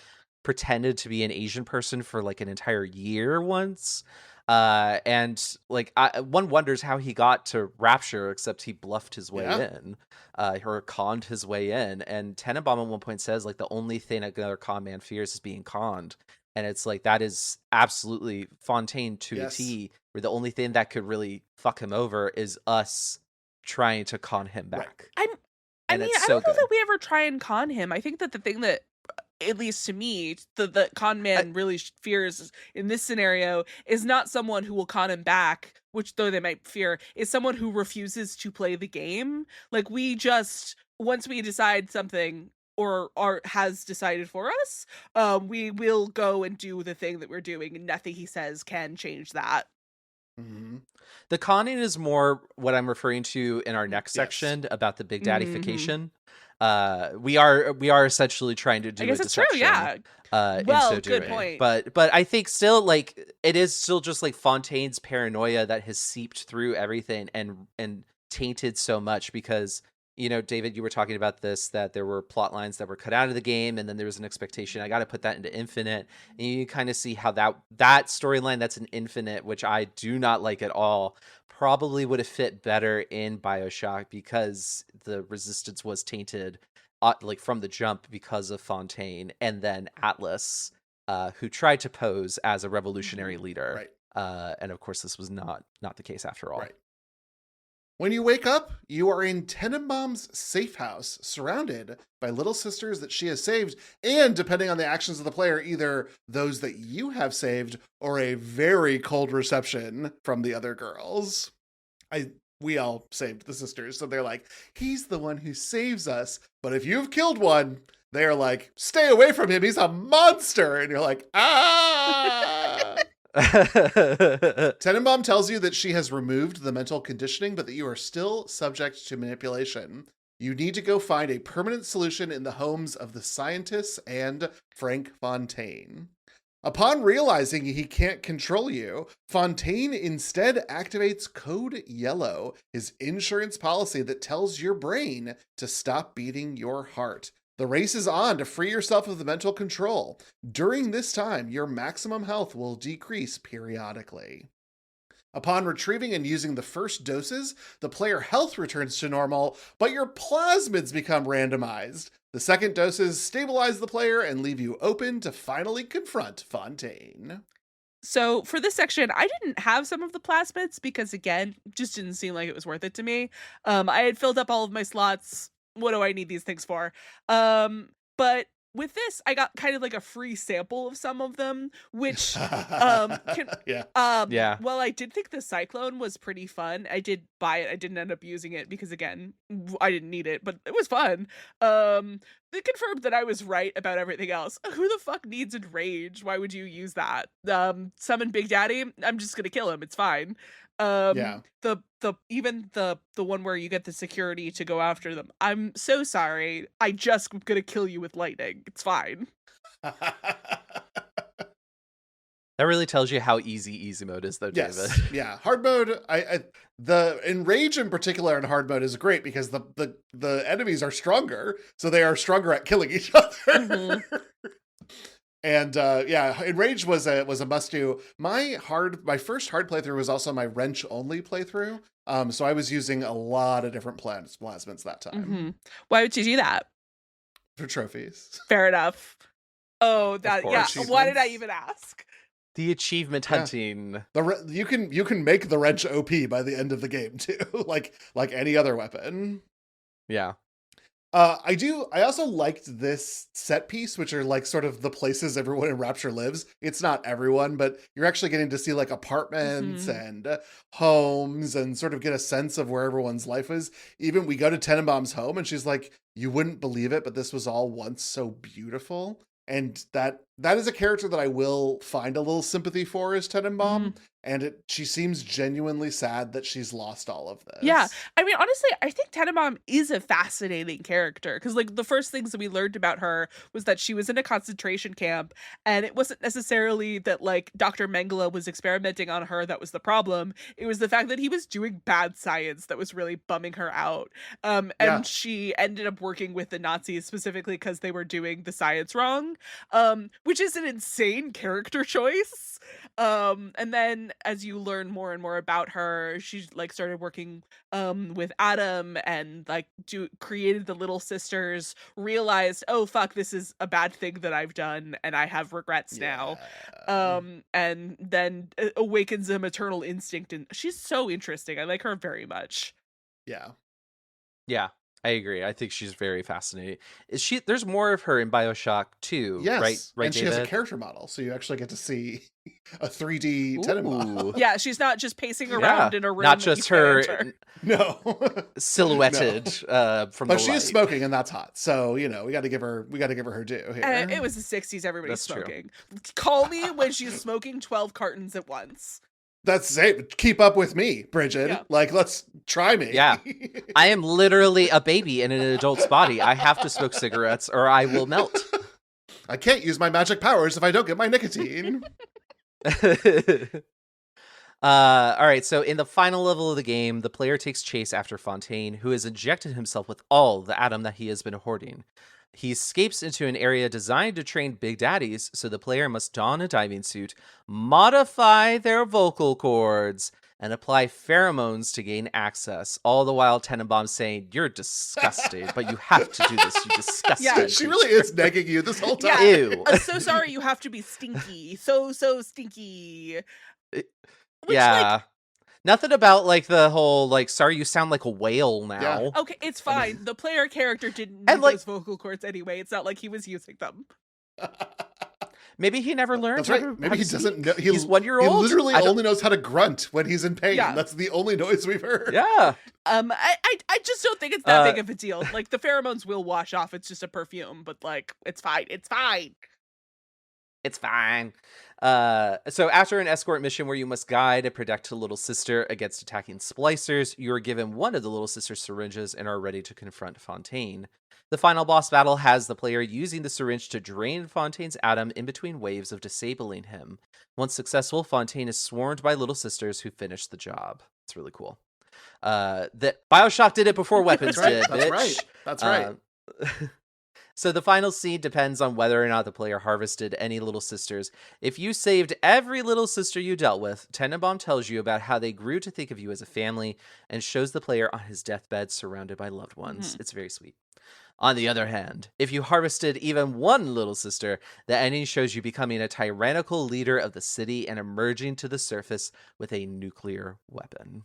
pretended to be an Asian person for like an entire year once. And like one wonders how he got to Rapture, except he bluffed his way in, or conned his way in. And Tenenbaum at one point says like the only thing another con man fears is being conned. And it's like that is absolutely Fontaine to a T, where the only thing that could really fuck him over is us trying to con him back. I don't know that we ever try and con him. I think that the thing that, at least to me, the con man really fears in this scenario is not someone who will con him back, which though they might fear, is someone who refuses to play the game. Like we just, once we decide something or has decided for us, we will go and do the thing that we're doing, and nothing he says can change that. Mm-hmm. The conning is more what I'm referring to in our next section about the big daddification. We are essentially trying to do. I guess it's true. Yeah. Well, good point. But I think still like it is still just like Fontaine's paranoia that has seeped through everything and tainted so much because. You know, David, you were talking about this, that there were plot lines that were cut out of the game, and then there was an expectation. I got to put that into Infinite. And you kind of see how that storyline that's an Infinite, which I do not like at all, probably would have fit better in Bioshock because the Resistance was tainted like from the jump because of Fontaine and then Atlas, who tried to pose as a revolutionary leader. Right. And of course, this was not the case after all. Right. When you wake up, you are in Tenenbaum's safe house, surrounded by little sisters that she has saved, and depending on the actions of the player, either those that you have saved or a very cold reception from the other girls. We all saved the sisters, so they're like, he's the one who saves us, but if you've killed one, they're like, stay away from him, he's a monster, and you're like, ah! Tenenbaum tells you that she has removed the mental conditioning, but that you are still subject to manipulation. You need to go find a permanent solution in the homes of the scientists and Frank Fontaine. Upon realizing he can't control you, Fontaine instead activates Code Yellow, his insurance policy that tells your brain to stop beating your heart. The race is on to free yourself of the mental control. During this time, your maximum health will decrease periodically. Upon retrieving and using the first doses, the player health returns to normal, but your plasmids become randomized. The second doses stabilize the player and leave you open to finally confront Fontaine. So for this section, I didn't have some of the plasmids because, again, just didn't seem like it was worth it to me. I had filled up all of my slots. What do I need these things for? But with this, I got kind of like a free sample of some of them, which Yeah. well, I did think the Cyclone was pretty fun. I did buy it. I didn't end up using it because, again, I didn't need it, but it was fun. It confirmed that I was right about everything else. Who the fuck needs Enrage? Why would you use that? Summon Big Daddy? I'm just gonna kill him. It's fine. Yeah. The one where you get the security to go after them. I'm so sorry. I just gonna kill you with lightning. It's fine. That really tells you how easy mode is, though, David. Yes. Yeah. Hard mode, the Enrage in particular in hard mode is great because the enemies are stronger, so they are stronger at killing each other. Mhm. And Enrage was a must do. My first hard playthrough was also my wrench only playthrough. So I was using a lot of different plasmids that time Mhm. Why would you do that? for trophies. Fair enough. Oh, that course. yeah. Why did I Achievements. even ask? The achievement Yeah. hunting. You can make the wrench OP by the end of the game too, like any other weapon. Yeah. I also liked this set piece, which are like sort of the places everyone in Rapture lives. It's not everyone, but you're actually getting to see like apartments and homes and sort of get a sense of where everyone's life is. Even we go to Tenenbaum's home and she's like, you wouldn't believe it, but this was all once so beautiful. And that is a character that I will find a little sympathy for is Tenenbaum. And she seems genuinely sad that she's lost all of this. Yeah. I mean, honestly, I think Tenenbaum is a fascinating character because, like, the first things that we learned about her was that she was in a concentration camp, and it wasn't necessarily that, like, Dr. Mengele was experimenting on her that was the problem. It was the fact that he was doing bad science that was really bumming her out. And she ended up working with the Nazis specifically because they were doing the science wrong, which is an insane character choice. And then as you learn more and more about her, she like started working with Adam and like created the Little Sisters, realized, oh fuck, this is a bad thing that I've done and I have regrets now. And then awakens a maternal instinct, and she's so interesting. I like her very much. Yeah. Yeah, I agree. I think she's very fascinating. There's more of her in Bioshock 2, Yes. right, and she David? has a character model, so you actually get to see a 3D Tenenbaum. Ooh. Yeah, she's not just pacing around in a room. Not that you just can't her enter. No. silhouetted from But the she light. is smoking, and that's hot. So, we got to give her her due here. It was the 60s, everybody's That's true. smoking. Call me when she's smoking 12 cartons at once. That's it. Keep up with me, Bridget. Yeah. Like, let's try me. Yeah. I am literally a baby in an adult's body. I have to smoke cigarettes or I will melt. I can't use my magic powers if I don't get my nicotine. All right, so in the final level of the game, the player takes chase after Fontaine, who has injected himself with all the Atom that he has been hoarding. He escapes into an area designed to train Big Daddies, so the player must don a diving suit, modify their vocal cords, and apply pheromones to gain access. All the while Tenenbaum saying, "You're disgusting, but you have to do this, you disgusting." Yeah, She really is negging you this whole time. Yeah. Ew. I'm so sorry you have to be stinky. So stinky. Which, Yeah. Nothing about like the whole like, sorry you sound like a whale now. Yeah. Like, okay, it's fine. The player character didn't need And, like- those vocal cords anyway. It's not like he was using them. Maybe he never learned. That's right. how to- Maybe how he to doesn't speak. know. He's 1 year He old. literally I don't- only knows how to grunt when he's in pain. Yeah. That's the only noise we've heard. Yeah. I just don't think it's that big of a deal. Like, the pheromones will wash off. It's just a perfume, but like, it's fine. It's fine. It's fine. So after an escort mission where you must guide and protect a little sister against attacking splicers, you are given one of the little sister's syringes and are ready to confront Fontaine. The final boss battle has the player using the syringe to drain Fontaine's atom in between waves of disabling him. Once successful, Fontaine is swarmed by little sisters who finish the job. It's really cool. That Bioshock did it before weapons did. That's bitch. right. That's right. So the final scene depends on whether or not the player harvested any little sisters. If you saved every little sister you dealt with, Tenenbaum tells you about how they grew to think of you as a family and shows the player on his deathbed surrounded by loved ones. It's very sweet. On the other hand, if you harvested even one little sister, the ending shows you becoming a tyrannical leader of the city and emerging to the surface with a nuclear weapon.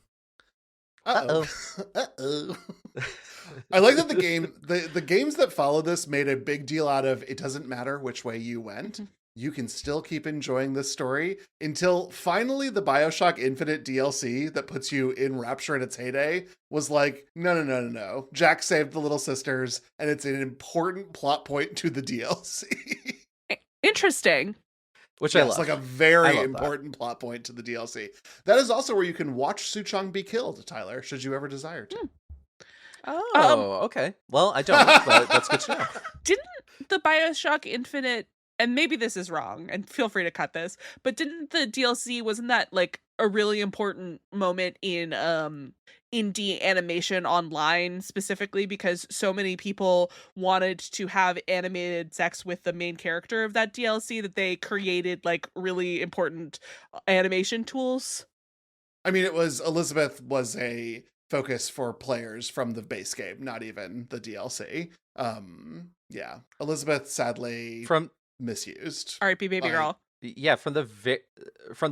Uh-oh. Uh-oh. I like that the games that follow this made a big deal out of it doesn't matter which way you went. You can still keep enjoying this story until finally the Bioshock Infinite DLC that puts you in Rapture in its heyday was like, no. Jack saved the little sisters, and it's an important plot point to the DLC. Interesting. Which I love. It's like a very love important plot point to the DLC. That is also where you can watch Suchong be killed, Tyler, should you ever desire to. Oh, okay. Well, I don't, but that's good to know. Didn't the Bioshock Infinite, and maybe this is wrong, and feel free to cut this, but didn't the DLC, wasn't that like a really important moment in indie animation online, specifically because so many people wanted to have animated sex with the main character of that DLC that they created like really important animation tools? I mean, Elizabeth was a focus for players from the base game, not even the DLC. Yeah. Elizabeth sadly misused. R.I.P. baby girl. Yeah, from the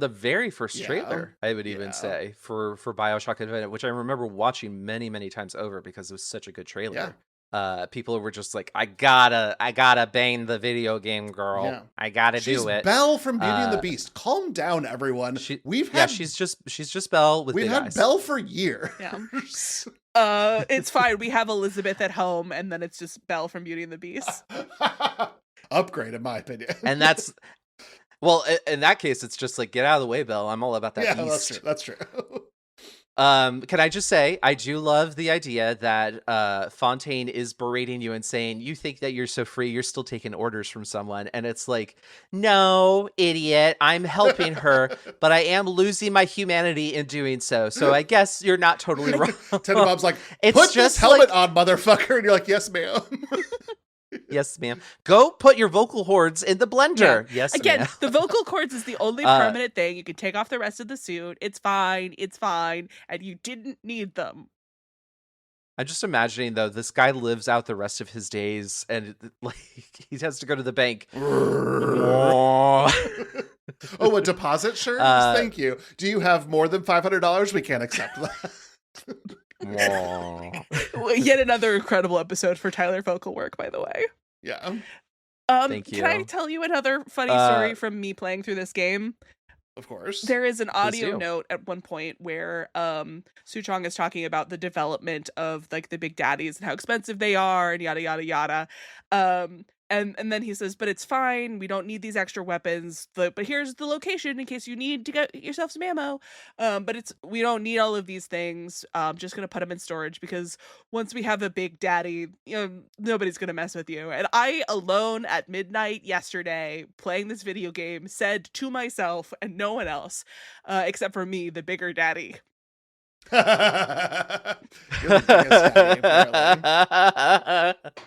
very first trailer, I would even say for Bioshock Infinite, which I remember watching many, many times over because it was such a good trailer. People were just like, I gotta bang the video game girl. Yeah. I gotta do it. Belle from Beauty and the Beast. Calm down, everyone. She's just Belle with big eyes. We've had Belle for years. Yeah. It's fine. We have Elizabeth at home, and then it's just Belle from Beauty and the Beast. Upgrade, in my opinion. And that's. Well, in that case, it's just like, get out of the way, Bill. I'm all about that beast. That's true. Can I just say, I do love the idea that Fontaine is berating you and saying, you think that you're so free, you're still taking orders from someone. And it's like, no, idiot, I'm helping her, but I am losing my humanity in doing so. So I guess you're not totally wrong. Tenenbaum's like, put this helmet on, motherfucker. And you're like, yes, ma'am. Yes, ma'am. Go put your vocal cords in the blender. Yeah. Yes, again, ma'am. The vocal cords is the only permanent thing. You can take off the rest of the suit. It's fine. And you didn't need them. I'm just imagining, though, this guy lives out the rest of his days and like he has to go to the bank. Oh, a deposit shirt? Thank you. Do you have more than $500? We can't accept that. Yet another incredible episode for Tyler vocal work, by the way. Yeah. Thank you. Can I tell you another funny story from me playing through this game? Of course. There is an audio note at one point where Suchong is talking about the development of like the big daddies and how expensive they are and yada yada yada. And then he says, but it's fine. We don't need these extra weapons. But here's the location in case you need to get yourself some ammo. But we don't need all of these things. Just gonna put them in storage because once we have a big daddy, nobody's gonna mess with you. And I alone at midnight yesterday playing this video game said to myself and no one else, except for me, the bigger daddy. You're the biggest daddy,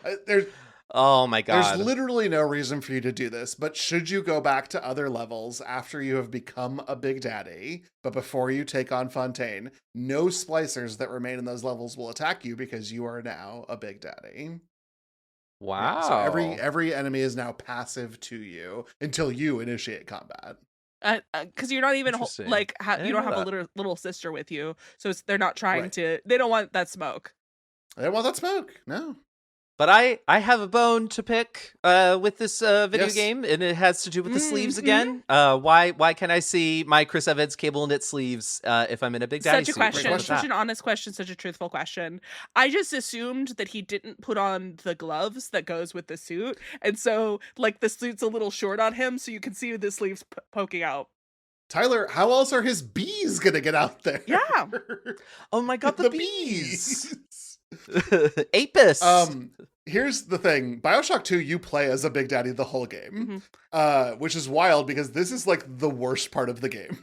apparently. Oh my god. There's literally no reason for you to do this, but should you go back to other levels after you have become a big daddy, but before you take on Fontaine, no splicers that remain in those levels will attack you because you are now a big daddy. Wow. Yeah, so every enemy is now passive to you until you initiate combat. Because you're not even you don't have a little sister with you, so they're not trying to. They don't want that smoke. They don't want that smoke. No. But I have a bone to pick with this video Yes. game, and it has to do with the sleeves again. Why can I see my Chris Evans cable knit sleeves if I'm in a Big Daddy Such a suit? What's question, wrong with such that? an honest question, such a truthful question. I just assumed that he didn't put on the gloves that goes with the suit, and so like the suit's a little short on him, so you can see the sleeves poking out. Tyler, how else are his bees gonna get out there? Yeah. Oh my god, the, The bees! bees. Apis! Here's the thing. Bioshock 2, you play as a Big Daddy the whole game. Which is wild because this is like the worst part of the game.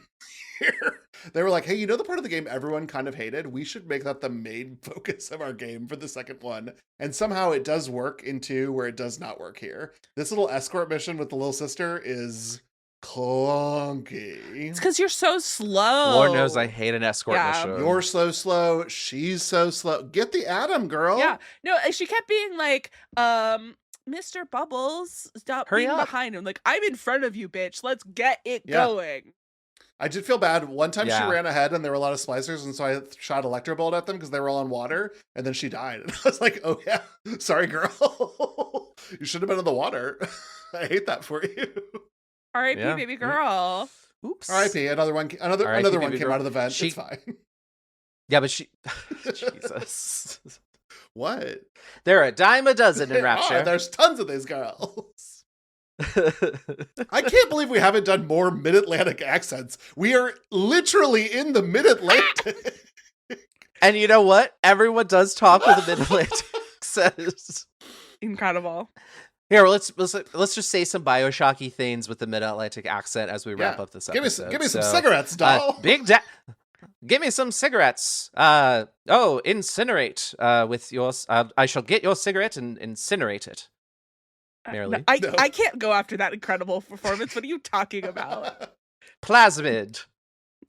They were like, hey, you know the part of the game everyone kind of hated? We should make that the main focus of our game for the second one. And somehow it does work in 2 where it does not work here. This little escort mission with the little sister is clunky. It's because you're so slow. Lord knows I hate an escort mission. You're so slow. She's so slow. Get the Atom, girl. Yeah. No, and she kept being like, Mr. Bubbles, stop Hurry being up. behind him. Like, I'm in front of you, bitch. Let's get it going. I did feel bad. One time Yeah. she ran ahead and there were a lot of splicers, and so I shot Electrobolt at them because they were all in water, and then she died. And I was like, oh yeah, sorry, girl. You should have been in the water. I hate that for you. R.I.P. Yeah. baby girl. Oops. R.I.P. Another one R.I.P. came baby out girl. of the vent. She- It's fine. Yeah, but she... Jesus. What? They're a dime a dozen in Oh, Rapture. there's tons of these girls. I can't believe we haven't done more Mid-Atlantic accents. We are literally in the Mid-Atlantic. And you know what? Everyone does talk with a Mid-Atlantic accent. Incredible. Here, let's just say some Bioshocky things with the Mid-Atlantic accent as we wrap Yeah. up this Give episode. me some So, cigarettes, doll. Give me some cigarettes. Incinerate with yours. I shall get your cigarette and incinerate it. Merely. No. I can't go after that incredible performance. What are you talking about? Plasmid.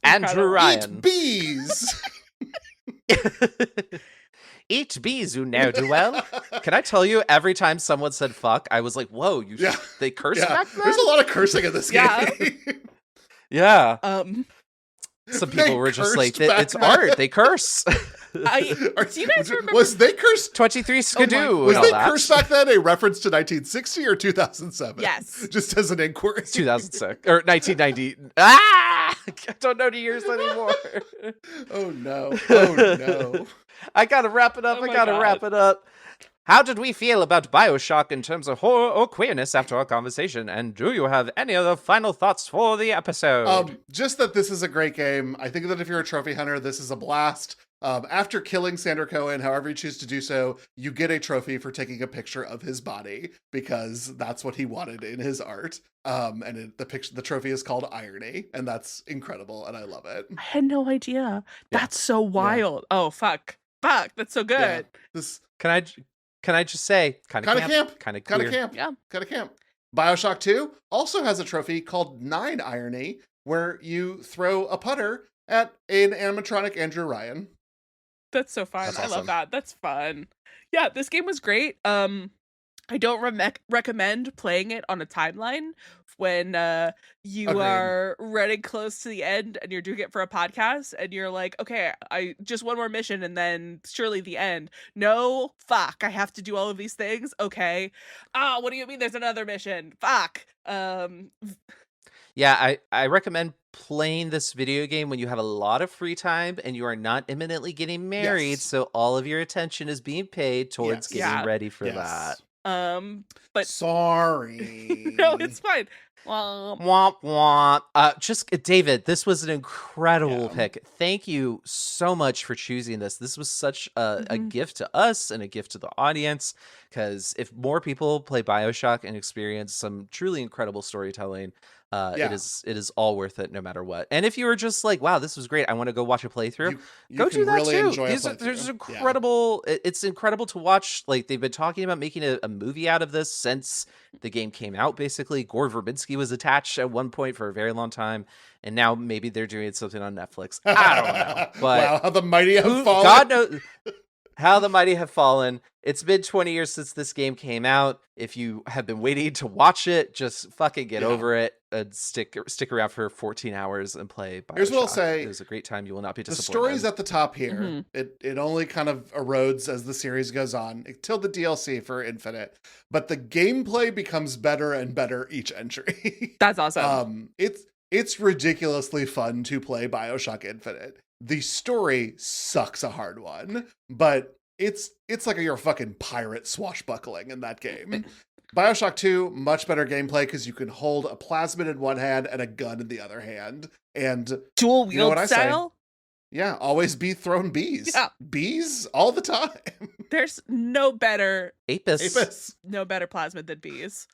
Andrew Incredible. Ryan. Eat bees. Eat bees, you ne'er-do-well. Can I tell you, every time someone said fuck, I was like, whoa, Yeah. they cursed Yeah. back then? There's a lot of cursing in this Yeah. game. Yeah. Some They people were just like, cursed back it's then. art. They curse. Do you guys remember? Was they cursed? 23 skidoo Was and all they that. cursed back then a reference to 1960 or 2007? Yes. Just as an inquiry. 2006 or 1990. I don't know the years anymore. Oh no. Oh no. I gotta wrap it up. Oh I my gotta God. wrap it up. How did we feel about Bioshock in terms of horror or queerness after our conversation? And do you have any other final thoughts for the episode? Just that this is a great game. I think that if you're a trophy hunter, this is a blast. After killing Sandra Cohen, however you choose to do so, you get a trophy for taking a picture of his body because that's what he wanted in his art. The trophy is called Irony, and that's incredible, and I love it. I had no idea. That's so wild. Oh, fuck. Fuck. That's so good. Yeah. This Can I just say, kind of camp, kind of kind queer. of camp, Yeah. kind of camp. Bioshock 2 also has a trophy called 9 Irony, where you throw a putter at an animatronic Andrew Ryan. That's so fun. That's I awesome. love that. That's fun. Yeah, this game was great. I don't recommend playing it on a timeline when you Agreed. are running close to the end and you're doing it for a podcast and you're like, okay, I just one more mission and then surely the end. No, fuck, I have to do all of these things. Okay. What do you mean there's another mission? Fuck. Yeah, I recommend playing this video game when you have a lot of free time and you are not imminently getting married, Yes. so all of your attention is being paid towards Yes. getting Yeah. ready for Yes. that. But Sorry. no, it's fine. Well, Womp womp. David, this was an incredible Yeah. pick. Thank you so much for choosing this. This was such a Mhm. gift to us and a gift to the audience. Because if more people play Bioshock and experience some truly incredible storytelling, Yeah. it is all worth it no matter what. And if you were just like, wow, this was great, I want to go watch a playthrough. You Go can do that really too. enjoy a There's playthrough. Yeah. incredible. It's incredible to watch. Like they've been talking about making a movie out of this since the game came out. Basically, Gore Verbinski was attached at one point for a very long time, and now maybe they're doing something on Netflix. I don't know, but wow, how the mighty have fallen. God knows how the mighty have fallen. It's been 20 years since this game came out. If you have been waiting to watch it, just fucking get over it and stick around for 14 hours and play Bioshock. Here's what I'll say. It was a great time. You will not be The disappointed. story's at the top here. Mm-hmm. It only kind of erodes as the series goes on, till the DLC for Infinite. But the gameplay becomes better and better each entry. That's awesome. It's ridiculously fun to play Bioshock Infinite. The story sucks a hard one, but it's like you're a fucking pirate swashbuckling in that game. Bioshock 2, much better gameplay because you can hold a plasmid in one hand and a gun in the other hand. And dual wield you know what I style? say? Yeah, always be throwing bees. Yeah. Bees all the time. There's no better Apis. no better plasmid than bees.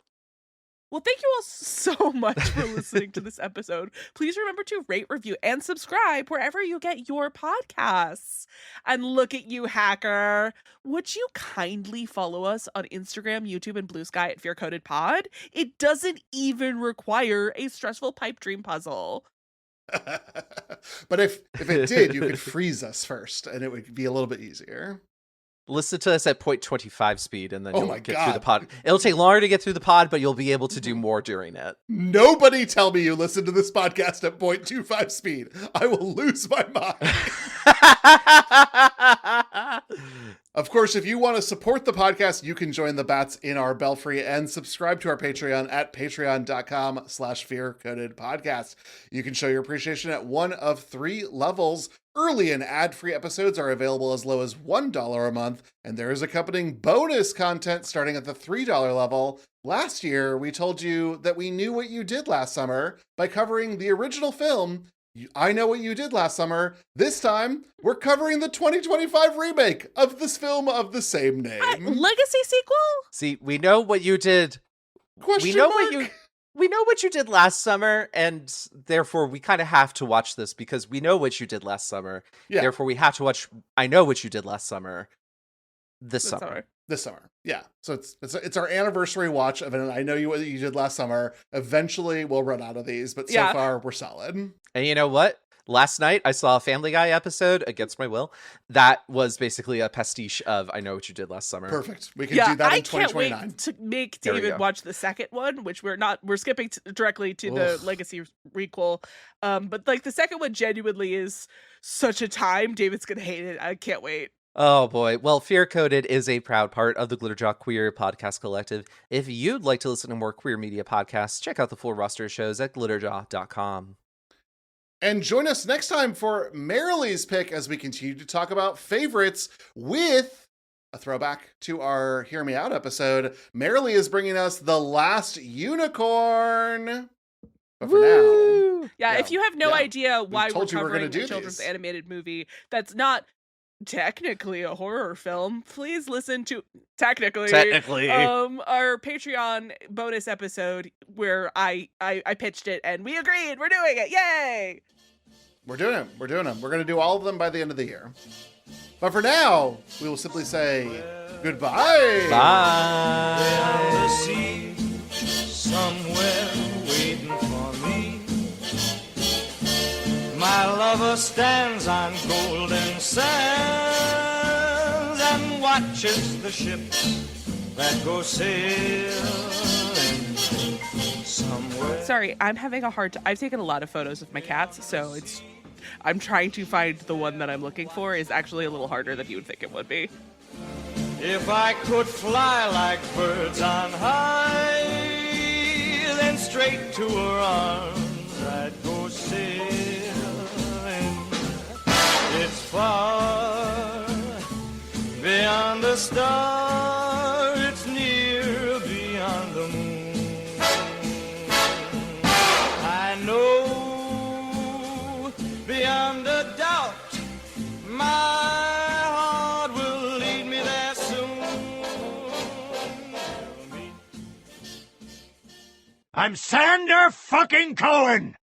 Well, thank you all so much for listening to this episode. Please remember to rate, review, and subscribe wherever you get your podcasts. And look at you, hacker. Would you kindly follow us on Instagram, YouTube, and Blue Sky at Fear Coded Pod? It doesn't even require a stressful pipe dream puzzle. But if it did, you could freeze us first, and it would be a little bit easier. Listen to us at 0.25 speed, and then you'll get through the God. pod. It'll take longer to get through the pod, but you'll be able to do more during it. Nobody tell me you listen to this podcast at 0.25 speed. I will lose my mind. Of course, if you want to support the podcast, you can join the bats in our belfry and subscribe to our Patreon at patreon.com/fearcodedpodcast. You can show your appreciation at one of 3 levels. Early and ad-free episodes are available as low as $1 a month, and there is accompanying bonus content starting at the $3 level. Last year, we told you that we knew what you did last summer by covering the original film, I Know What You Did Last Summer. This time, we're covering the 2025 remake of this film of the same name. Legacy sequel? See, we know what you did. Question we know mark? we know what you did last summer, and therefore we kind of have to watch this because we know what you did last summer. Yeah. Therefore, we have to watch I Know What You Did Last Summer this summer. This summer. Yeah. So it's our anniversary watch of it. I Know What You Did Last Summer. Eventually, we'll run out of these, but so far, we're solid. And you know what? Last night, I saw a Family Guy episode, against my will, that was basically a pastiche of I Know What You Did Last Summer. Perfect. We can do that in 2029. I can't wait to make There we David go. watch the second one, which we're skipping directly to the Legacy requel. But like the second one genuinely is such a time. David's gonna hate it. I can't wait. Oh boy. Well, Fear Coded is a proud part of the Glitterjaw Queer Podcast Collective. If you'd like to listen to more queer media podcasts, check out the full roster of shows at glitterjaw.com. And join us next time for Marilee's pick as we continue to talk about favorites with a throwback to our Hear Me Out episode. Marilee is bringing us The Last Unicorn. But for now, Yeah, if you have no idea why we're told you we're covering gonna do a children's these. animated movie that's not technically a horror film, please listen to technically our Patreon bonus episode where I pitched it and we agreed. We're doing it. Yay! we're doing them. We're going to do all of them by the end of the year. But for now, we will simply say goodbye. Bye. Beyond the sea, somewhere waiting for me. My lover stands on golden sands and watches the ships that go sailing somewhere. Sorry, I'm having a hard time. I've taken a lot of photos of my cats, so I'm trying to find the one that I'm looking for is actually a little harder than you would think it would be. If I could fly like birds on high, then straight to her arms I'd go sailing. It's far beyond the star, it's near beyond the moon. I know beyond a doubt my heart will lead me there soon. I'm Sander fucking Cohen!